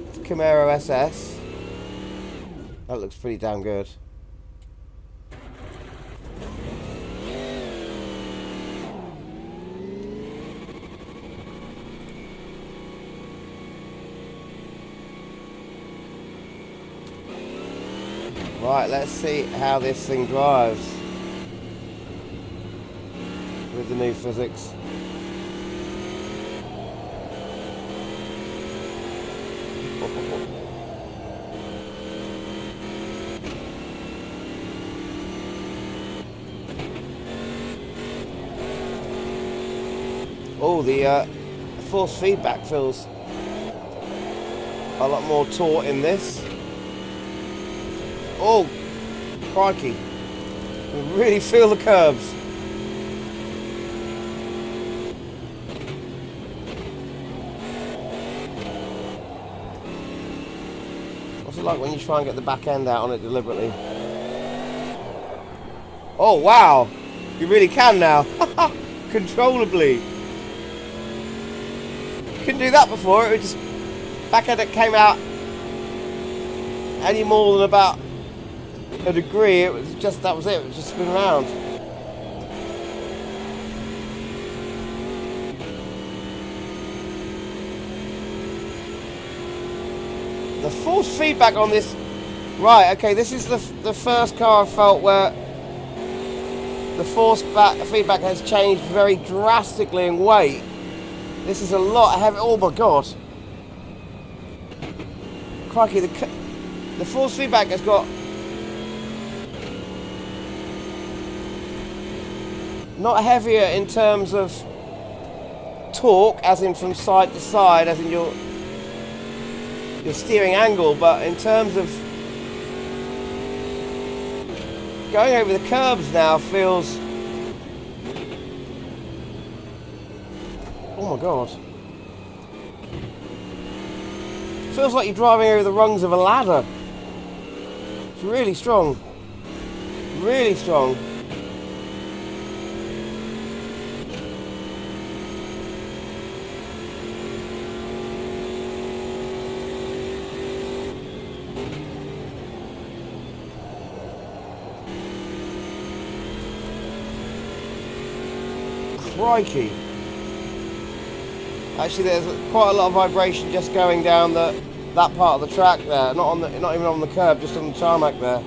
B: It's Camaro SS. That looks pretty damn good. Right, let's see how this thing drives with the new physics. Oh, the force feedback feels a lot more taut in this. Oh, crikey. You really feel the curbs. What's it like when you try and get the back end out on it deliberately? Oh, wow. You really can now. Controllably. Couldn't do that before. It would just... back end it came out any more than about a degree. It was just, that was it. It was just spin around. The force feedback on this, right? Okay, this is the first car I felt where the force feedback has changed very drastically in weight. This is a lot heavy. Oh my god. Crikey, the force feedback has got not heavier in terms of torque, as in from side to side, as in your steering angle, but in terms of going over the curbs now feels... Oh my god. Feels like you're driving over the rungs of a ladder. It's really strong. Really strong. Crikey. Actually, there's quite a lot of vibration just going down that part of the track there. Not even on the curb, just on the tarmac there.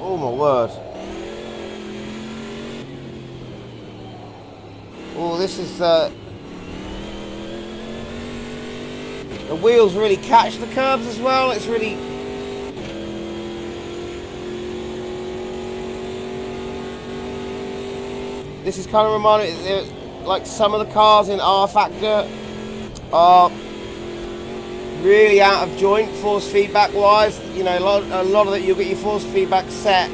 B: Oh my word. Oh, this is the wheels really catch the curbs as well. It's really... This is kind of reminding, like some of the cars in R Factor are really out of joint force feedback wise. You know, a lot of it, you'll get your force feedback set.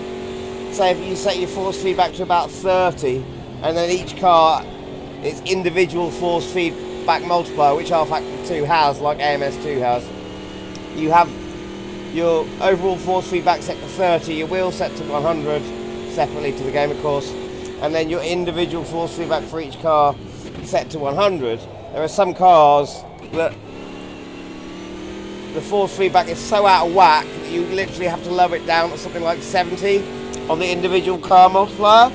B: Say if you set your force feedback to about 30, and then each car, its individual force feedback multiplier, which R Factor 2 has, like AMS2 has. You have your overall force feedback set to 30, your wheel set to 100, separately to the game of course, and then your individual force feedback for each car set to 100. There are some cars that the force feedback is so out of whack that you literally have to lower it down to something like 70 on the individual car multiplier.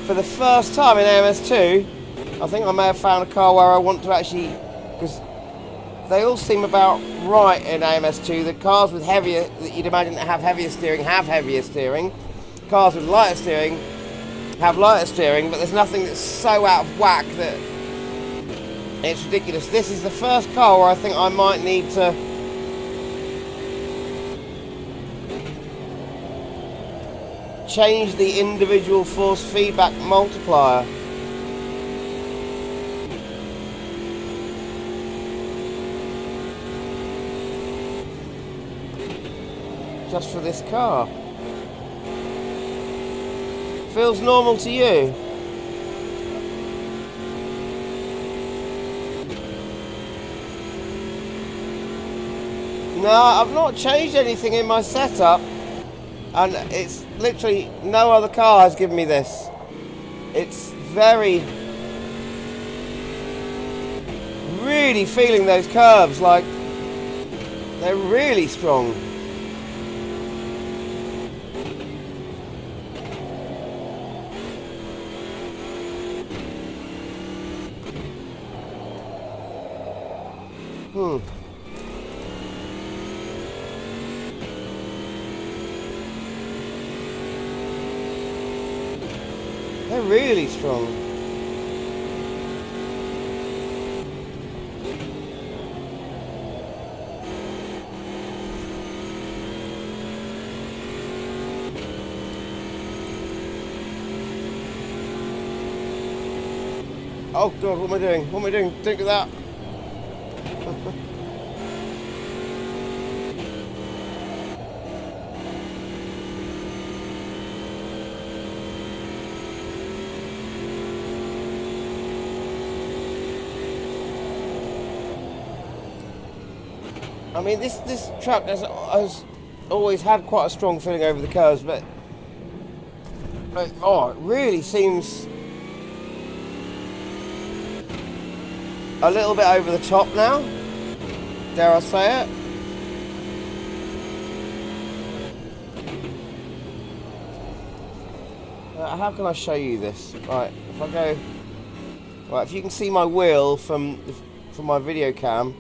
B: For the first time in AMS2, I think I may have found a car where I want to actually, because they all seem about right in AMS2. The cars with heavier, that you'd imagine that have heavier steering. Cars with lighter steering have lighter steering, but there's nothing that's so out of whack that it's ridiculous. This is the first car where I think I might need to change the individual force feedback multiplier. Just for this car. Feels normal to you? No, I've not changed anything in my setup, and it's literally no other car has given me this. It's really feeling those curves, like they're really strong. They're really strong. Oh God, what am I doing? What am I doing? Think of that. I mean, this truck has always had quite a strong feeling over the curves, but oh, it really seems a little bit over the top now. Dare I say it? How can I show you this? Right, if I go... Right, if you can see my wheel from my video cam,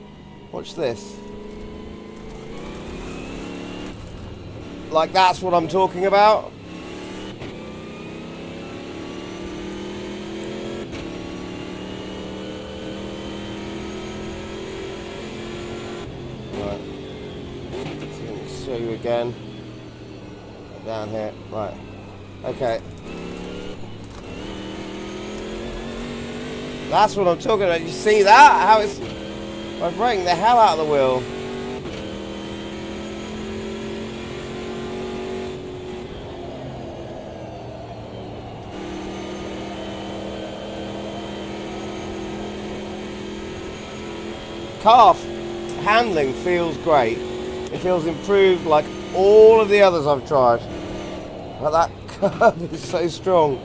B: watch this. Like, that's what I'm talking about. Right. So let me show you again. Down here. Right. Okay. That's what I'm talking about. You see that? How it's vibrating the hell out of the wheel. Calf handling feels great. It feels improved like all of the others I've tried. But that curve is so strong.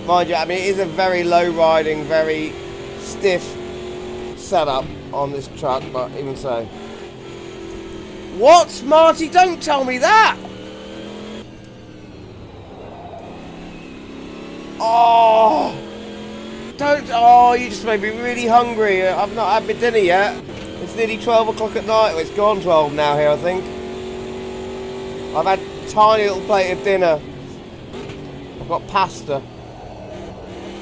B: Mind you, I mean, it is a very low riding, very stiff setup on this truck, but even so. What, Marty? Don't tell me that! Oh! Don't, oh, you just made me really hungry. I've not had my dinner yet. It's nearly 12 o'clock at night. Well, it's gone 12 now here, I think. I've had a tiny little plate of dinner. I've got pasta.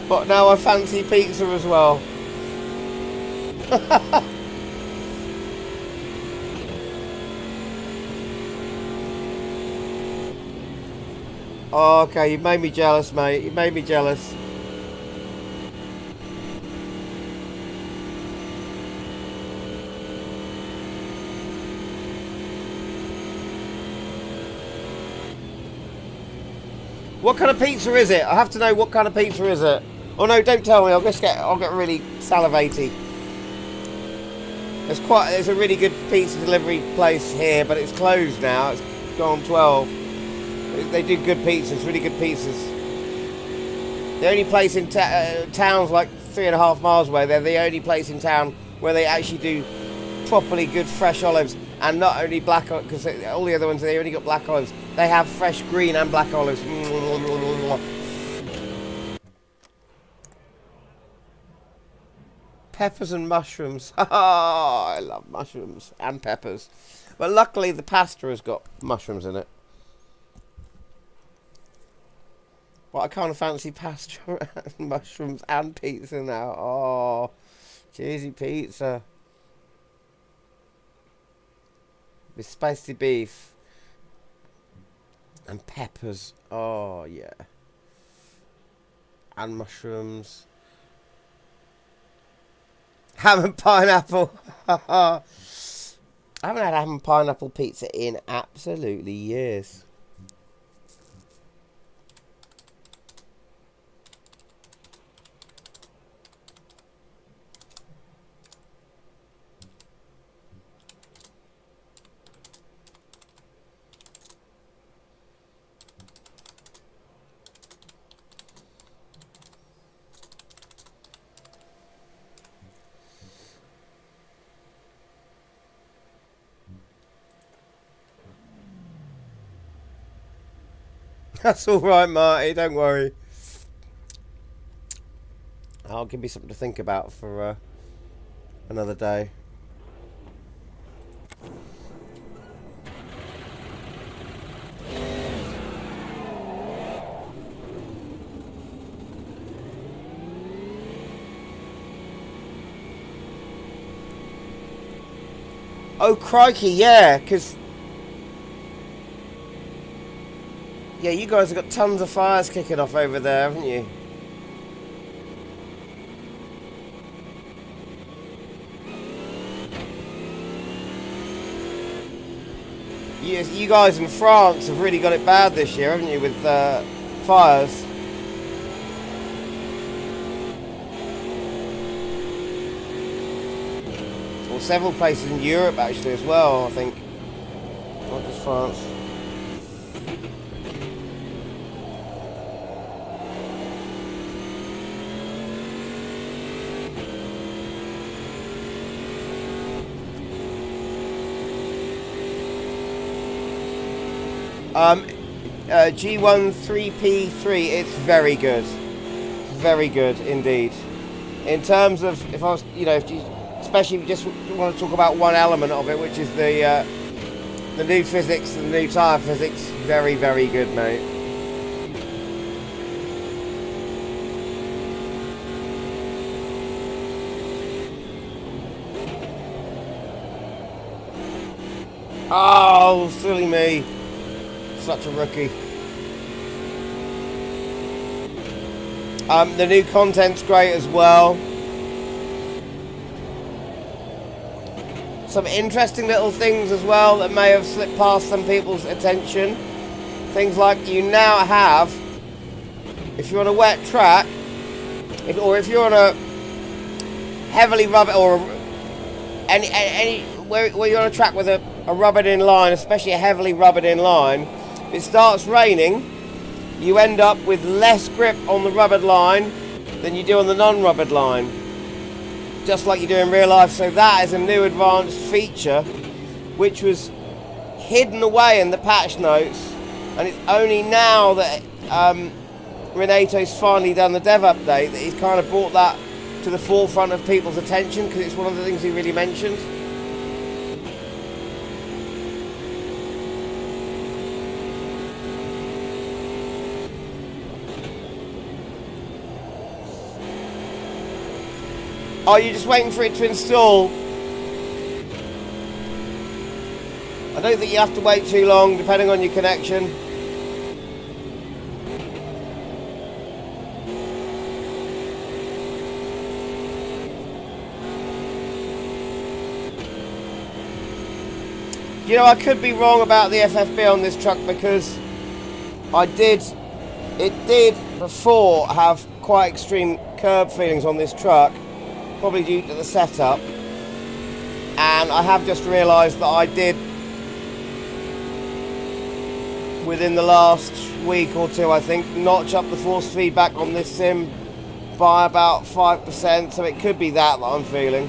B: But now I fancy pizza as well. Oh, okay, you've made me jealous, mate. You've made me jealous. What kind of pizza is it? I have to know what kind of pizza is it. Oh no, don't tell me. I'll get really salivaty. There's a really good pizza delivery place here, but it's closed now. It's gone 12. They do good pizzas, really good pizzas. The only place in town's like 3.5 miles away. They're the only place in town where they actually do properly good fresh olives, and not only black, because all the other ones they only got black olives. They have fresh green and black olives. Peppers and mushrooms. I love mushrooms and peppers. But luckily the pasta has got mushrooms in it. But I kind of fancy pasta and mushrooms and pizza now. Oh, cheesy pizza. With spicy beef. And peppers. Oh, yeah. And mushrooms. Ham and pineapple. I haven't had ham and pineapple pizza in absolutely years. That's alright, Marty, don't worry. I'll give me something to think about for another day. Oh, crikey, yeah, because... Yeah, you guys have got tons of fires kicking off over there, haven't you? You guys in France have really got it bad this year, haven't you, with fires? Well, several places in Europe actually as well, I think. Not just France. G1.5.0.3, it's very good. Very good indeed. In terms of, if I was, you know, especially if you just want to talk about one element of it, which is the new physics, the new tyre physics, very, very good, mate. Oh, silly me. Such a rookie. The new content's great as well. Some interesting little things as well that may have slipped past some people's attention. Things like you now have, if you're on a wet track, or if you're on a heavily rubbered, or where you're on a track with a rubbered in line, especially a heavily rubbered in line, if it starts raining, you end up with less grip on the rubbered line than you do on the non-rubbered line, just like you do in real life. So that is a new advanced feature which was hidden away in the patch notes, and it's only now that Renato's finally done the dev update that he's kind of brought that to the forefront of people's attention, because it's one of the things he really mentioned. Oh, you're just waiting for it to install? I don't think you have to wait too long, depending on your connection. You know, I could be wrong about the FFB on this truck, because it did before have quite extreme curb feelings on this truck, probably due to the setup, and I have just realised that I did, within the last week or two, I think, notch up the force feedback on this sim by about 5%, so it could be that I'm feeling.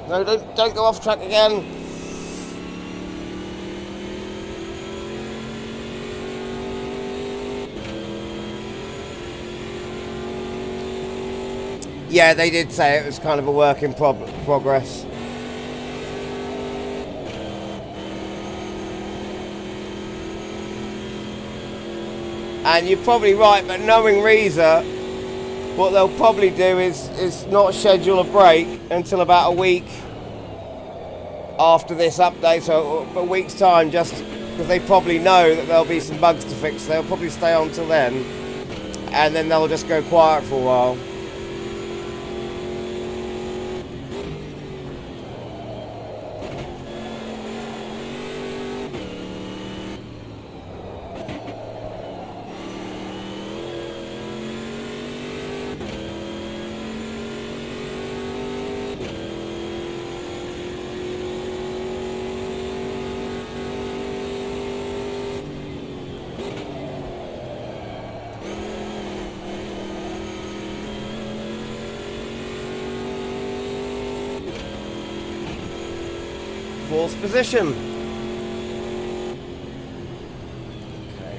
B: No, don't go off track again. Yeah, they did say it was kind of a work in progress. And you're probably right, but knowing Reza, what they'll probably do is not schedule a break until about a week after this update, so a week's time, just because they probably know that there'll be some bugs to fix. They'll probably stay on till then, and then they'll just go quiet for a while. Fourth position. Okay.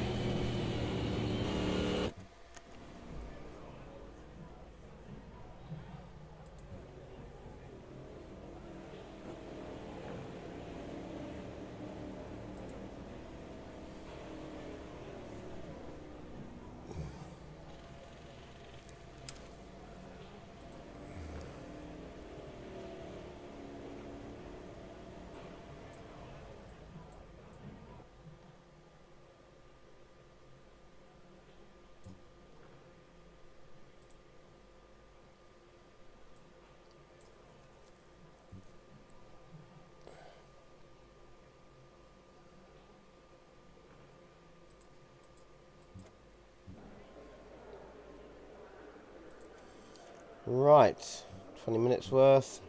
B: Right, 20 minutes worth.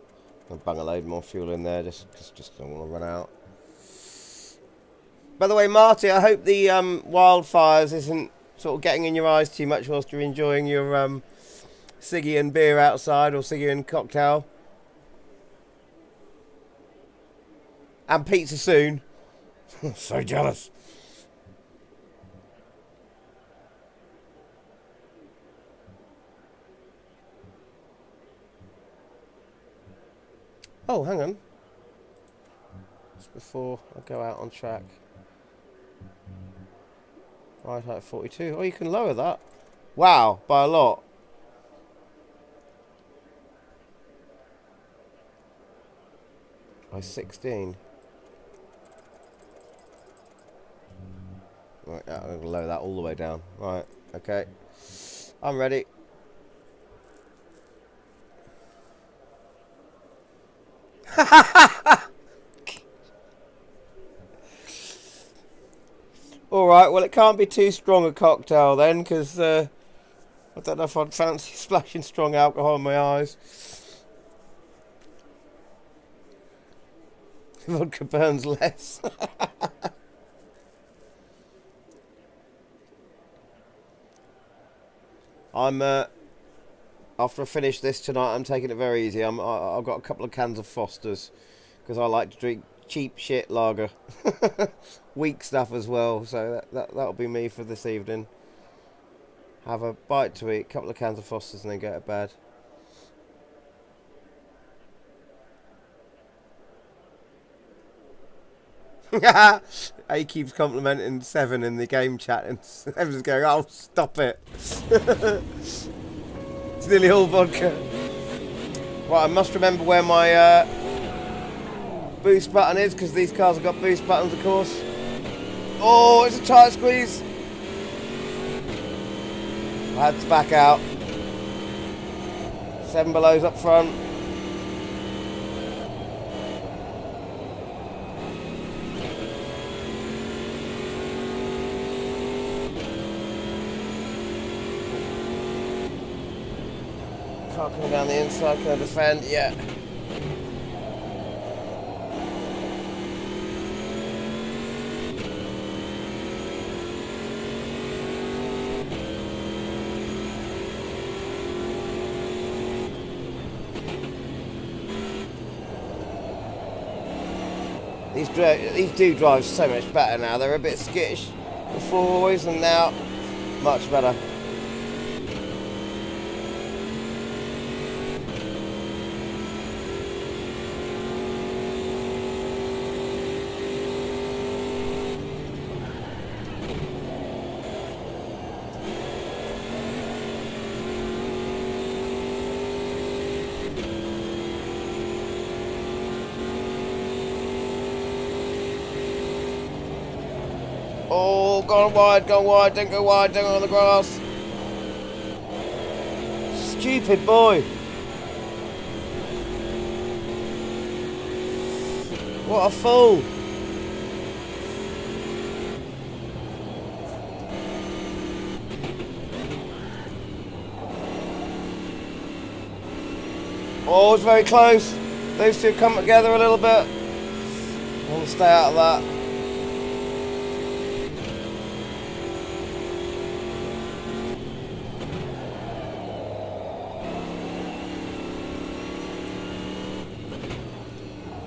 B: I'll bung a load more fuel in there just don't want to run out. By the way, Marty, I hope the wildfires isn't sort of getting in your eyes too much whilst you're enjoying your ciggy and beer outside, or ciggy and cocktail. And pizza soon. So jealous. Oh, hang on. Just before I go out on track. Right at 42. Oh, you can lower that. Wow, by a lot. By 16. Right, I'm going to lower that all the way down. Right, okay. I'm ready. Alright, well, it can't be too strong a cocktail then, because I don't know if I'd fancy splashing strong alcohol in my eyes. Vodka burns less. I'm after I finish this tonight, I'm taking it very easy. I've got a couple of cans of Foster's because I like to drink cheap shit lager, weak stuff as well. So that'll be me for this evening. Have a bite to eat, a couple of cans of Foster's, and then go to bed. He keeps complimenting Seven in the game chat, and Seven's going, "Oh, stop it." It's nearly all vodka. Right, I must remember where my boost button is, because these cars have got boost buttons, of course. Oh, it's a tight squeeze. I had to back out. 7 Below's up front. Car coming down the inside, can I defend? Yeah. These do drive so much better now. They're a bit skittish before always, and now much better. Oh, gone wide, don't go wide, don't go on the grass. Stupid boy. What a fool. Oh, it's very close. Those two come together a little bit. I'll stay out of that.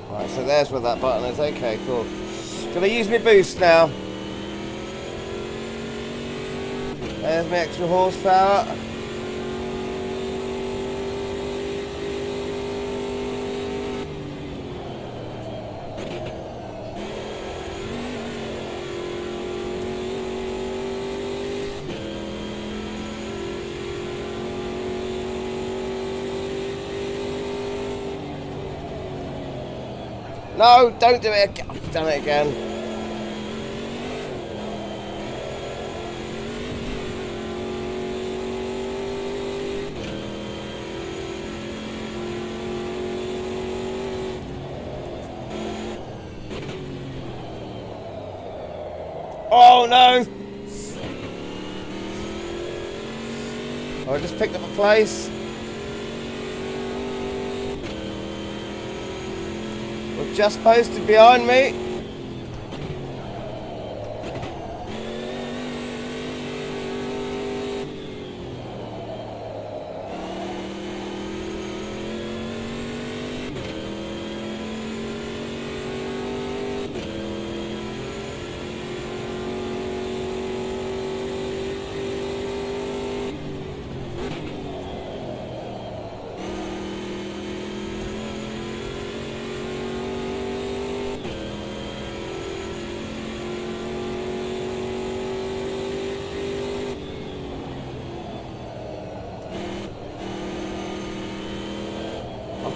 B: Right, so there's where that button is. Okay, cool. Can I use my boost now? There's my extra horsepower. No, don't do it again. I've done it again. Oh no! I just picked up a place. We're just posted behind me.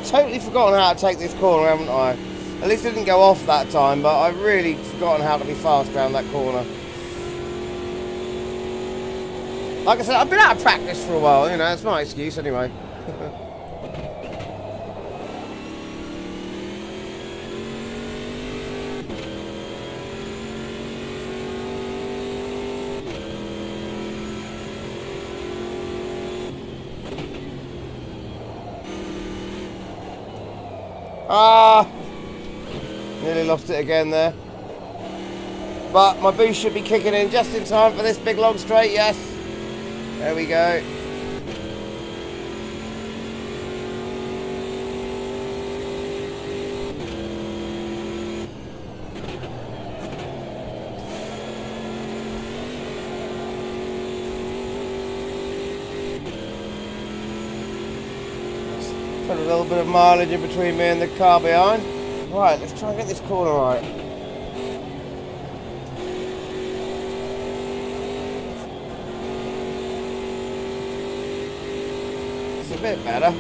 B: Totally forgotten how to take this corner, haven't I? At least I didn't go off that time, but I've really forgotten how to be fast around that corner. Like I said, I've been out of practice for a while, you know, it's my excuse anyway. Nearly lost it again there. But my boost should be kicking in just in time for this big long straight, yes. There we go. Put a little bit of mileage in between me and the car behind. Right, let's try and get this corner right. It's a bit better.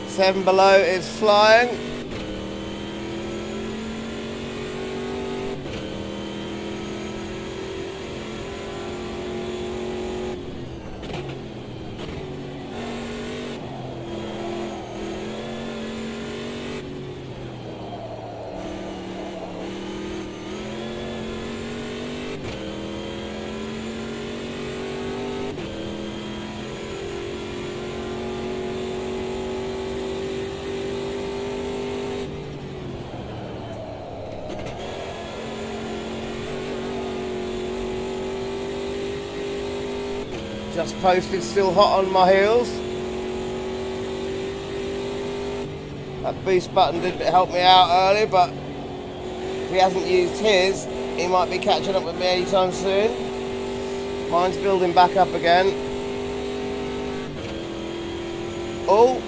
B: Seven below is flying. Just posted, still hot on my heels. That boost button did help me out early, but if he hasn't used his, he might be catching up with me anytime soon. Mine's building back up again. Oh!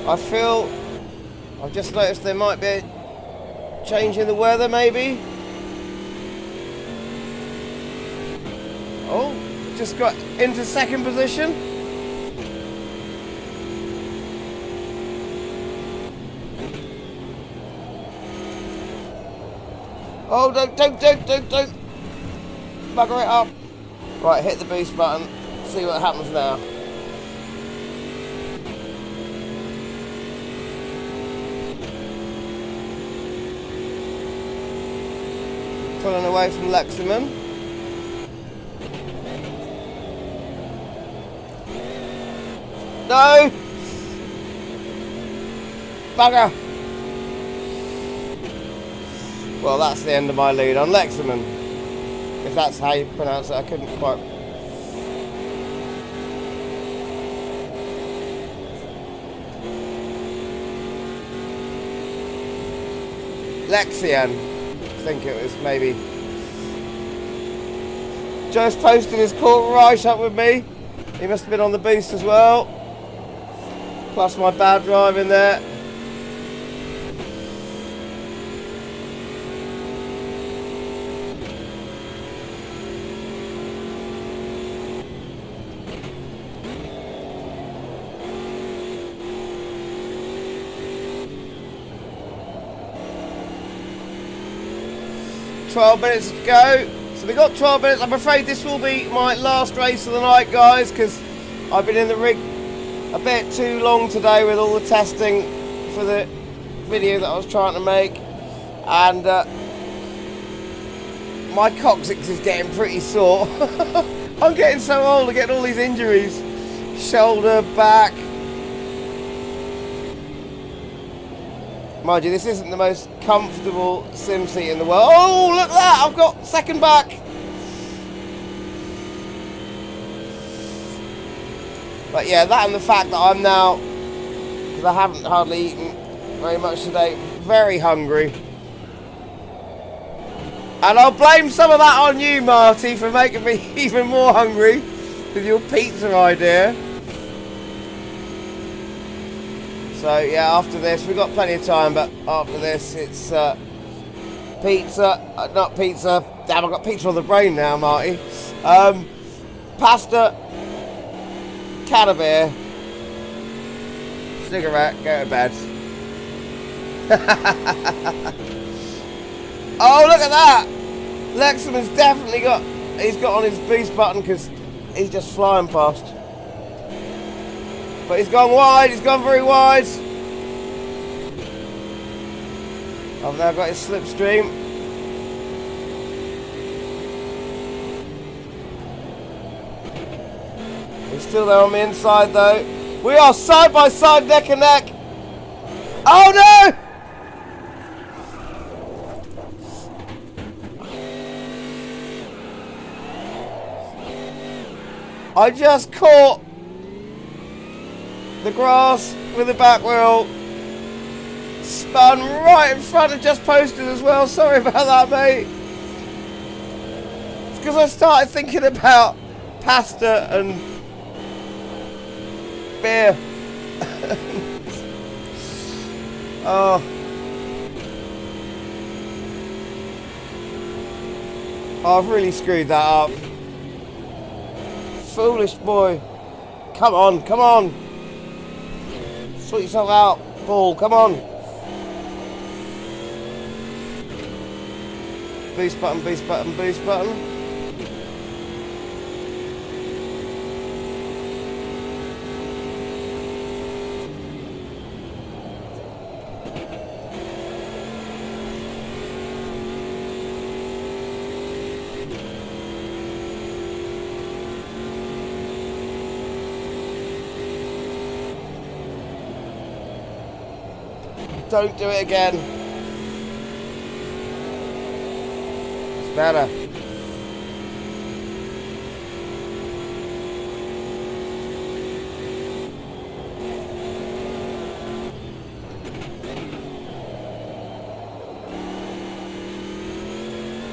B: I've just noticed there might be a change in the weather maybe. Oh, just got into second position. Oh, don't. Bugger it up. Right, hit the boost button. See what happens now. Pulling away from Lexington. No! Bugger! Well, that's the end of my lead on Lexington. If that's how you pronounce it, I couldn't quite. Lexian, I think it was maybe. Just posted his caught right up with me. He must have been on the boost as well. Plus my bad driving there. $12 minutes to go. So we got 12 minutes. I'm afraid this will be my last race of the night, guys, because I've been in the rig a bit too long today with all the testing for the video that I was trying to make, and my coccyx is getting pretty sore. I'm getting so old, I'm getting all these injuries. Shoulder, back. Mind you, this isn't the most comfortable sim seat in the world. Oh, look at that! I've got second back. But yeah, that and the fact that I'm now, because I haven't hardly eaten very much today, very hungry. And I'll blame some of that on you, Marty, for making me even more hungry with your pizza idea. So yeah, after this, we've got plenty of time, but after this, it's pizza, not pizza, damn, I've got pizza on the brain now, Marty. Pasta, can of beer, cigarette, go to bed. Oh, look at that! Lexman's definitely got, he's got on his boost button because he's just flying past. But he's gone wide, he's gone very wide. I've now got his slipstream. He's still there on the inside though. We are side by side, neck and neck. Oh no! I just caught the grass with the back wheel. Spun right in front and just posted as well. Sorry about that, mate. It's because I started thinking about pasta and beer. Oh. I've really screwed that up. Foolish boy. Come on, come on. Sort yourself out, ball, come on. Boost button, boost button, boost button. Don't do it again. It's better.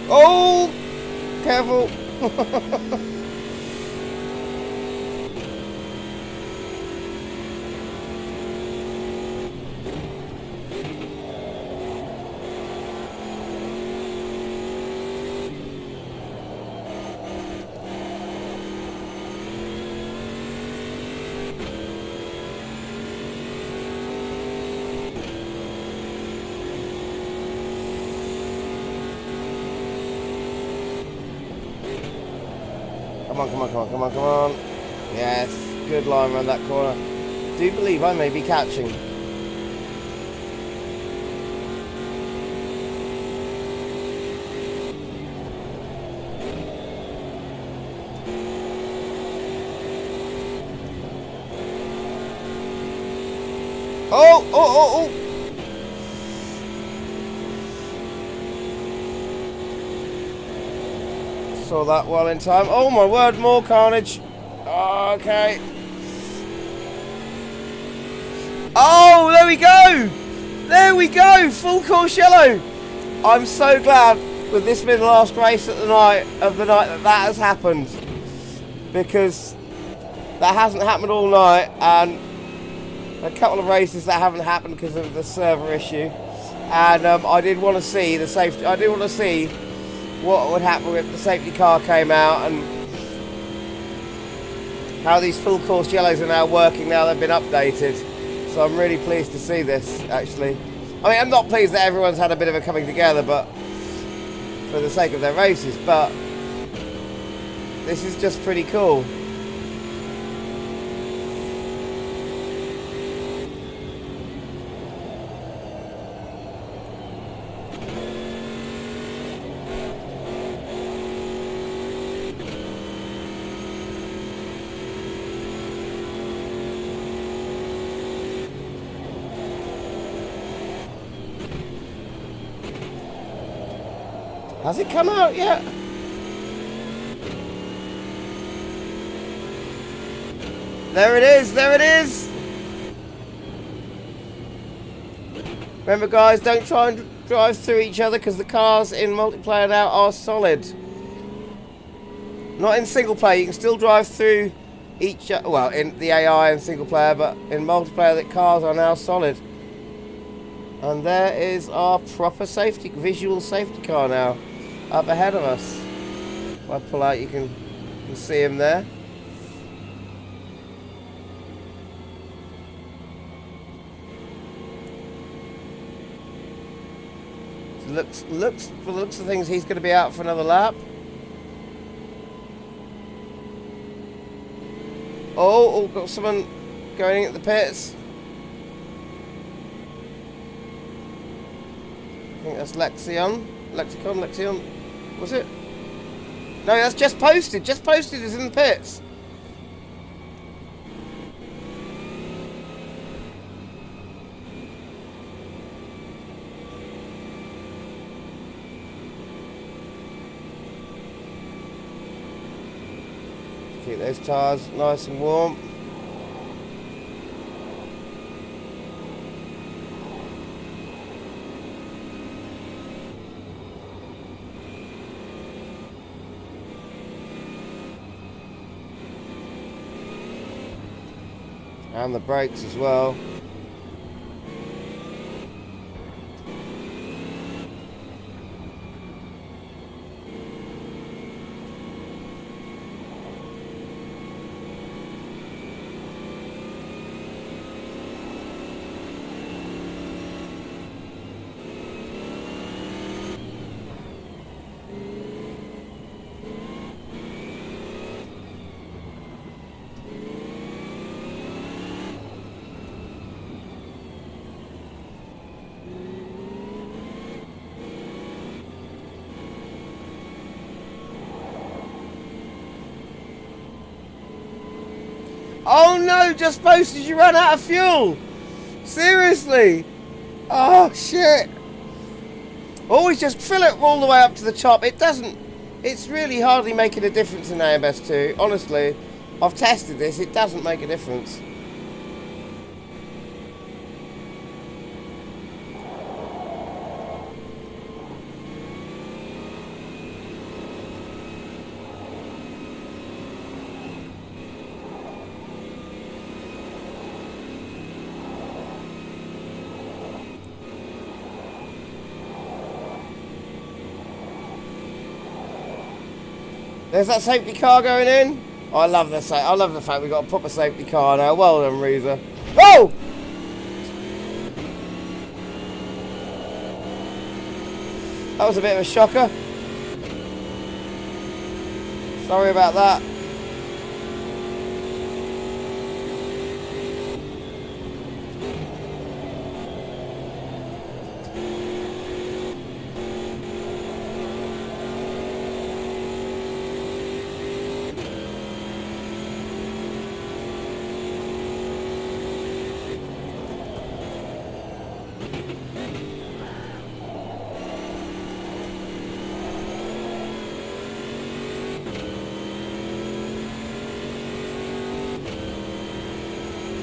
B: Oh, careful. Come on, come on, come on, come on, come on. Yes, good line around that corner. Do believe I may be catching. Oh, oh, oh, oh. Saw that well in time. Oh my word, more carnage. Oh, okay. Oh, there we go. There we go. Full course yellow. I'm so glad with this being the last race of the night that has happened, because that hasn't happened all night, and a couple of races that haven't happened because of the server issue. And I did want to see the safety. I did want to see what would happen if the safety car came out and how these full course yellows are now working now they've been updated. So I'm really pleased to see this, actually. I mean, I'm not pleased that everyone's had a bit of a coming together, but for the sake of their races, but this is just pretty cool. Has it come out yet? There it is, there it is! Remember guys, don't try and drive through each other because the cars in multiplayer now are solid. Not in single player, you can still drive through each other, well, in the AI and single player, but in multiplayer the cars are now solid. And there is our proper safety, visual safety car now, up ahead of us. If I pull out, you can see him there. Looks for the looks of things, he's going to be out for another lap. Oh, got someone going at the pits. I think that's Lexicon. Was it? No, that's just posted. Just posted is in the pits. Keep those tyres nice and warm. And the brakes as well. Oh no, just posted you ran out of fuel. Seriously? Oh shit. Always just fill it all the way up to the top. It's really hardly making a difference in AMS2. Honestly, I've tested this, it doesn't make a difference. There's that safety car going in. Oh, I love the fact we've got a proper safety car now. Well done, Reza. Oh! That was a bit of a shocker. Sorry about that.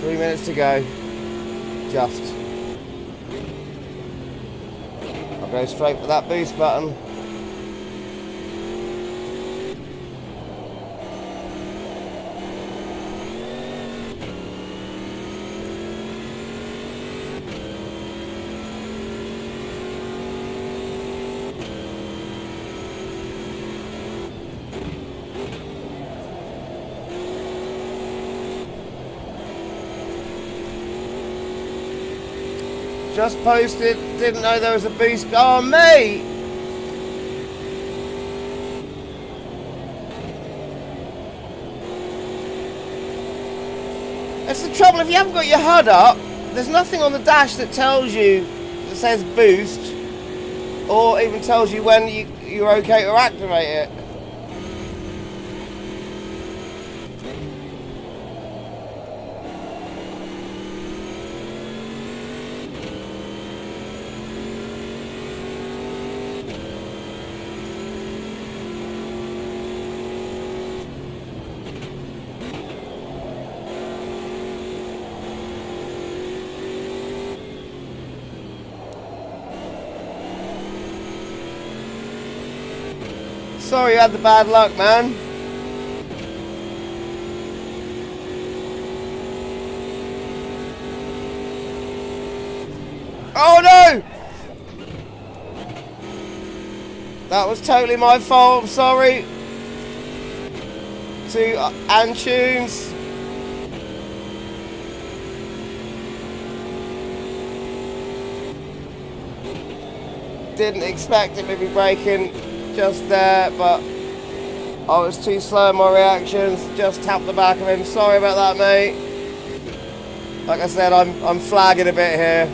B: Minutes to go. Just. I'll go straight for that boost button. Just posted, didn't know there was a boost. Oh, mate! That's the trouble, if you haven't got your HUD up, there's nothing on the dash that tells you, that says boost, or even tells you when you're okay to activate it. Sorry you had the bad luck, man. Oh no! That was totally my fault, I'm sorry. To Antunes. Didn't expect him to be braking just there, but I was too slow in my reactions. Just tapped the back of him. Sorry about that, mate. Like I said, I'm flagging a bit here.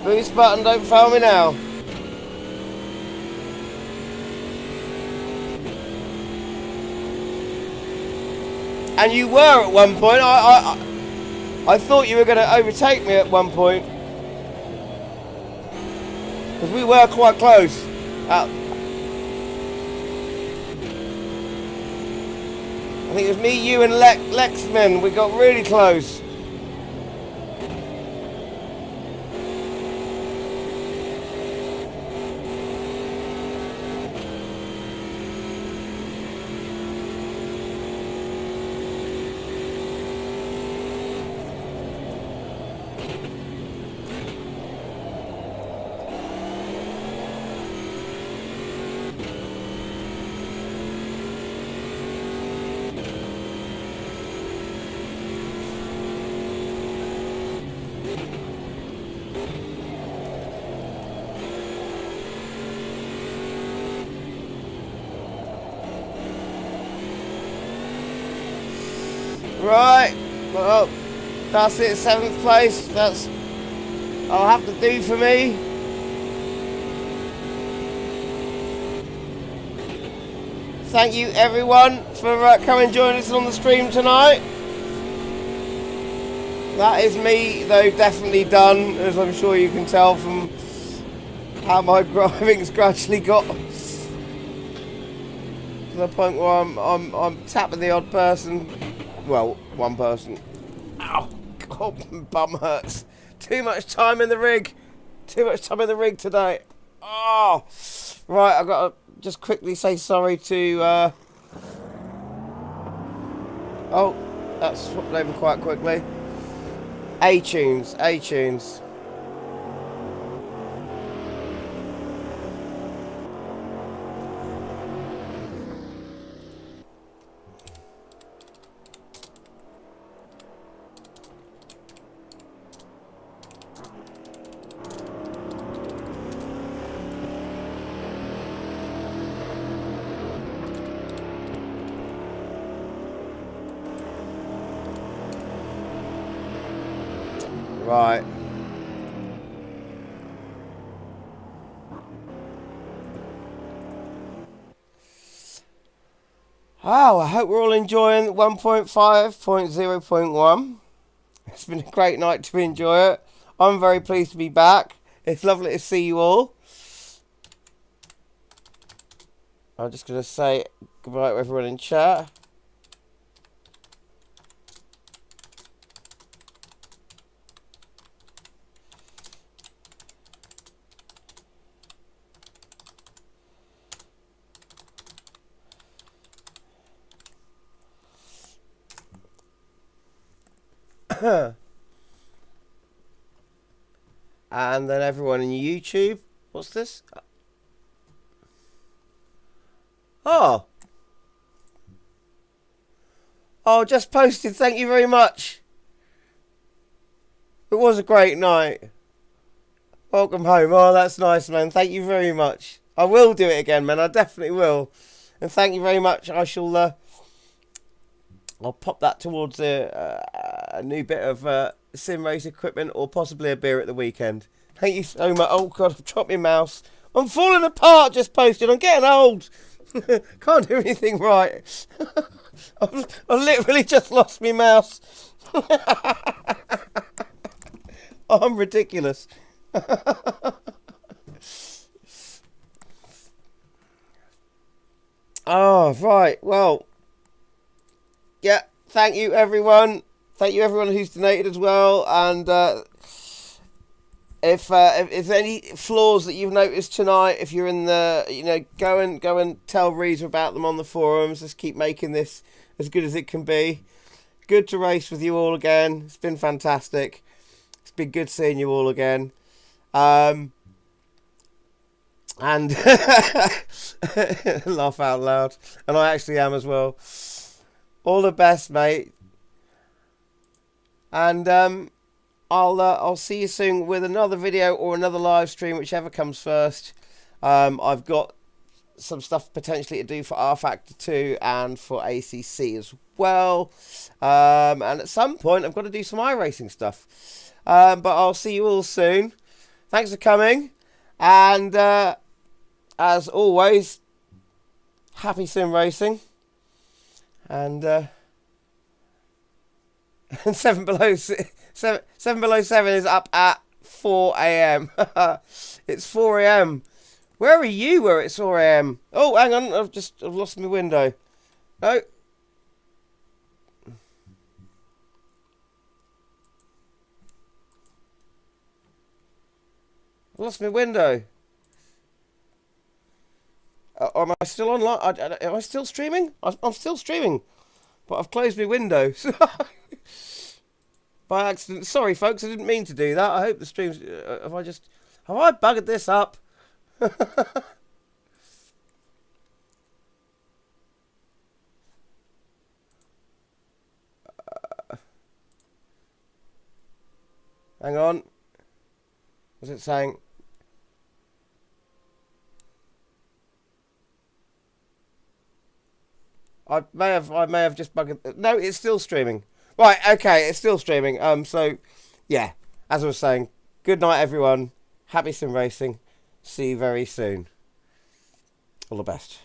B: Boost button, don't fail me now. And you were at one point. I thought you were going to overtake me at one point. Because we were quite close. I think it was me, you and Lexman. We got really close. Right, well, that's it, 7th place. I'll have to do for me. Thank you everyone for coming and joining us on the stream tonight. That is me, though, definitely done, as I'm sure you can tell from how my driving's gradually got to the point where I'm tapping the odd person. Well, one person. Ow, God, my bum hurts. Too much time in the rig. Too much time in the rig today. Oh, right, I've got to just quickly say sorry to... Oh, that's swapped over quite quickly. A-Tunes. Right. Oh, I hope we're all enjoying 1.5.0.1. It's been a great night to enjoy it. I'm very pleased to be back. It's lovely to see you all. I'm just going to say goodbye to everyone in chat. And then everyone in YouTube. What's this? Oh, just posted. Thank you very much. It was a great night. Welcome home. Oh, that's nice, man. Thank you very much. I will do it again, man. I definitely will. And thank you very much. I shall... I'll pop that towards a new bit of sim race equipment, or possibly a beer at the weekend. Thank you so much. Oh, God, I've dropped my mouse. I'm falling apart, just posted. I'm getting old. Can't do anything right. I've literally just lost my mouse. I'm ridiculous. Oh, right. Well, yeah. Thank you, everyone. Thank you, everyone who's donated as well. And if there's any flaws that you've noticed tonight, if you're in the, go and tell Reader about them on the forums. Let's keep making this as good as it can be. Good to race with you all again. It's been fantastic. It's been good seeing you all again. And laugh out loud. And I actually am as well. All the best, mate. And I'll see you soon with another video or another live stream, whichever comes first. I've got some stuff potentially to do for R Factor 2 and for ACC as well. And at some point, I've got to do some iRacing stuff. But I'll see you all soon. Thanks for coming. And as always, happy sim racing. And 7 below 7 is up at 4 a.m. It's 4 a.m. Where are you where it's 4 a.m.? Oh, hang on. I've lost my window. No. I lost my window. Am I still online? Am I still streaming? I'm still streaming. But I've closed my window. By accident. Sorry, folks. I didn't mean to do that. I hope the stream's... have I buggered this up? Hang on. What's it saying? I may have just bugged. No, it's still streaming. Right, okay, it's still streaming. So yeah, as I was saying, good night, everyone. Happy sim racing. See you very soon. All the best.